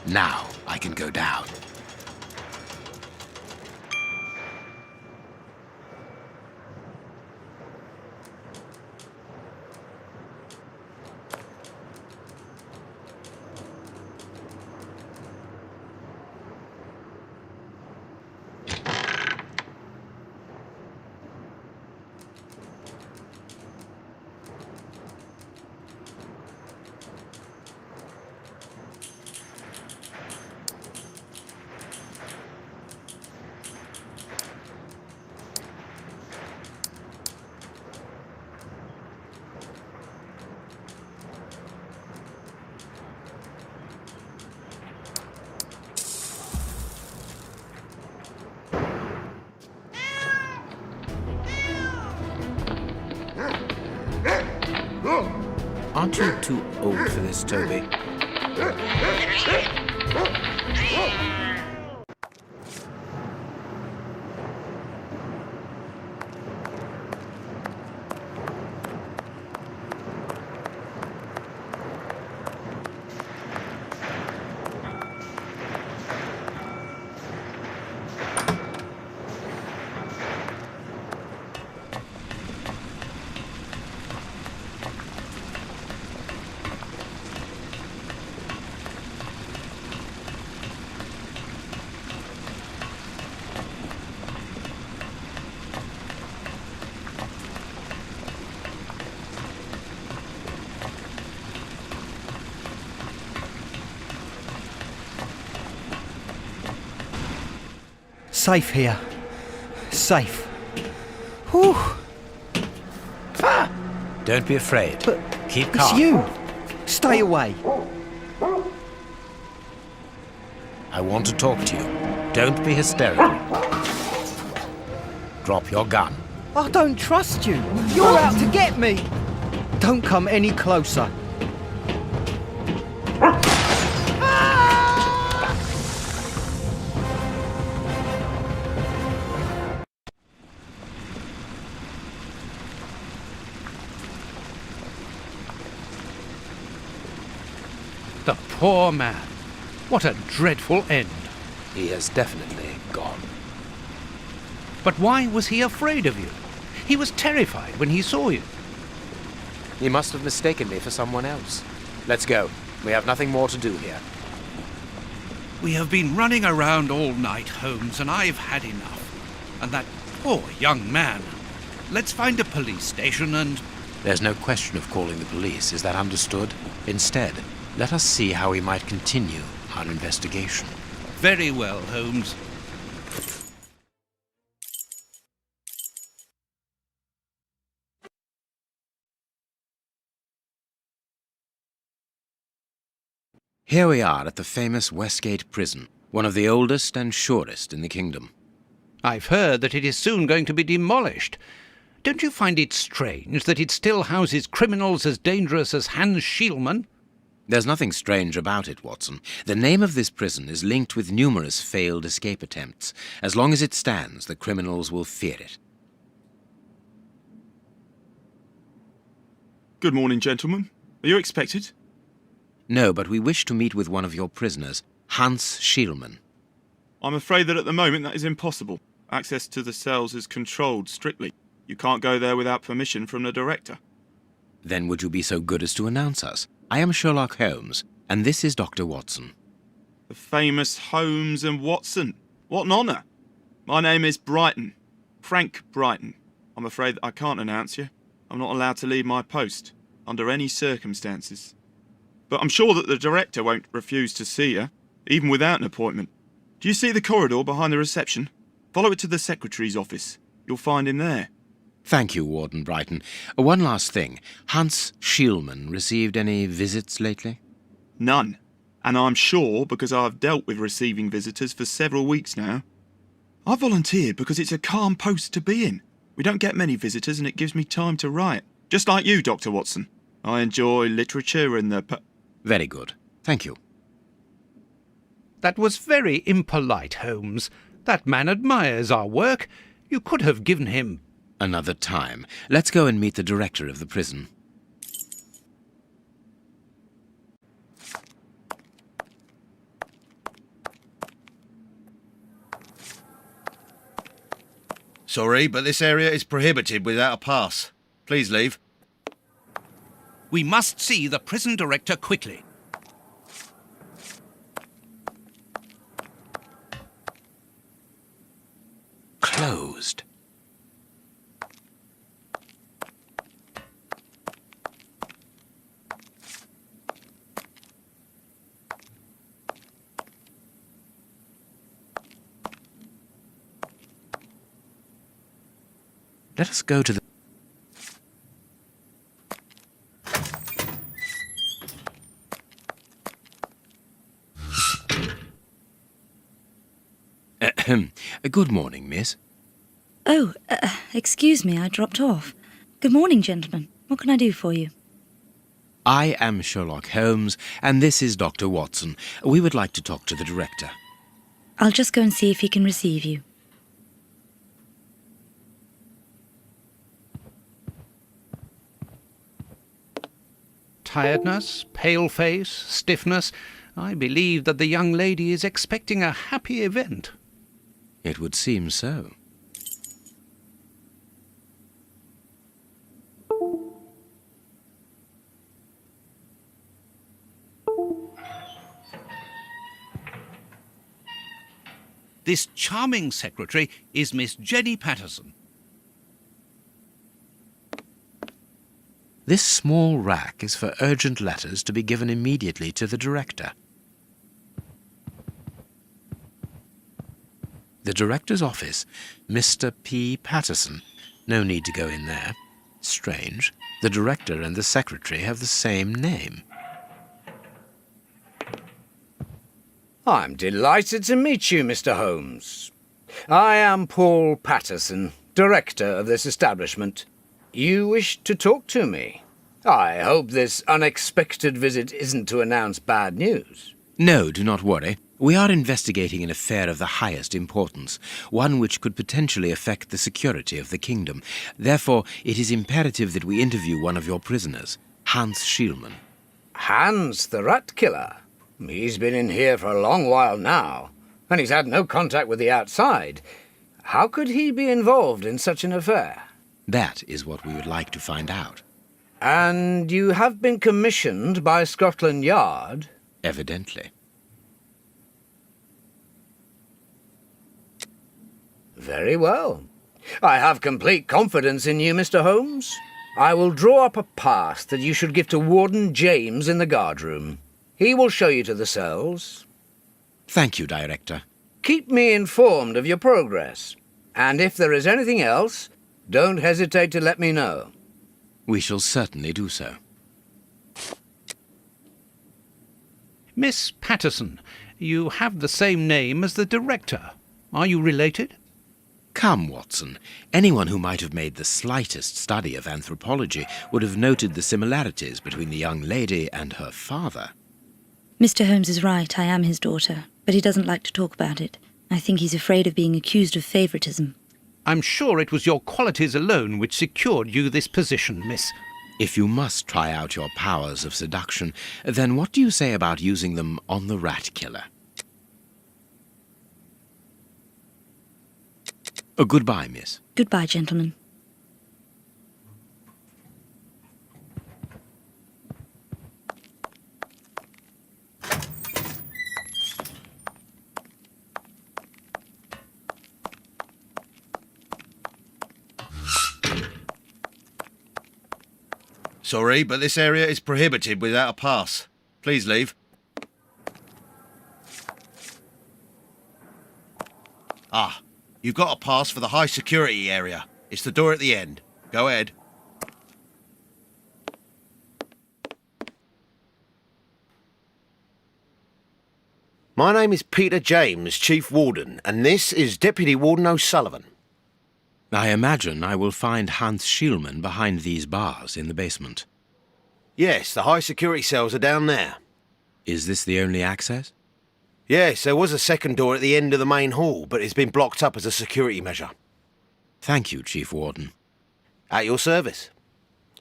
S4: Now I can go down. Aren't you too old for this, Toby?
S9: Safe here. Safe. Whew.
S4: Ah! Don't be afraid.
S9: But
S4: keep calm.
S9: it's you. Stay away.
S4: I want to talk to you. Don't be hysterical. Drop your gun.
S9: I don't trust you. You're out to get me. Don't come any closer.
S3: The poor man. What a dreadful end.
S4: He has definitely gone.
S3: But why was he afraid of you? He was terrified when he saw you.
S4: He must have mistaken me for someone else. Let's go. We have nothing more to do here.
S3: We have been running around all night, Holmes, and I've had enough. And that poor young man. Let's find a police station and...
S4: There's no question of calling the police, is that understood? Instead, let us see how we might continue our investigation.
S3: Very well, Holmes.
S4: Here we are at the famous Westgate prison, one of the oldest and surest in the kingdom.
S3: I've heard that it is soon going to be demolished. Don't you find it strange that it still houses criminals as dangerous as Hans Schielmann?
S4: There's nothing strange about it, Watson. The name of this prison is linked with numerous failed escape attempts. As long as it stands, the criminals will fear it.
S8: Good morning, gentlemen. Are you expected?
S4: No, but we wish to meet with one of your prisoners, Hans Schielmann.
S8: I'm afraid that at the moment that is impossible. Access to the cells is controlled strictly. You can't go there without permission from the director.
S4: Then would you be so good as to announce us? I am Sherlock Holmes, and this is Dr. Watson.
S8: The famous Holmes and Watson. What an honour. My name is Brighton. Frank Brighton. I'm afraid that I can't announce you. I'm not allowed to leave my post, under any circumstances. But I'm sure that the director won't refuse to see you, even without an appointment. Do you see the corridor behind the reception? Follow it to the secretary's office. You'll find him there.
S4: Thank you, Warden Brighton. One last thing. Hans Schielmann received any visits lately?
S8: None. And I'm sure because I've dealt with receiving visitors for several weeks now. I volunteered because it's a calm post to be in. We don't get many visitors and it gives me time to write. Just like you, Dr. Watson. I enjoy literature and the...
S4: Very good. Thank you.
S3: That was very impolite, Holmes. That man admires our work. You could have given him...
S4: Another time. Let's go and meet the director of the prison.
S5: Sorry, but this area is prohibited without a pass. Please leave.
S3: We must see the prison director quickly.
S4: Closed. Let us go to the... Good morning, miss.
S17: Oh, excuse me, I dropped off. Good morning, gentlemen. What can I do for you?
S4: I am Sherlock Holmes, and this is Dr. Watson. We would like to talk to the director.
S17: I'll just go and see if he can receive you.
S3: Tiredness, pale face, stiffness. I believe that the young lady is expecting a happy event.
S4: It would seem so.
S3: This charming secretary is Miss Jenny Patterson.
S4: This small rack is for urgent letters to be given immediately to the director. The director's office, Mr. P. Patterson. No need to go in there. Strange. The director and the secretary have the same name.
S18: I'm delighted to meet you, Mr. Holmes. I am Paul Patterson, director of this establishment. You wish to talk to me? I hope this unexpected visit isn't to announce bad news.
S4: No, do not worry. We are investigating an affair of the highest importance, one which could potentially affect the security of the kingdom. Therefore, it is imperative that we interview one of your prisoners, Hans Schielmann.
S18: Hans, the rat killer? He's been in here for a long while now, and he's had no contact with the outside. How could he be involved in such an affair?
S4: That is what we would like to find out.
S18: And you have been commissioned by Scotland Yard?
S4: Evidently.
S18: Very well. I have complete confidence in you, Mr. Holmes. I will draw up a pass that you should give to Warden James in the guardroom. He will show you to the cells.
S4: Thank you, Director.
S18: Keep me informed of your progress. And if there is anything else, don't hesitate to let me know.
S4: We shall certainly do so.
S3: Miss Patterson, you have the same name as the director. Are you related?
S4: Come, Watson. Anyone who might have made the slightest study of anthropology would have noted the similarities between the young lady and her father.
S17: Mr. Holmes is right, I am his daughter, but he doesn't like to talk about it. I think he's afraid of being accused of favoritism.
S3: I'm sure it was your qualities alone which secured you this position, miss.
S4: If you must try out your powers of seduction, then what do you say about using them on the rat killer? Goodbye, miss.
S17: Goodbye, gentlemen.
S5: Sorry, but this area is prohibited without a pass. Please leave. Ah, you've got a pass for the high security area. It's the door at the end. Go ahead.
S12: My name is Peter James, Chief Warden, and this is Deputy Warden O'Sullivan.
S4: I imagine I will find Hans Schielmann behind these bars in the basement.
S12: Yes, the high security cells are down there.
S4: Is this the only access?
S12: Yes, there was a second door at the end of the main hall, but it's been blocked up as a security measure.
S4: Thank you, Chief Warden.
S12: At your service.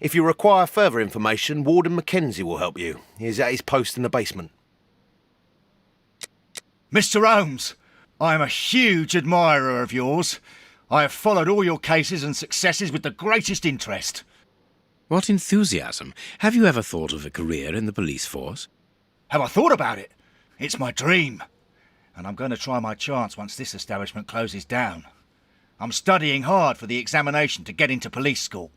S12: If you require further information, Warden Mackenzie will help you. He's at his post in the basement.
S5: Mr. Holmes, I am a huge admirer of yours. I have followed all your cases and successes with the greatest interest.
S4: What enthusiasm! Have you ever thought of a career in the police force?
S5: Have I thought about it? It's my dream. And I'm going to try my chance once this establishment closes down. I'm studying hard for the examination to get into police school.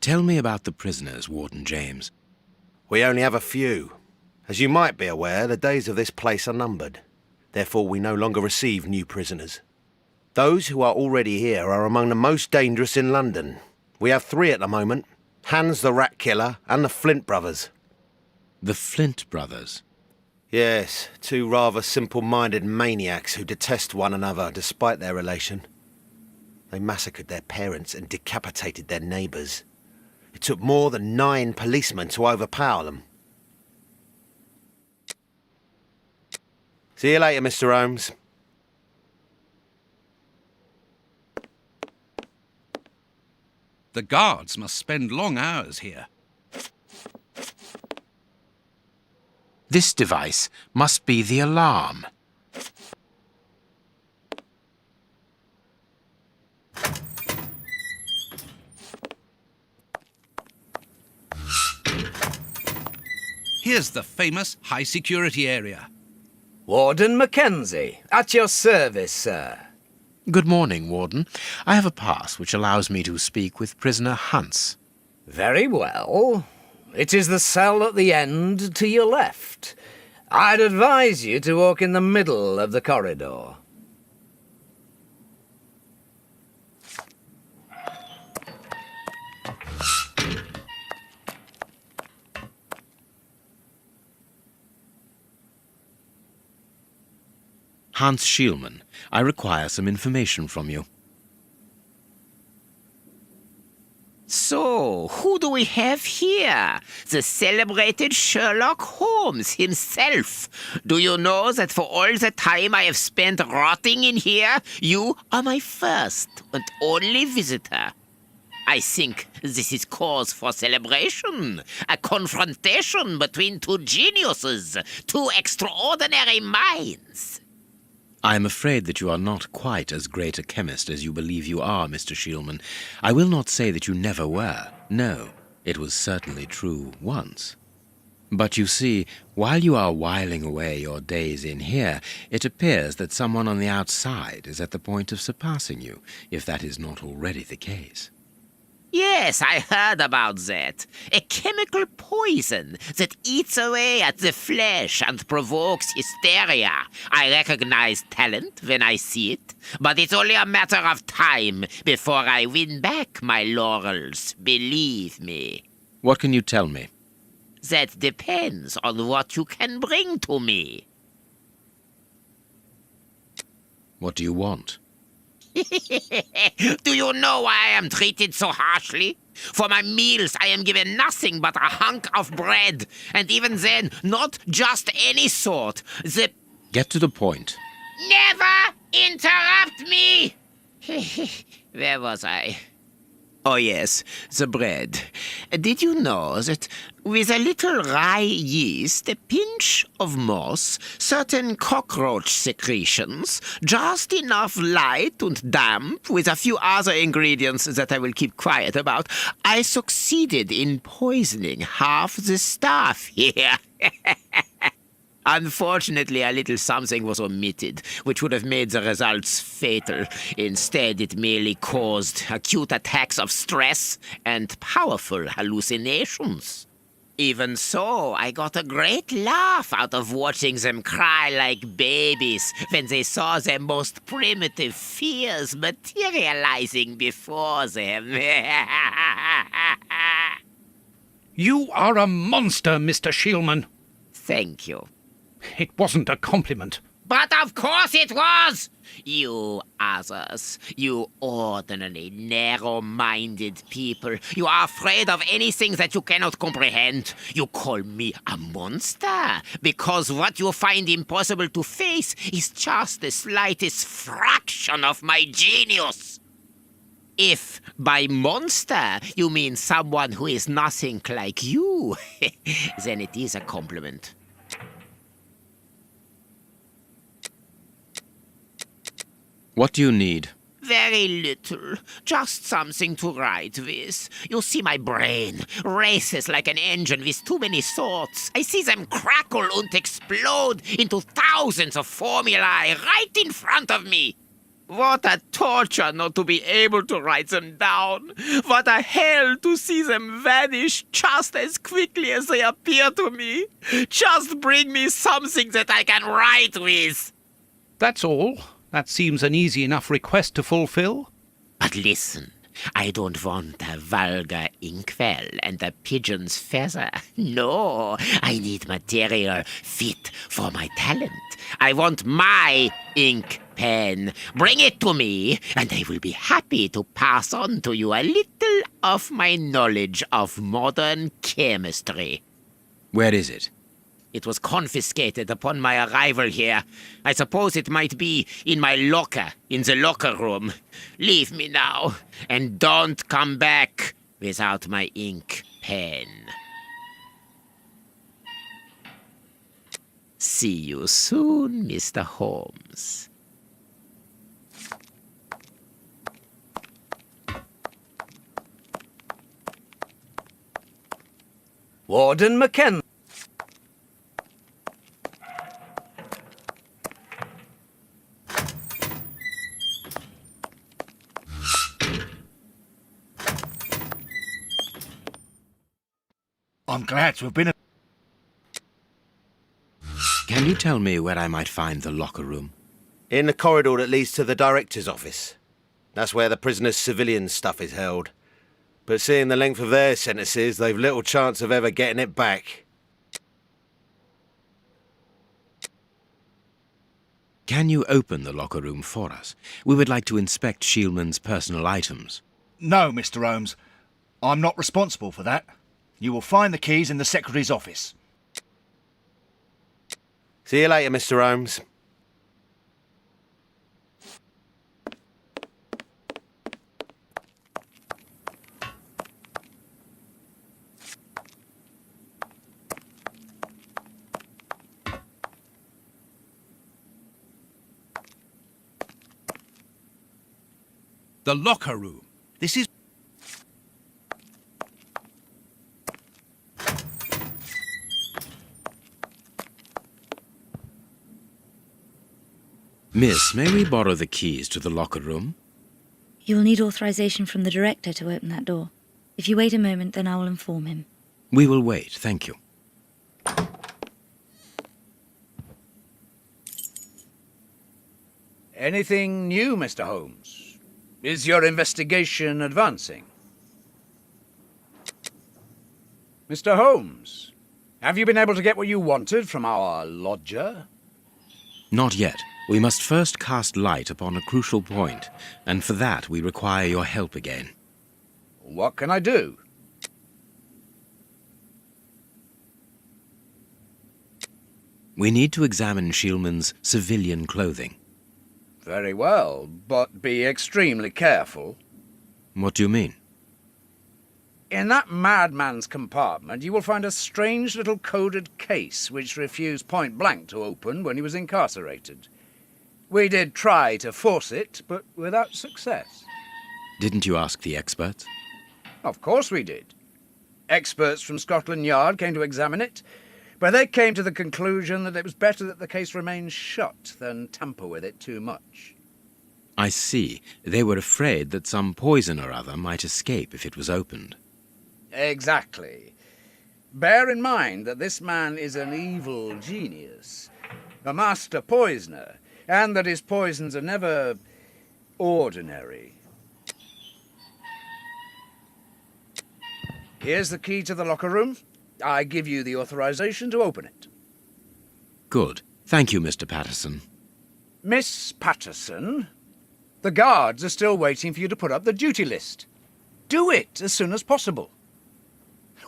S4: Tell me about the prisoners, Warden James.
S12: We only have a few. As you might be aware, the days of this place are numbered. Therefore, we no longer receive new prisoners. Those who are already here are among the most dangerous in London. We have 3 at the moment. Hans the Rat Killer and the Flint Brothers.
S4: The Flint Brothers?
S12: Yes, 2 rather simple-minded maniacs who detest one another despite their relation. They massacred their parents and decapitated their neighbours. It took more than 9 policemen to overpower them. See you later, Mr. Holmes.
S3: The guards must spend long hours here.
S4: This device must be the alarm.
S3: Here's the famous high-security area.
S18: Warden Mackenzie, at your service, sir.
S4: Good morning, Warden. I have a pass which allows me to speak with prisoner Hans.
S18: Very well. It is the cell at the end to your left. I'd advise you to walk in the middle of the corridor.
S4: Hans Schielmann, I require some information from you.
S11: So, who do we have here? The celebrated Sherlock Holmes himself. Do you know that for all the time I have spent rotting in here, you are my first and only visitor? I think this is cause for celebration. A confrontation between 2 geniuses, 2 extraordinary minds.
S4: I am afraid that you are not quite as great a chemist as you believe you are, Mr. Schielmann. I will not say that you never were. No, it was certainly true once. But you see, while you are whiling away your days in here, it appears that someone on the outside is at the point of surpassing you, if that is not already the case.
S11: Yes, I heard about that. A chemical poison that eats away at the flesh and provokes hysteria. I recognize talent when I see it, but it's only a matter of time before I win back my laurels, believe me.
S4: What can you tell me?
S11: That depends on what you can bring to me.
S4: What do you want?
S11: Do you know why I am treated so harshly? For my meals I am given nothing but a hunk of bread, and even then, not just any sort.
S4: Get to the point.
S11: Never interrupt me! Where was I? Oh yes, the bread. Did you know that with a little rye yeast, a pinch of moss, certain cockroach secretions, just enough light and damp, with a few other ingredients that I will keep quiet about, I succeeded in poisoning half the staff here. Unfortunately, a little something was omitted, which would have made the results fatal. Instead, it merely caused acute attacks of stress and powerful hallucinations. Even so, I got a great laugh out of watching them cry like babies when they saw their most primitive fears materializing before them.
S3: You are a monster, Mr. Schielmann.
S11: Thank you.
S3: It wasn't a compliment.
S11: But of course it was! You others, you ordinary, narrow-minded people, you are afraid of anything that you cannot comprehend. You call me a monster because what you find impossible to face is just the slightest fraction of my genius. If by monster you mean someone who is nothing like you, then it is a compliment.
S4: What do you need?
S11: Very little. Just something to write with. You see, my brain races like an engine with too many thoughts. I see them crackle and explode into thousands of formulae right in front of me. What a torture not to be able to write them down. What a hell to see them vanish just as quickly as they appear to me. Just bring me something that I can write with.
S3: That's all. That seems an easy enough request to fulfill.
S11: But listen, I don't want a vulgar inkwell and a pigeon's feather. No, I need material fit for my talent. I want my ink pen. Bring it to me, and I will be happy to pass on to you a little of my knowledge of modern chemistry.
S4: Where is it?
S11: It was confiscated upon my arrival here. I suppose it might be in my locker, in the locker room. Leave me now, and don't come back without my ink pen. See you soon, Mr. Holmes.
S18: Warden McKenna.
S5: I'm glad to have been.
S4: Can you tell me where I might find the locker room?
S12: In the corridor that leads to the director's office. That's where the prisoners' civilian stuff is held. But seeing the length of their sentences, they've little chance of ever getting it back.
S4: Can you open the locker room for us? We would like to inspect Shieldman's personal items.
S5: No, Mr. Holmes. I'm not responsible for that. You will find the keys in the Secretary's office.
S12: See you later, Mr. Holmes.
S3: The locker room. This is...
S4: Miss, may we borrow the keys to the locker room?
S17: You will need authorization from the director to open that door. If you wait a moment, then I will inform him.
S4: We will wait, thank you.
S18: Anything new, Mr. Holmes? Is your investigation advancing? Mr. Holmes, have you been able to get what you wanted from our lodger?
S4: Not yet. We must first cast light upon a crucial point, and for that we require your help again.
S18: What can I do?
S4: We need to examine Shieldman's civilian clothing.
S18: Very well, but be extremely careful.
S4: What do you mean?
S18: In that madman's compartment, you will find a strange little coded case which refused point blank to open when he was incarcerated. We did try to force it, but without success.
S4: Didn't you ask the experts?
S18: Of course we did. Experts from Scotland Yard came to examine it, but they came to the conclusion that it was better that the case remain shut than tamper with it too much.
S4: I see. They were afraid that some poison or other might escape if it was opened.
S18: Exactly. Bear in mind that this man is an evil genius, a master poisoner, and that his poisons are never ordinary. Here's the key to the locker room. I give you the authorization to open it.
S4: Good. Thank you, Mr. Patterson.
S18: Miss Patterson, the guards are still waiting for you to put up the duty list. Do it as soon as possible.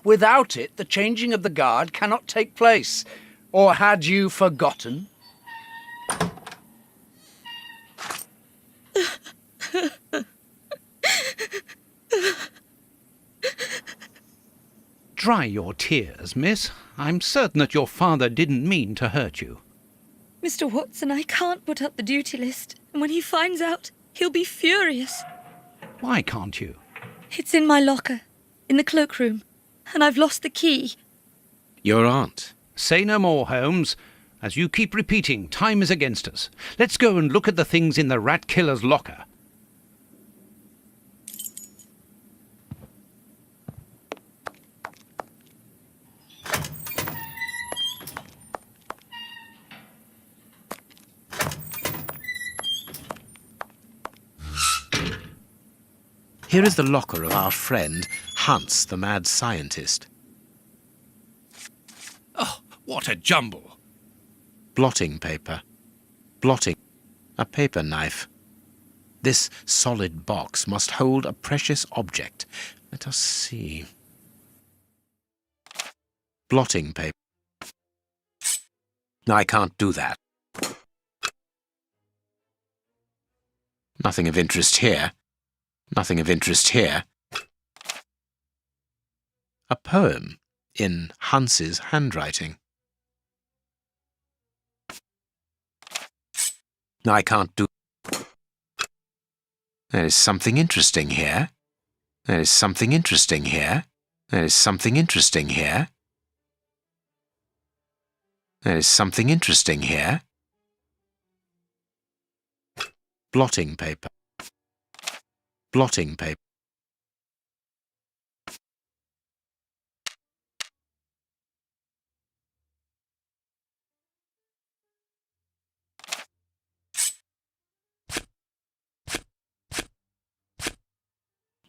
S18: Without it, the changing of the guard cannot take place. Or had you forgotten?
S3: Dry your tears, miss. I'm certain that your father didn't mean to hurt you.
S17: Mr. Watson, I can't put up the duty list. And when he finds out, he'll be furious.
S3: Why can't you?
S17: It's in my locker, in the cloakroom, and I've lost the key.
S4: Your aunt.
S3: Say no more, Holmes. As you keep repeating, time is against us. Let's go and look at the things in the rat killer's locker.
S4: Here is the locker of our friend, Hans, the mad scientist.
S3: Oh, what a jumble!
S4: Blotting paper. Blotting. A paper knife. This solid box must hold a precious object. Let us see. Blotting paper. I can't do that. Nothing of interest here. Nothing of interest here. A poem in Hans's handwriting. I can't do... There is something interesting here. There is something interesting here. There is something interesting here. There is something interesting here. Blotting paper. Blotting paper.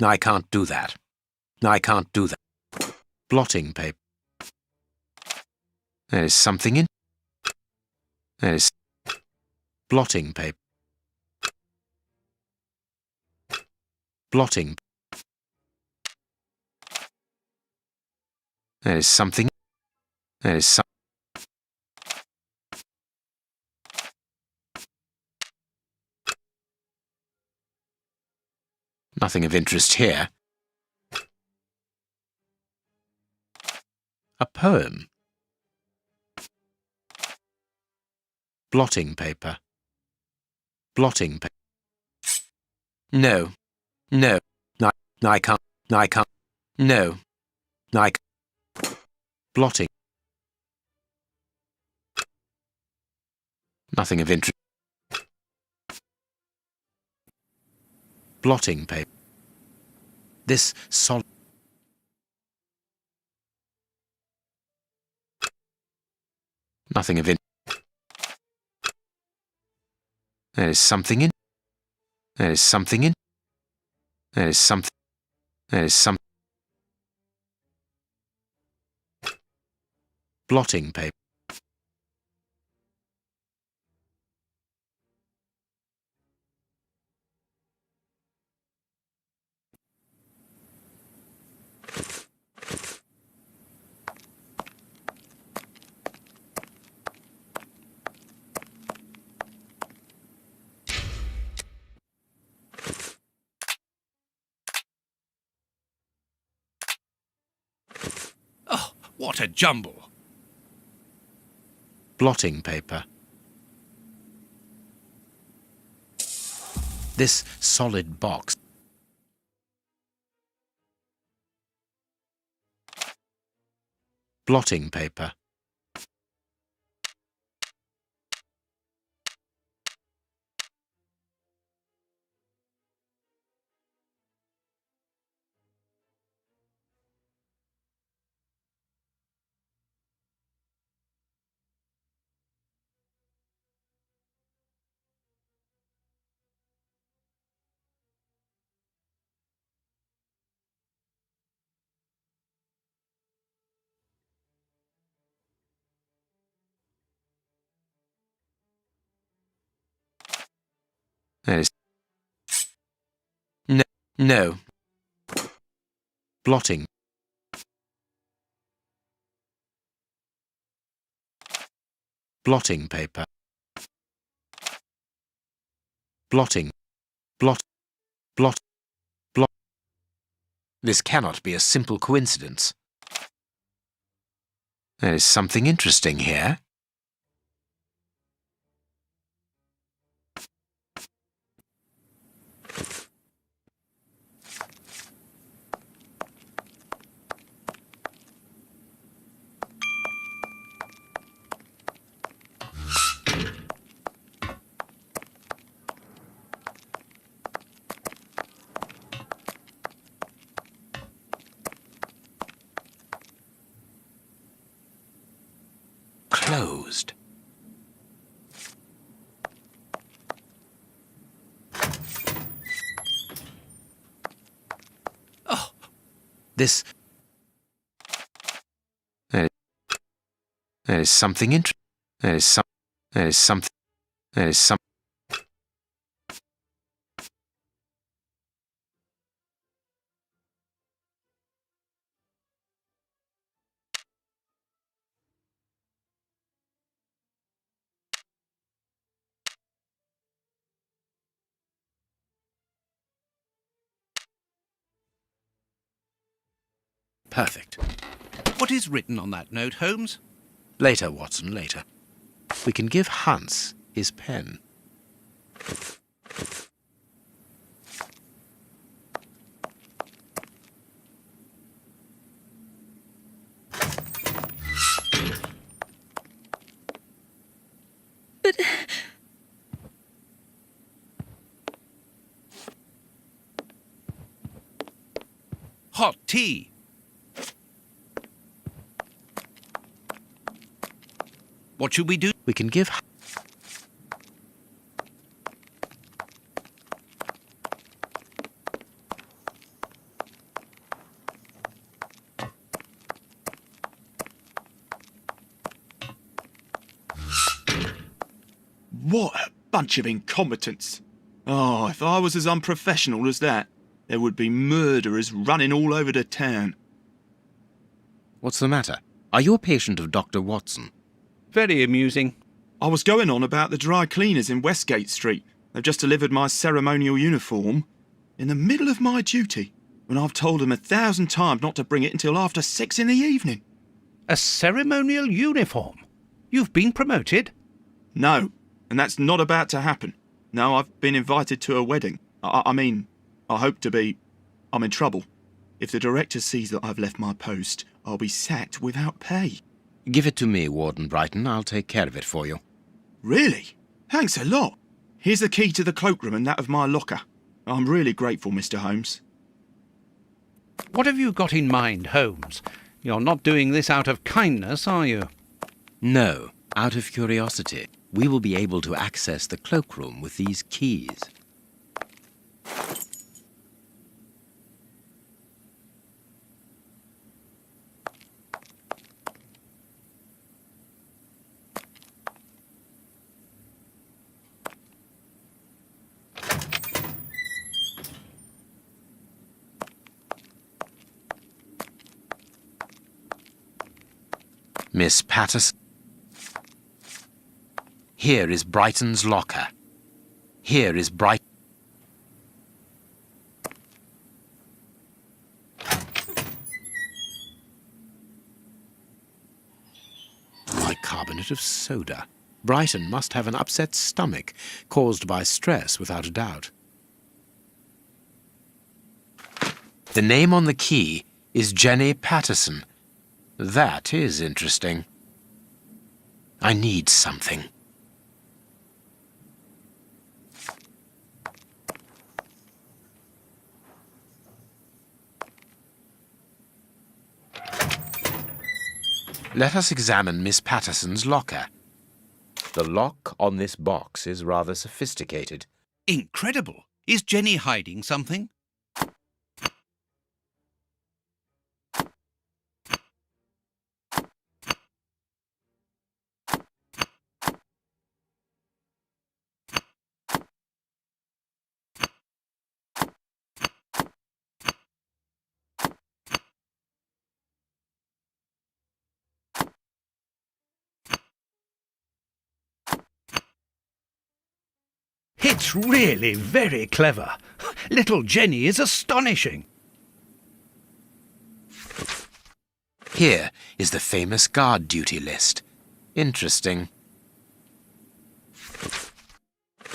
S4: I can't do that. I can't do that. Blotting paper. There is something in... There is... Blotting paper. Blotting. There is something... There is some... Nothing of interest here. A poem. Blotting paper. Blotting paper. No. No. I can't. I can't. No. I can't. Blotting. Nothing of interest. Blotting paper. This solid... Nothing of interest. There is something in... There is something in... There is something... There is some... Blotting paper.
S3: Oh, what a jumble!
S4: Blotting paper. This solid box. Blotting paper. There is... No. No. Blotting. Blotting paper. Blotting. Blot. Blot. Blot. This cannot be a simple coincidence. There is something interesting here. Closed.
S3: Oh.
S4: This... There is something interesting. There is something... Perfect.
S3: What is written on that note, Holmes?
S4: Later, Watson, later. We can give Hans his pen.
S17: But...
S3: Hot tea. What should we do?
S4: We can give...
S8: What a bunch of incompetents. Oh, if I was as unprofessional as that, there would be murderers running all over the town.
S4: What's the matter? Are you a patient of Dr. Watson?
S3: Very amusing.
S8: I was going on about the dry cleaners in Westgate Street. They've just delivered my ceremonial uniform in the middle of my duty, when I've told them 1,000 times not to bring it until after 6 in the evening.
S3: A ceremonial uniform? You've been promoted?
S8: No, and that's not about to happen. No, I've been invited to a wedding. I mean, I hope to be. I'm in trouble. If the director sees that I've left my post, I'll be sacked without pay.
S4: Give it to me, Warden Brighton. I'll take care of it for you.
S8: Really? Thanks a lot. Here's the key to the cloakroom and that of my locker. I'm really grateful, Mr. Holmes.
S3: What have you got in mind, Holmes? You're not doing this out of kindness, are you?
S4: No, out of curiosity. We will be able to access the cloakroom with these keys. Miss Patterson. Here is Brighton's locker. Here is Brighton. Bicarbonate of soda. Brighton must have an upset stomach, caused by stress, without a doubt. The name on the key is Jenny Patterson. That is interesting. I need something. Let us examine Miss Patterson's locker. The lock on this box is rather sophisticated.
S3: Incredible. Is Jenny hiding something? It's really very clever. Little Jenny is astonishing.
S4: Here is the famous guard duty list. Interesting.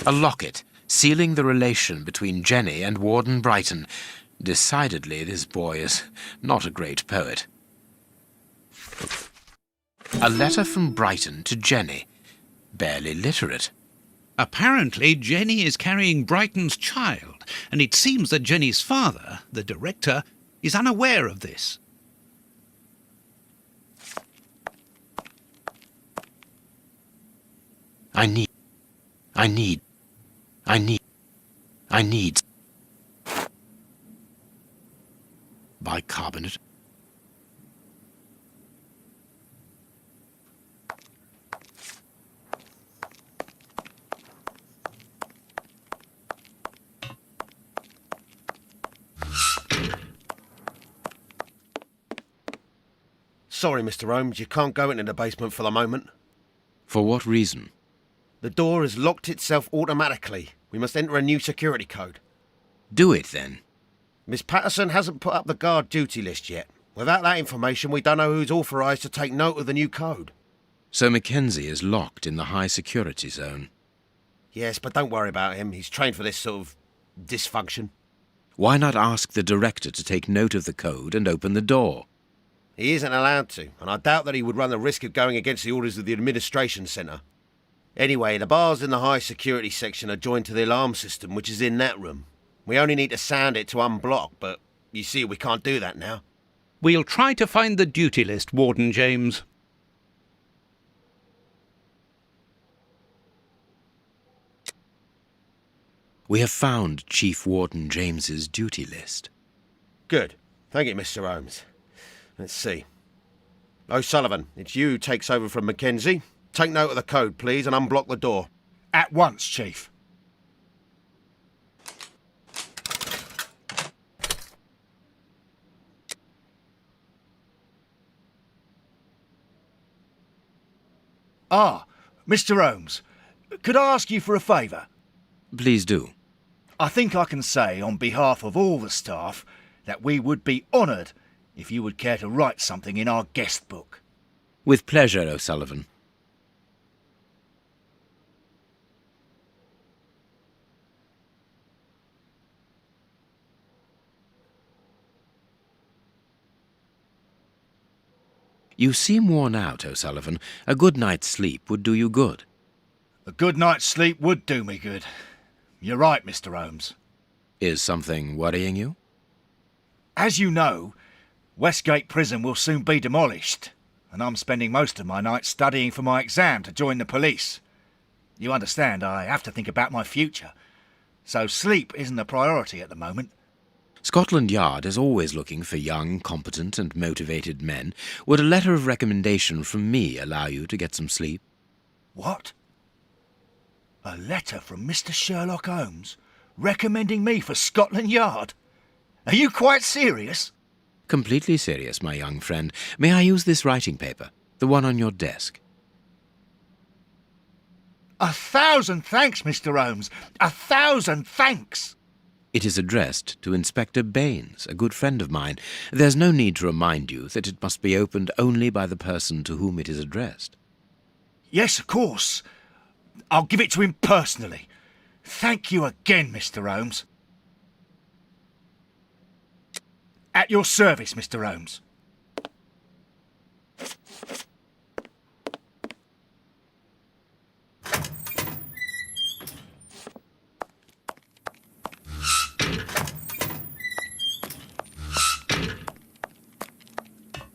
S4: A locket sealing the relation between Jenny and Warden Brighton. Decidedly, this boy is not a great poet. A letter from Brighton to Jenny. Barely literate.
S3: Apparently, Jenny is carrying Brighton's child, and it seems that Jenny's father, the director, is unaware of this.
S4: I need bicarbonate.
S12: Sorry, Mr. Holmes, you can't go into the basement for the moment.
S4: For what reason?
S12: The door has locked itself automatically. We must enter a new security code.
S4: Do it, then.
S12: Miss Patterson hasn't put up the guard duty list yet. Without that information, we don't know who's authorised to take note of the new code.
S4: So Mackenzie is locked in the high security zone.
S12: Yes, but don't worry about him. He's trained for this sort of dysfunction.
S4: Why not ask the director to take note of the code and open the door?
S12: He isn't allowed to, and I doubt that he would run the risk of going against the orders of the administration centre. Anyway, the bars in the high security section are joined to the alarm system, which is in that room. We only need to sound it to unblock, but you see we can't do that now.
S3: We'll try to find the duty list, Warden James.
S4: We have found Chief Warden James's duty list.
S12: Good. Thank you, Mr. Holmes. Let's see. O'Sullivan, it's you who takes over from Mackenzie. Take note of the code, please, and unblock the door.
S5: At once, Chief. Ah, Mr. Holmes, could I ask you for a favour?
S4: Please do.
S5: I think I can say on behalf of all the staff that we would be honoured if you would care to write something in our guest book.
S4: With pleasure, O'Sullivan. You seem worn out, O'Sullivan. A good night's sleep would do you good.
S5: A good night's sleep would do me good. You're right, Mr. Holmes.
S4: Is something worrying you?
S5: As you know, Westgate prison will soon be demolished, and I'm spending most of my nights studying for my exam to join the police. You understand, I have to think about my future, so sleep isn't a priority at the moment.
S4: Scotland Yard is always looking for young, competent and motivated men. Would a letter of recommendation from me allow you to get some sleep?
S5: What? A letter from Mr. Sherlock Holmes recommending me for Scotland Yard? Are you quite serious?
S4: Completely serious, my young friend. May I use this writing paper, the one on your desk?
S5: 1,000 thanks, Mr. Holmes. 1,000 thanks.
S4: It is addressed to Inspector Baines, a good friend of mine. There's no need to remind you that it must be opened only by the person to whom it is addressed.
S5: Yes, of course. I'll give it to him personally. Thank you again, Mr. Holmes. At your service, Mr. Holmes.